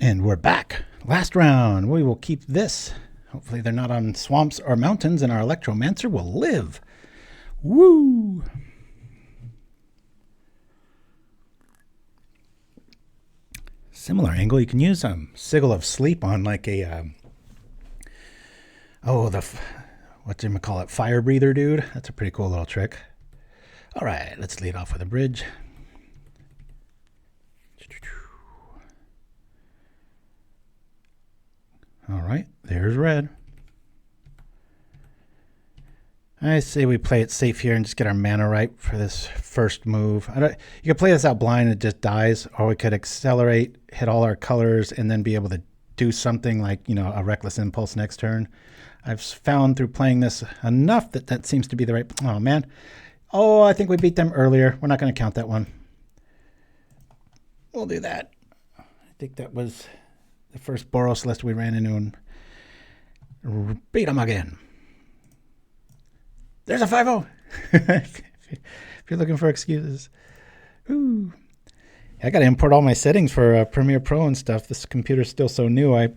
A: And we're back. Last round. We will keep this. Hopefully they're not on swamps or mountains, and our Electromancer will live. Woo! Similar angle. You can use Sigil of Sleep on like a whatchamacallit, fire breather dude. That's a pretty cool little trick. All right, let's lead off with a bridge. All right, there's red. I say we play it safe here and just get our mana right for this first move. You could play this out blind and it just dies, or we could accelerate, hit all our colors, and then be able to do something like, a Reckless Impulse next turn. I've found through playing this enough that seems to be the right... Oh, man. Oh, I think we beat them earlier. We're not going to count that one. We'll do that. I think that was the first Boros list we ran into and beat them again. There's a 5-0. If you're looking for excuses. Ooh. I got to import all my settings for Premiere Pro and stuff. This computer's still so new. I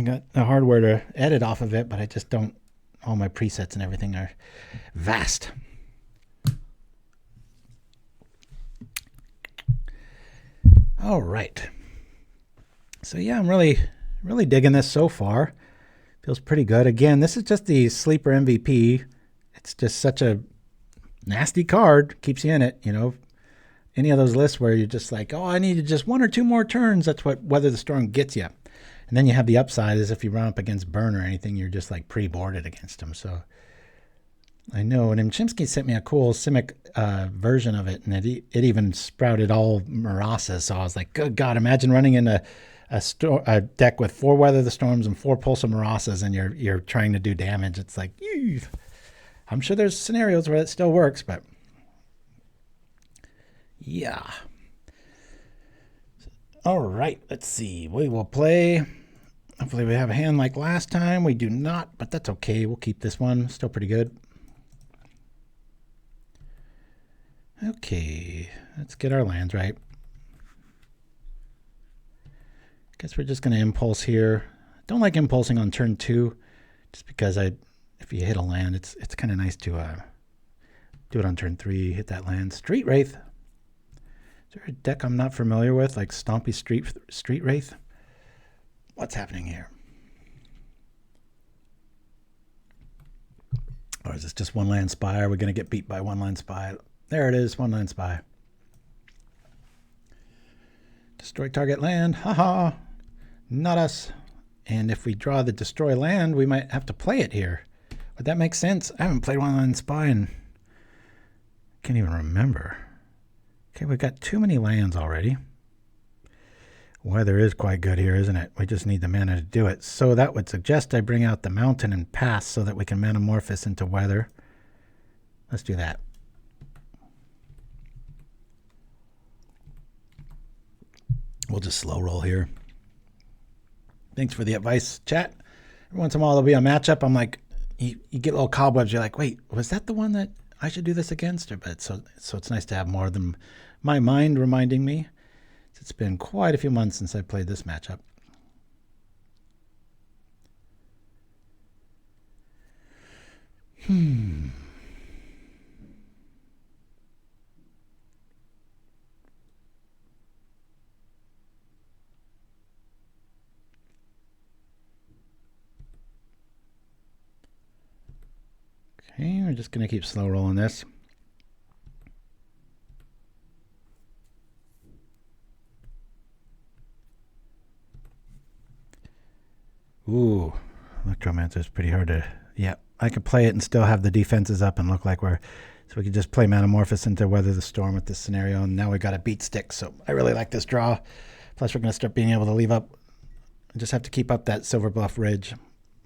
A: got the hardware to edit off of it, but I just don't. All my presets and everything are vast. All right. So yeah, I'm really digging this so far. Feels pretty good. Again, this is just the sleeper MVP. It's just such a nasty card. Keeps you in it, Any of those lists where you're just like, oh, I need just 1 or 2 more turns. That's what Weather the Storm gets you. And then you have the upside is if you run up against Burn or anything, you're just like pre-boarded against them. So I know. And Chimpskey sent me a cool Simic version of it, and it even sprouted all Marasas. So I was like, good God, imagine running in a deck with 4 Weather the Storms and 4 Pulse of Marasas, and you're trying to do damage. It's like, ew. I'm sure there's scenarios where it still works, but yeah. All right, let's see. We will play. Hopefully we have a hand like last time. We do not, but that's okay. We'll keep this one. Still pretty good. Okay, let's get our lands right. Guess we're just going to impulse here. Don't like impulsing on turn 2, just because if you hit a land, it's kind of nice to do it on turn 3. Hit that land. Street Wraith. Is there a deck I'm not familiar with, like Stompy Street Wraith? What's happening here? Or is this just one land spy? Are we going to get beat by one land spy? There it is, one land spy. Destroy target land. Haha. Not us. And if we draw the destroy land, we might have to play it here. Would that make sense? I haven't played one land spy and can't even remember. Okay, we've got too many lands already. Weather is quite good here, isn't it? We just need the mana to do it. So that would suggest I bring out the mountain and pass so that we can Manamorphose into weather. Let's do that. We'll just slow roll here. Thanks for the advice, chat. Every once in a while there'll be a matchup. I'm like, you get little cobwebs. You're like, wait, was that the one that I should do this against? But so it's nice to have more than my mind reminding me. It's been quite a few months since I played this matchup. Okay, we're just going to keep slow rolling this. Ooh, Electromancer is pretty hard to... Yeah, I could play it and still have the defenses up and look like we're... So we could just play Manamorphose into Weather the Storm with this scenario, and now we got a beat stick, so I really like this draw. Plus we're going to start being able to leave up... Just have to keep up that Silverbluff Bridge,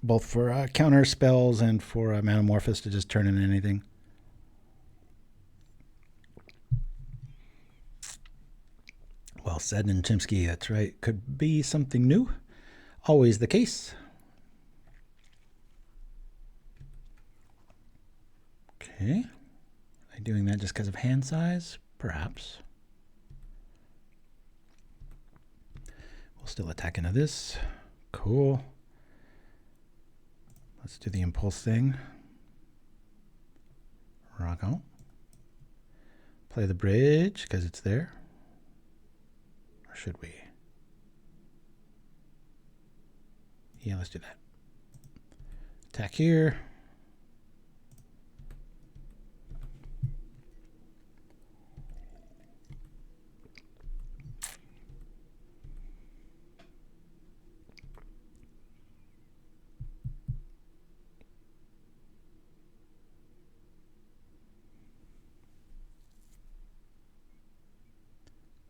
A: both for counter spells and for Manamorphose to just turn into anything. Well said, and Chimpskey, that's right. Could be something new. Always the case. Okay. Am I doing that just because of hand size? Perhaps. We'll still attack into this. Cool. Let's do the impulse thing. Rock out. Play the bridge because it's there. Or should we? Yeah, let's do that. Attack here.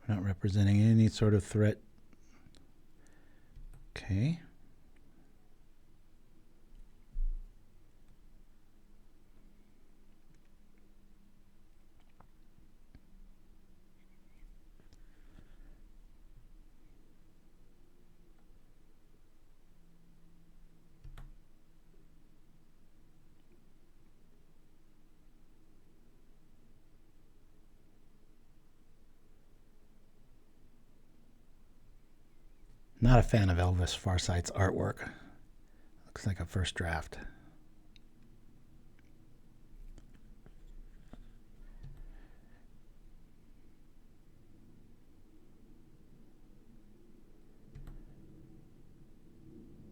A: We're not representing any sort of threat. Okay. Not a fan of Elvis Farsight's artwork. Looks like a first draft.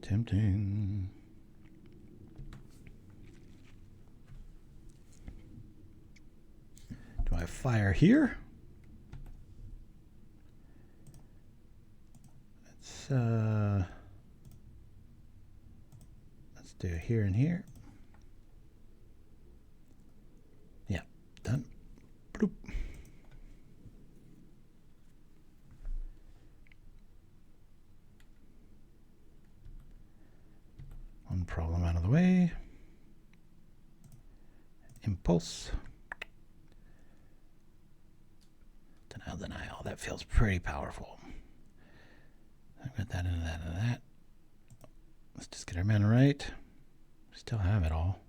A: Tempting. Do I fire here? Let's do here and here. Yeah, done. Bloop. One problem out of the way. Impulse. Denial. That feels pretty powerful. I've got that into that and that. Let's just get our mana right. Still have it all.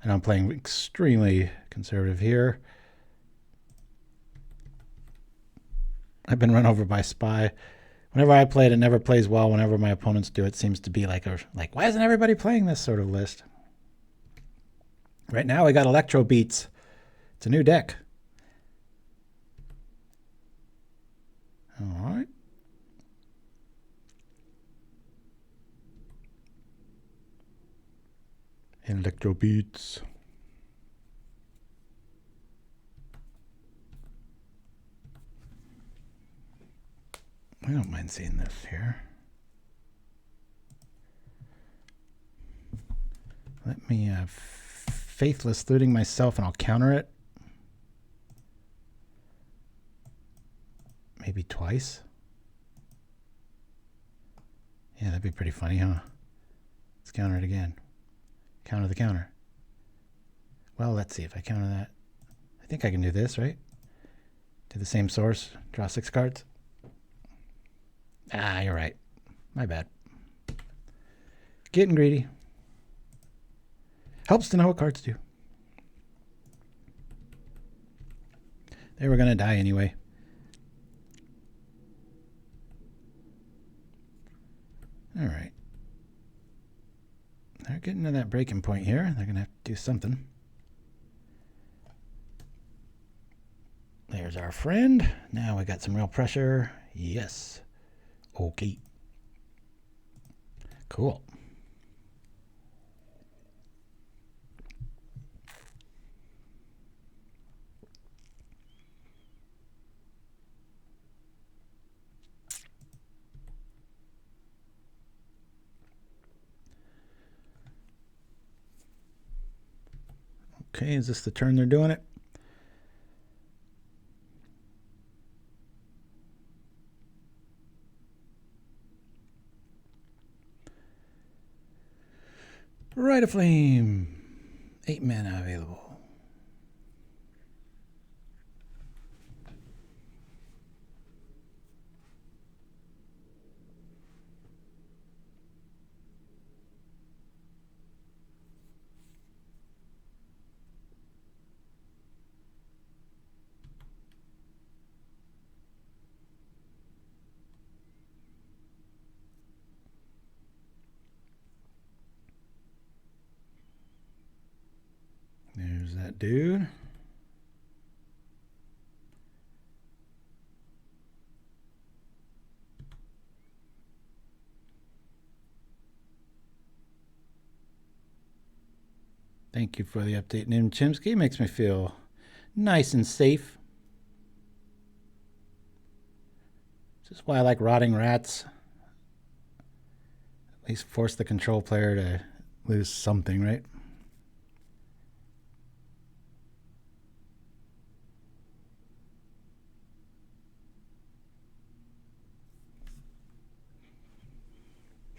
A: And I'm playing extremely conservative here. I've been run over by Spy. Whenever I play it, it never plays well. Whenever my opponents do, it seems to be like, why isn't everybody playing this sort of list? Right now, we got Electro Beats. It's a new deck. All right. Electro Beats. I don't mind seeing this here. Let me Faithless Looting myself and I'll counter it. Maybe twice. Yeah, that'd be pretty funny, huh? Let's counter it again. Counter the counter. Well, let's see if I counter that. I think I can do this, right? Do the same source, draw 6 cards. Ah, you're right. My bad. Getting greedy. Helps to know what cards do. They were going to die anyway. All right. They're getting to that breaking point here. They're going to have to do something. There's our friend. Now we got some real pressure. Yes. Okay. Cool. Okay, is this the turn they're doing it? Rite of Flame. 8 mana available. There's that dude. Thank you for the update, named Chimpskey. Makes me feel nice and safe. This is why I like rotting rats. At least force the control player to lose something, right?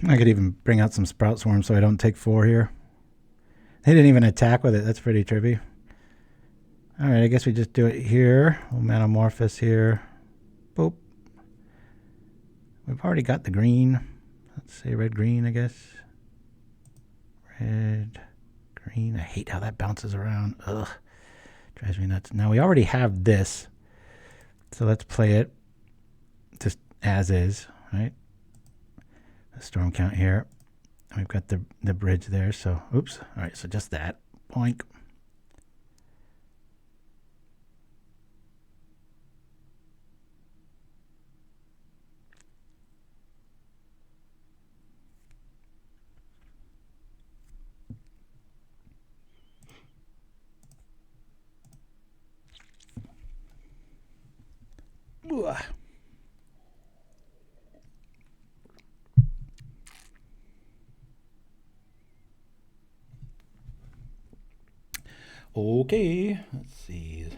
A: I could even bring out some Sprout Swarm so I don't take 4 here. They didn't even attack with it. That's pretty trippy. All right, I guess we just do it here. We'll Manamorphose here. Boop. We've already got the green. Let's say red-green, I guess. Red, green. I hate how that bounces around. Ugh. Drives me nuts. Now, we already have this. So let's play it just as is, right? The storm count here. We've got the bridge there, so oops. All right, so just that. Boink. Ooh. Okay, let's see. Is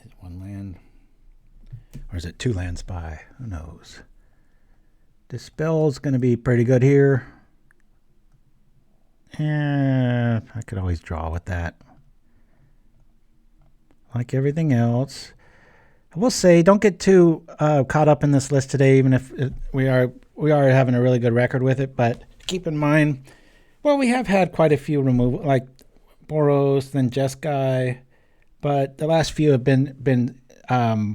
A: it 1 land? Or is it 2 land spy? Who knows? Dispel's going to be pretty good here. Yeah, I could always draw with that. Like everything else. I will say, don't get too caught up in this list today, even if we are having a really good record with it. But keep in mind, well, we have had quite a few removal, like Boros, then Jeskai, but the last few have been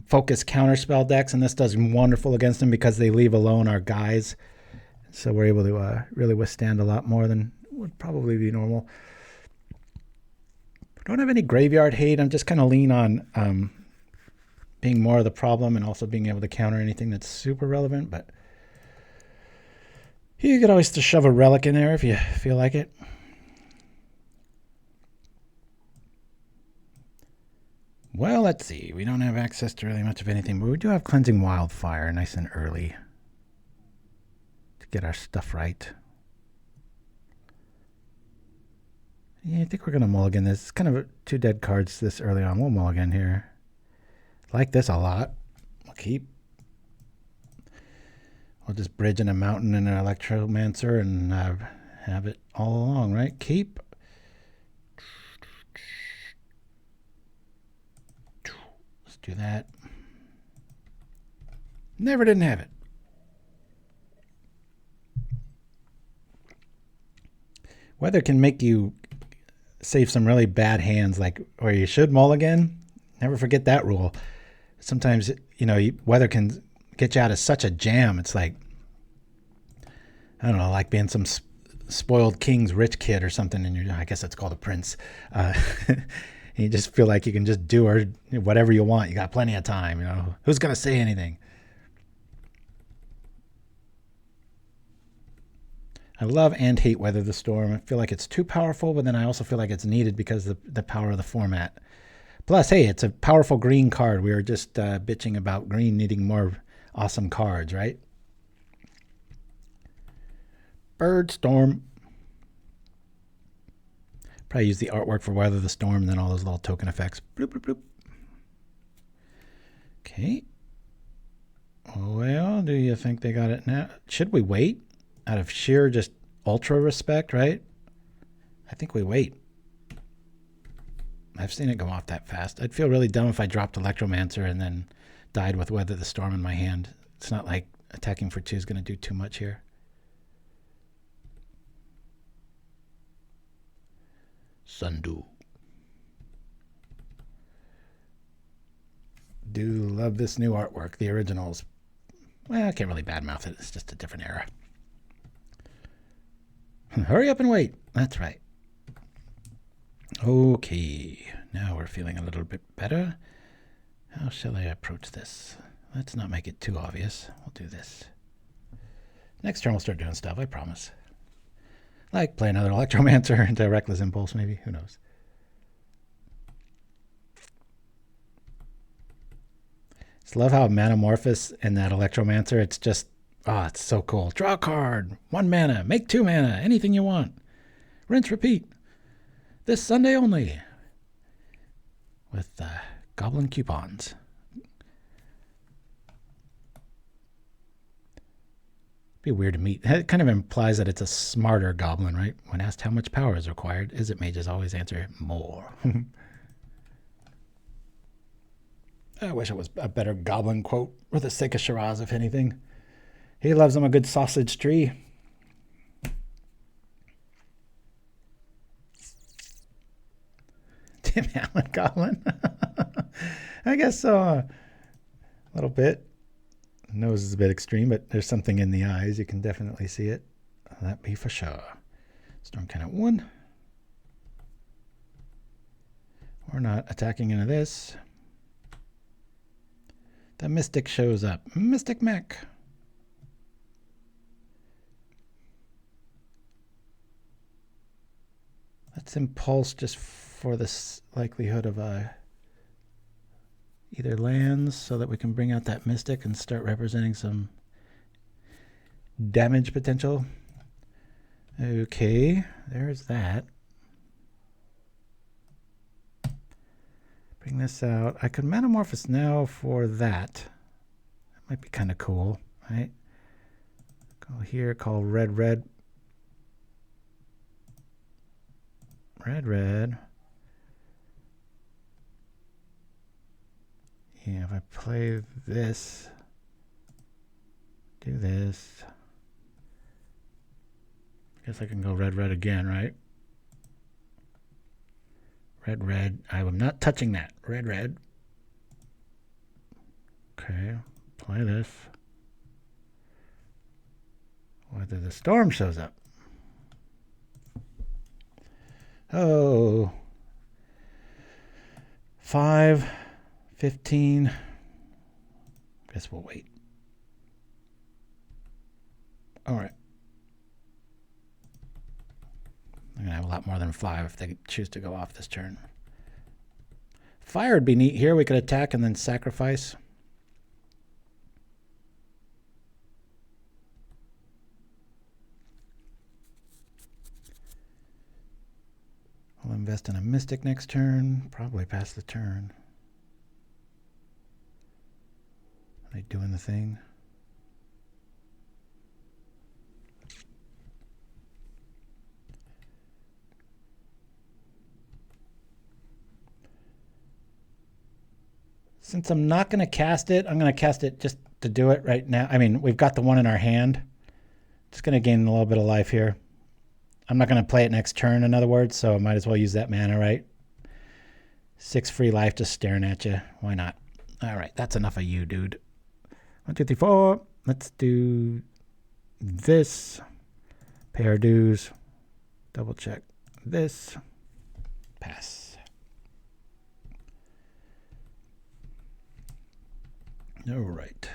A: focused counterspell decks, and this does wonderful against them because they leave alone our guys. So we're able to really withstand a lot more than would probably be normal. Don't have any graveyard hate. I'm just kind of lean on being more of the problem and also being able to counter anything that's super relevant. But you could always just shove a relic in there if you feel like it. Well, let's see. We don't have access to really much of anything, but we do have Cleansing Wildfire nice and early to get our stuff right. Yeah, I think we're going to mulligan this. It's kind of 2 dead cards this early on. We'll mulligan here. Like this a lot. We'll keep. We'll just bridge in a mountain and an Electromancer and have it all along, right? Keep. Let's do that. Never didn't have it. Weather can make you save some really bad hands, like where you should mulligan. Never forget that rule. Sometimes, you know, weather can get you out of such a jam. It's like, I don't know, like being some spoiled king's rich kid or something, and I guess that's called a prince. You just feel like you can just do or whatever you want. You got plenty of time, you know. Who's going to say anything? I love and hate Weather the Storm. I feel like it's too powerful, but then I also feel like it's needed because of the power of the format. Plus, hey, it's a powerful green card. We were just bitching about green needing more awesome cards, right? Birdstorm. Probably use the artwork for Weather the Storm and then all those little token effects. Bloop, bloop, bloop. Okay. Well, do you think they got it now? Should we wait? Out of sheer just ultra respect, right? I think we wait. I've seen it go off that fast. I'd feel really dumb if I dropped Electromancer and then died with Weather the Storm in my hand. It's not like attacking for 2 is going to do too much here. Sundew. Do love this new artwork. The originals, well, I can't really badmouth it. It's just a different era. Hurry up and wait. That's right. Okay, now we're feeling a little bit better. How shall I approach this? Let's not make it too obvious. We'll do this. Next turn we'll start doing stuff, I promise. Like play another Electromancer into Reckless Impulse, maybe. Who knows? Just love how Manamorphose in that Electromancer, it's just, oh, it's so cool. Draw a card. 1 mana. Make 2 mana. Anything you want. Rinse, repeat. This Sunday only. With Goblin coupons. Be weird to meet. It kind of implies that it's a smarter goblin, right? When asked how much power is required, Izzet mages always answer more. I wish it was a better goblin quote for the sake of Shiraz, if anything. He loves him a good sausage tree. Tim Allen goblin. I guess so. A little bit. Nose is a bit extreme, but there's something in the eyes. You can definitely see it. That be for sure. Storm Cannon 1. We're not attacking into this. The Mystic shows up. Mystic Mech. Let's impulse just for the likelihood of either lands so that we can bring out that Mystic and start representing some damage potential. Okay, there's that. Bring this out. I could Manamorphose now for that. That might be kind of cool, right? Go here, call red, red. Red, red. Yeah, if I play this, do this. I guess I can go red, red again, right? Red, red. I am not touching that. Red, red. Okay, play this. Whether the storm shows up. Oh. 5, 15. Guess we'll wait. All right. I'm going to have a lot more than 5 if they choose to go off this turn. Fire would be neat here. We could attack and then sacrifice. We'll invest in a Mystic next turn. Probably pass the turn. Are they doing the thing? Since I'm not going to cast it, I'm going to cast it just to do it right now. I mean, we've got the one in our hand. Just going to gain a little bit of life here. I'm not going to play it next turn, in other words, so I might as well use that mana, right? 6 free life just staring at you. Why not? All right, that's enough of you, dude. 1, 2, 3, 4. Let's do this. Pay our dues. Double check this. Pass. All right.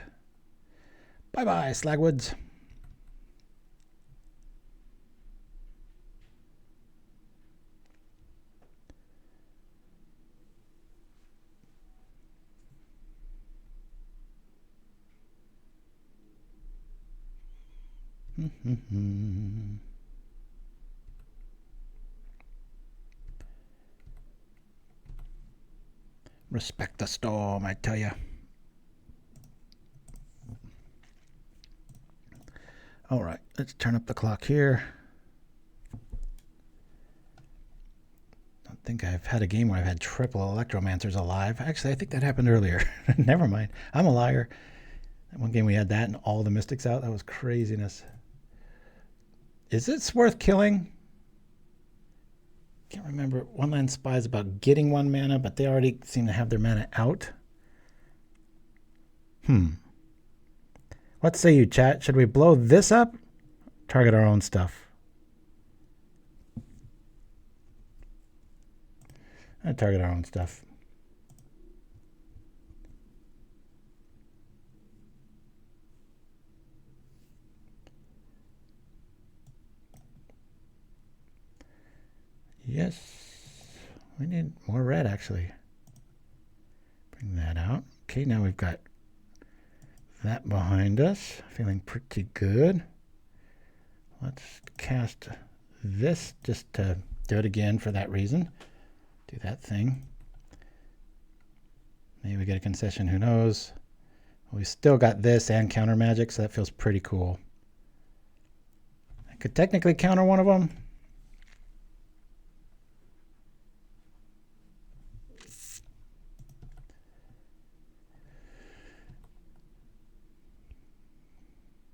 A: Bye-bye, Slagwoods. Respect the storm, I tell you. All right, let's turn up the clock here. I don't think I've had a game where I've had triple Electromancers alive. Actually, I think that happened earlier. Never mind. I'm a liar. That one game we had that and all the Mystics out. That was craziness. Is this worth killing? Can't remember. One Land Spy is about getting 1 mana, but they already seem to have their mana out. What say you, chat? Should we blow this up? Target our own stuff. I'd target our own stuff. Yes. We need more red, actually. Bring that out. Okay, now we've got that behind us. Feeling pretty good. Let's cast this just to do it again for that reason. Do that thing. Maybe we get a concession, who knows. We still got this and counter magic, so that feels pretty cool. I could technically counter one of them.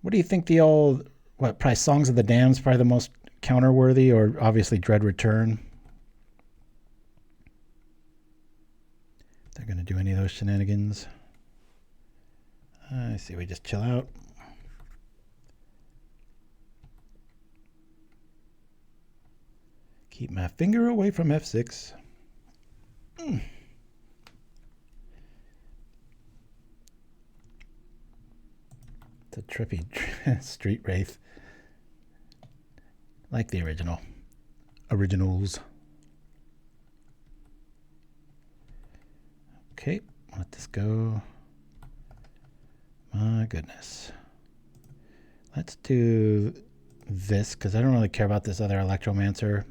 A: What do you think the old, probably Songs of the Damned's probably the most counter-worthy, or obviously Dread Return? They're going to do any of those shenanigans. I see, we just chill out. Keep my finger away from F6. It's a trippy street wraith. Like the originals. Okay, let this go. My goodness. Let's do this, because I don't really care about this other Electromancer.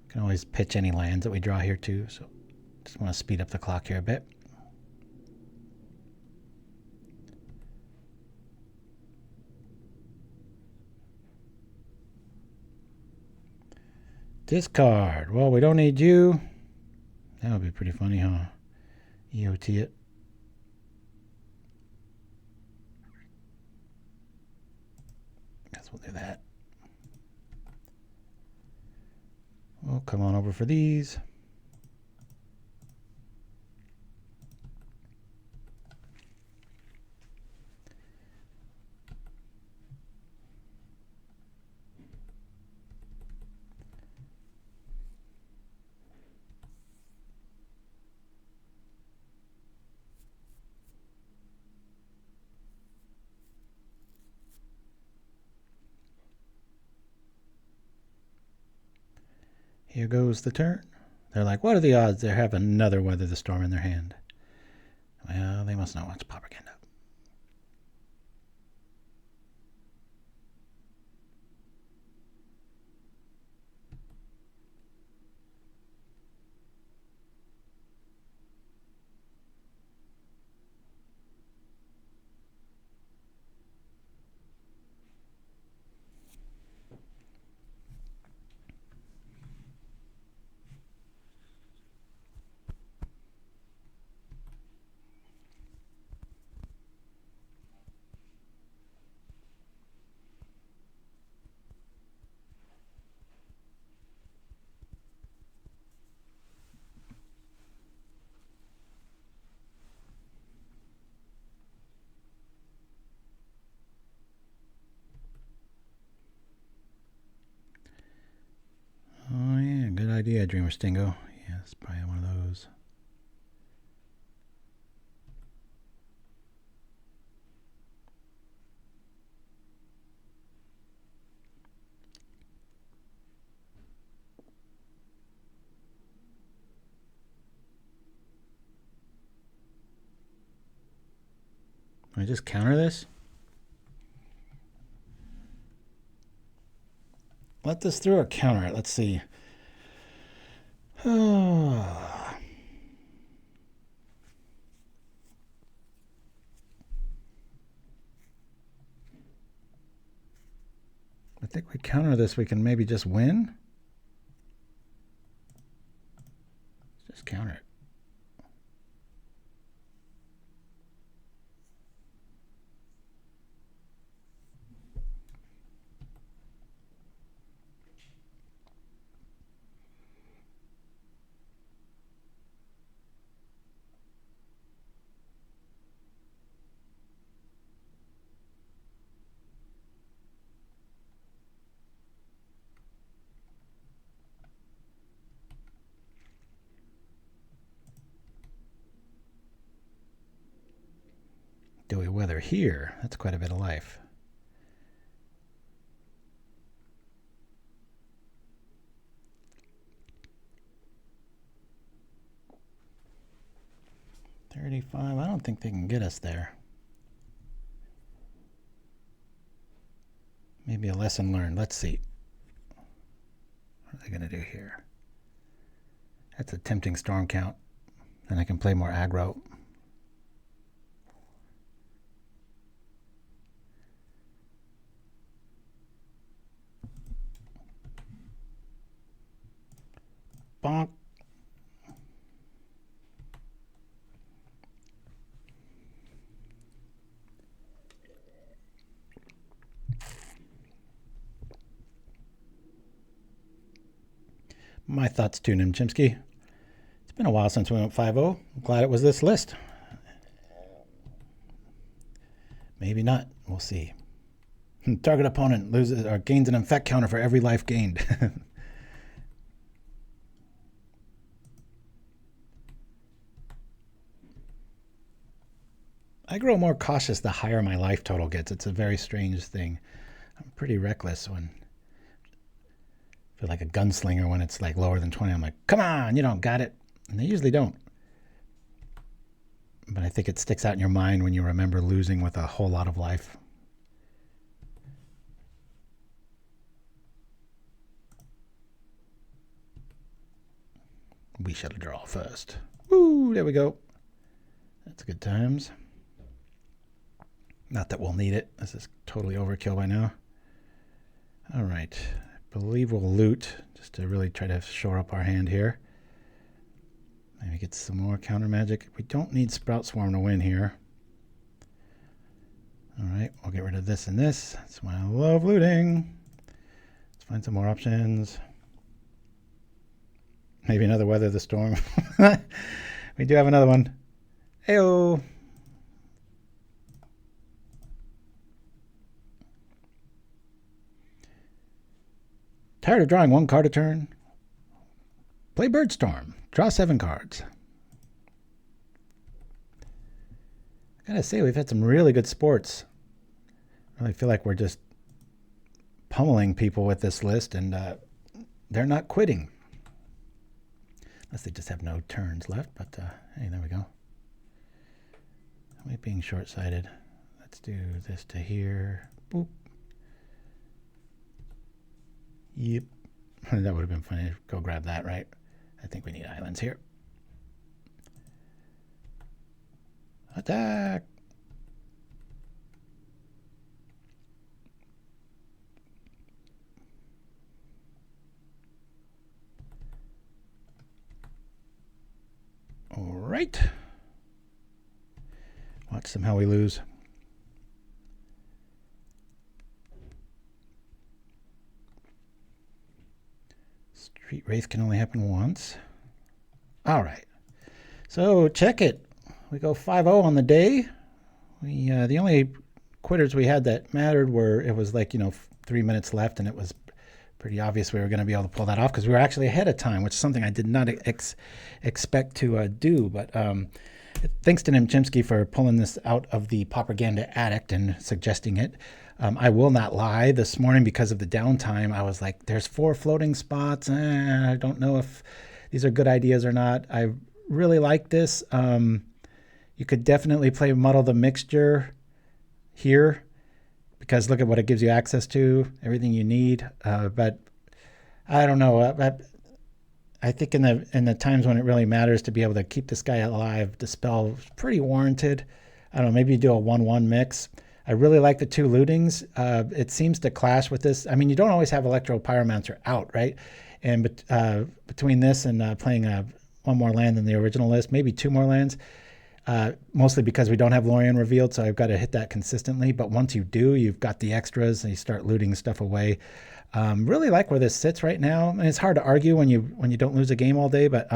A: Can always pitch any lands that we draw here too, so just want to speed up the clock here a bit. Discard. Well, we don't need you. That would be pretty funny, huh? EOT it. Guess we'll do that. We'll come on over for these. Here goes the turn. They're like, what are the odds they have another Weather the Storm in their hand? Well, they must not watch propaganda. idea, Dreamer Stingo. Yeah, it's probably one of those. Can I just counter this? Let this through or counter it? Let's see. I think we counter this, we can maybe just win. Let's just counter it. Dewy weather here. That's quite a bit of life. $35. I don't think they can get us there. Maybe a lesson learned. Let's see. What are they going to do here? That's a tempting storm count. Then I can play more aggro. Bonk. My thoughts tune in, Chimpskey. It's been a while since we went 5-0. I'm glad it was this list. Maybe not. We'll see. Target opponent loses or gains an infect counter for every life gained. I grow more cautious the higher my life total gets. It's a very strange thing. I'm pretty reckless when I feel like a gunslinger when it's like lower than 20. I'm like, come on, you don't got it. And they usually don't. But I think it sticks out in your mind when you remember losing with a whole lot of life. We shall draw first. Woo, there we go. That's good times. Not that we'll need it. This is totally overkill by now. All right. I believe we'll loot just to really try to shore up our hand here. Maybe get some more counter magic. We don't need Sprout Swarm to win here. All right. We'll get rid of this and this. That's why I love looting. Let's find some more options. Maybe another Weather the Storm. We do have another one. Heyo. Tired of drawing one card a turn? Play Birdstorm. Draw 7 cards. I gotta say, we've had some really good sports. I really feel like we're just pummeling people with this list, and they're not quitting. Unless they just have no turns left, but hey, there we go. Am I being short-sighted? Let's do this to here. Boop. Yep. That would have been funny. Go grab that, right? I think we need islands here. Attack! All right. Watch somehow we lose. Street Wraith can only happen once. All right. So check it. We go 5-0 on the day. We the only quitters we had that mattered were, it was like, 3 minutes left and it was pretty obvious we were going to be able to pull that off because we were actually ahead of time, which is something I did not expect to do. But thanks to Chimpskey for pulling this out of the Propaganda Addict and suggesting it. I will not lie, this morning because of the downtime, I was like, there's 4 floating spots. I don't know if these are good ideas or not. I really like this. You could definitely play Muddle the Mixture here because look at what it gives you access to, everything you need. But I don't know. I think in the times when it really matters to be able to keep this guy alive, Dispel is pretty warranted. I don't know, maybe you do a 1-1 mix. I really like the 2 lootings. It seems to clash with this. I mean, you don't always have Electro Pyromancer out, right? And between this and playing 1 more land than the original list, maybe 2 more lands, mostly because we don't have Lorien revealed, so I've got to hit that consistently. But once you do, you've got the extras and you start looting stuff away. Really like where this sits right now. And it's hard to argue when you don't lose a game all day, but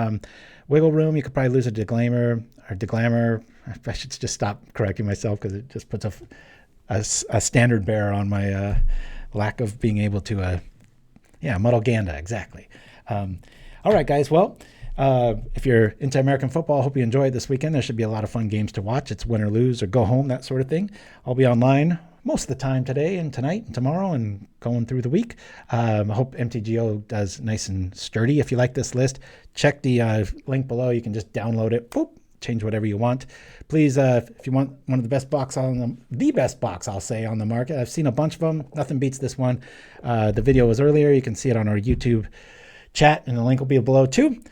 A: wiggle room, you could probably lose a Deglamer. I should just stop correcting myself because it just puts a standard bearer on my lack of being able to, muddle Ganda, exactly. All right, guys, well, if you're into American football, I hope you enjoyed this weekend. There should be a lot of fun games to watch. It's win or lose or go home, that sort of thing. I'll be online most of the time today and tonight and tomorrow and going through the week. I hope MTGO does nice and sturdy. If you like this list, check the link below. You can just download it, change whatever you want. Please, if you want one of the best box the best box, I'll say, on the market. I've seen a bunch of them. Nothing beats this one. The video was earlier. You can see it on our YouTube chat, and the link will be below too.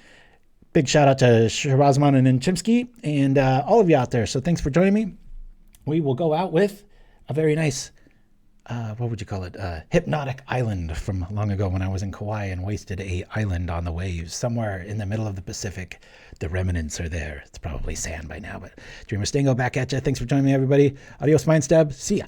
A: Big shout out to Shirazman and Chimpskey and all of you out there. So thanks for joining me. We will go out with a very nice, what would you call it? Hypnotic island from long ago when I was in Kauai and wasted a island on the waves somewhere in the middle of the Pacific. The remnants are there. It's probably sand by now, but Dreamer Stingo back at you. Thanks for joining me, everybody. Adios, Mindstab. See ya.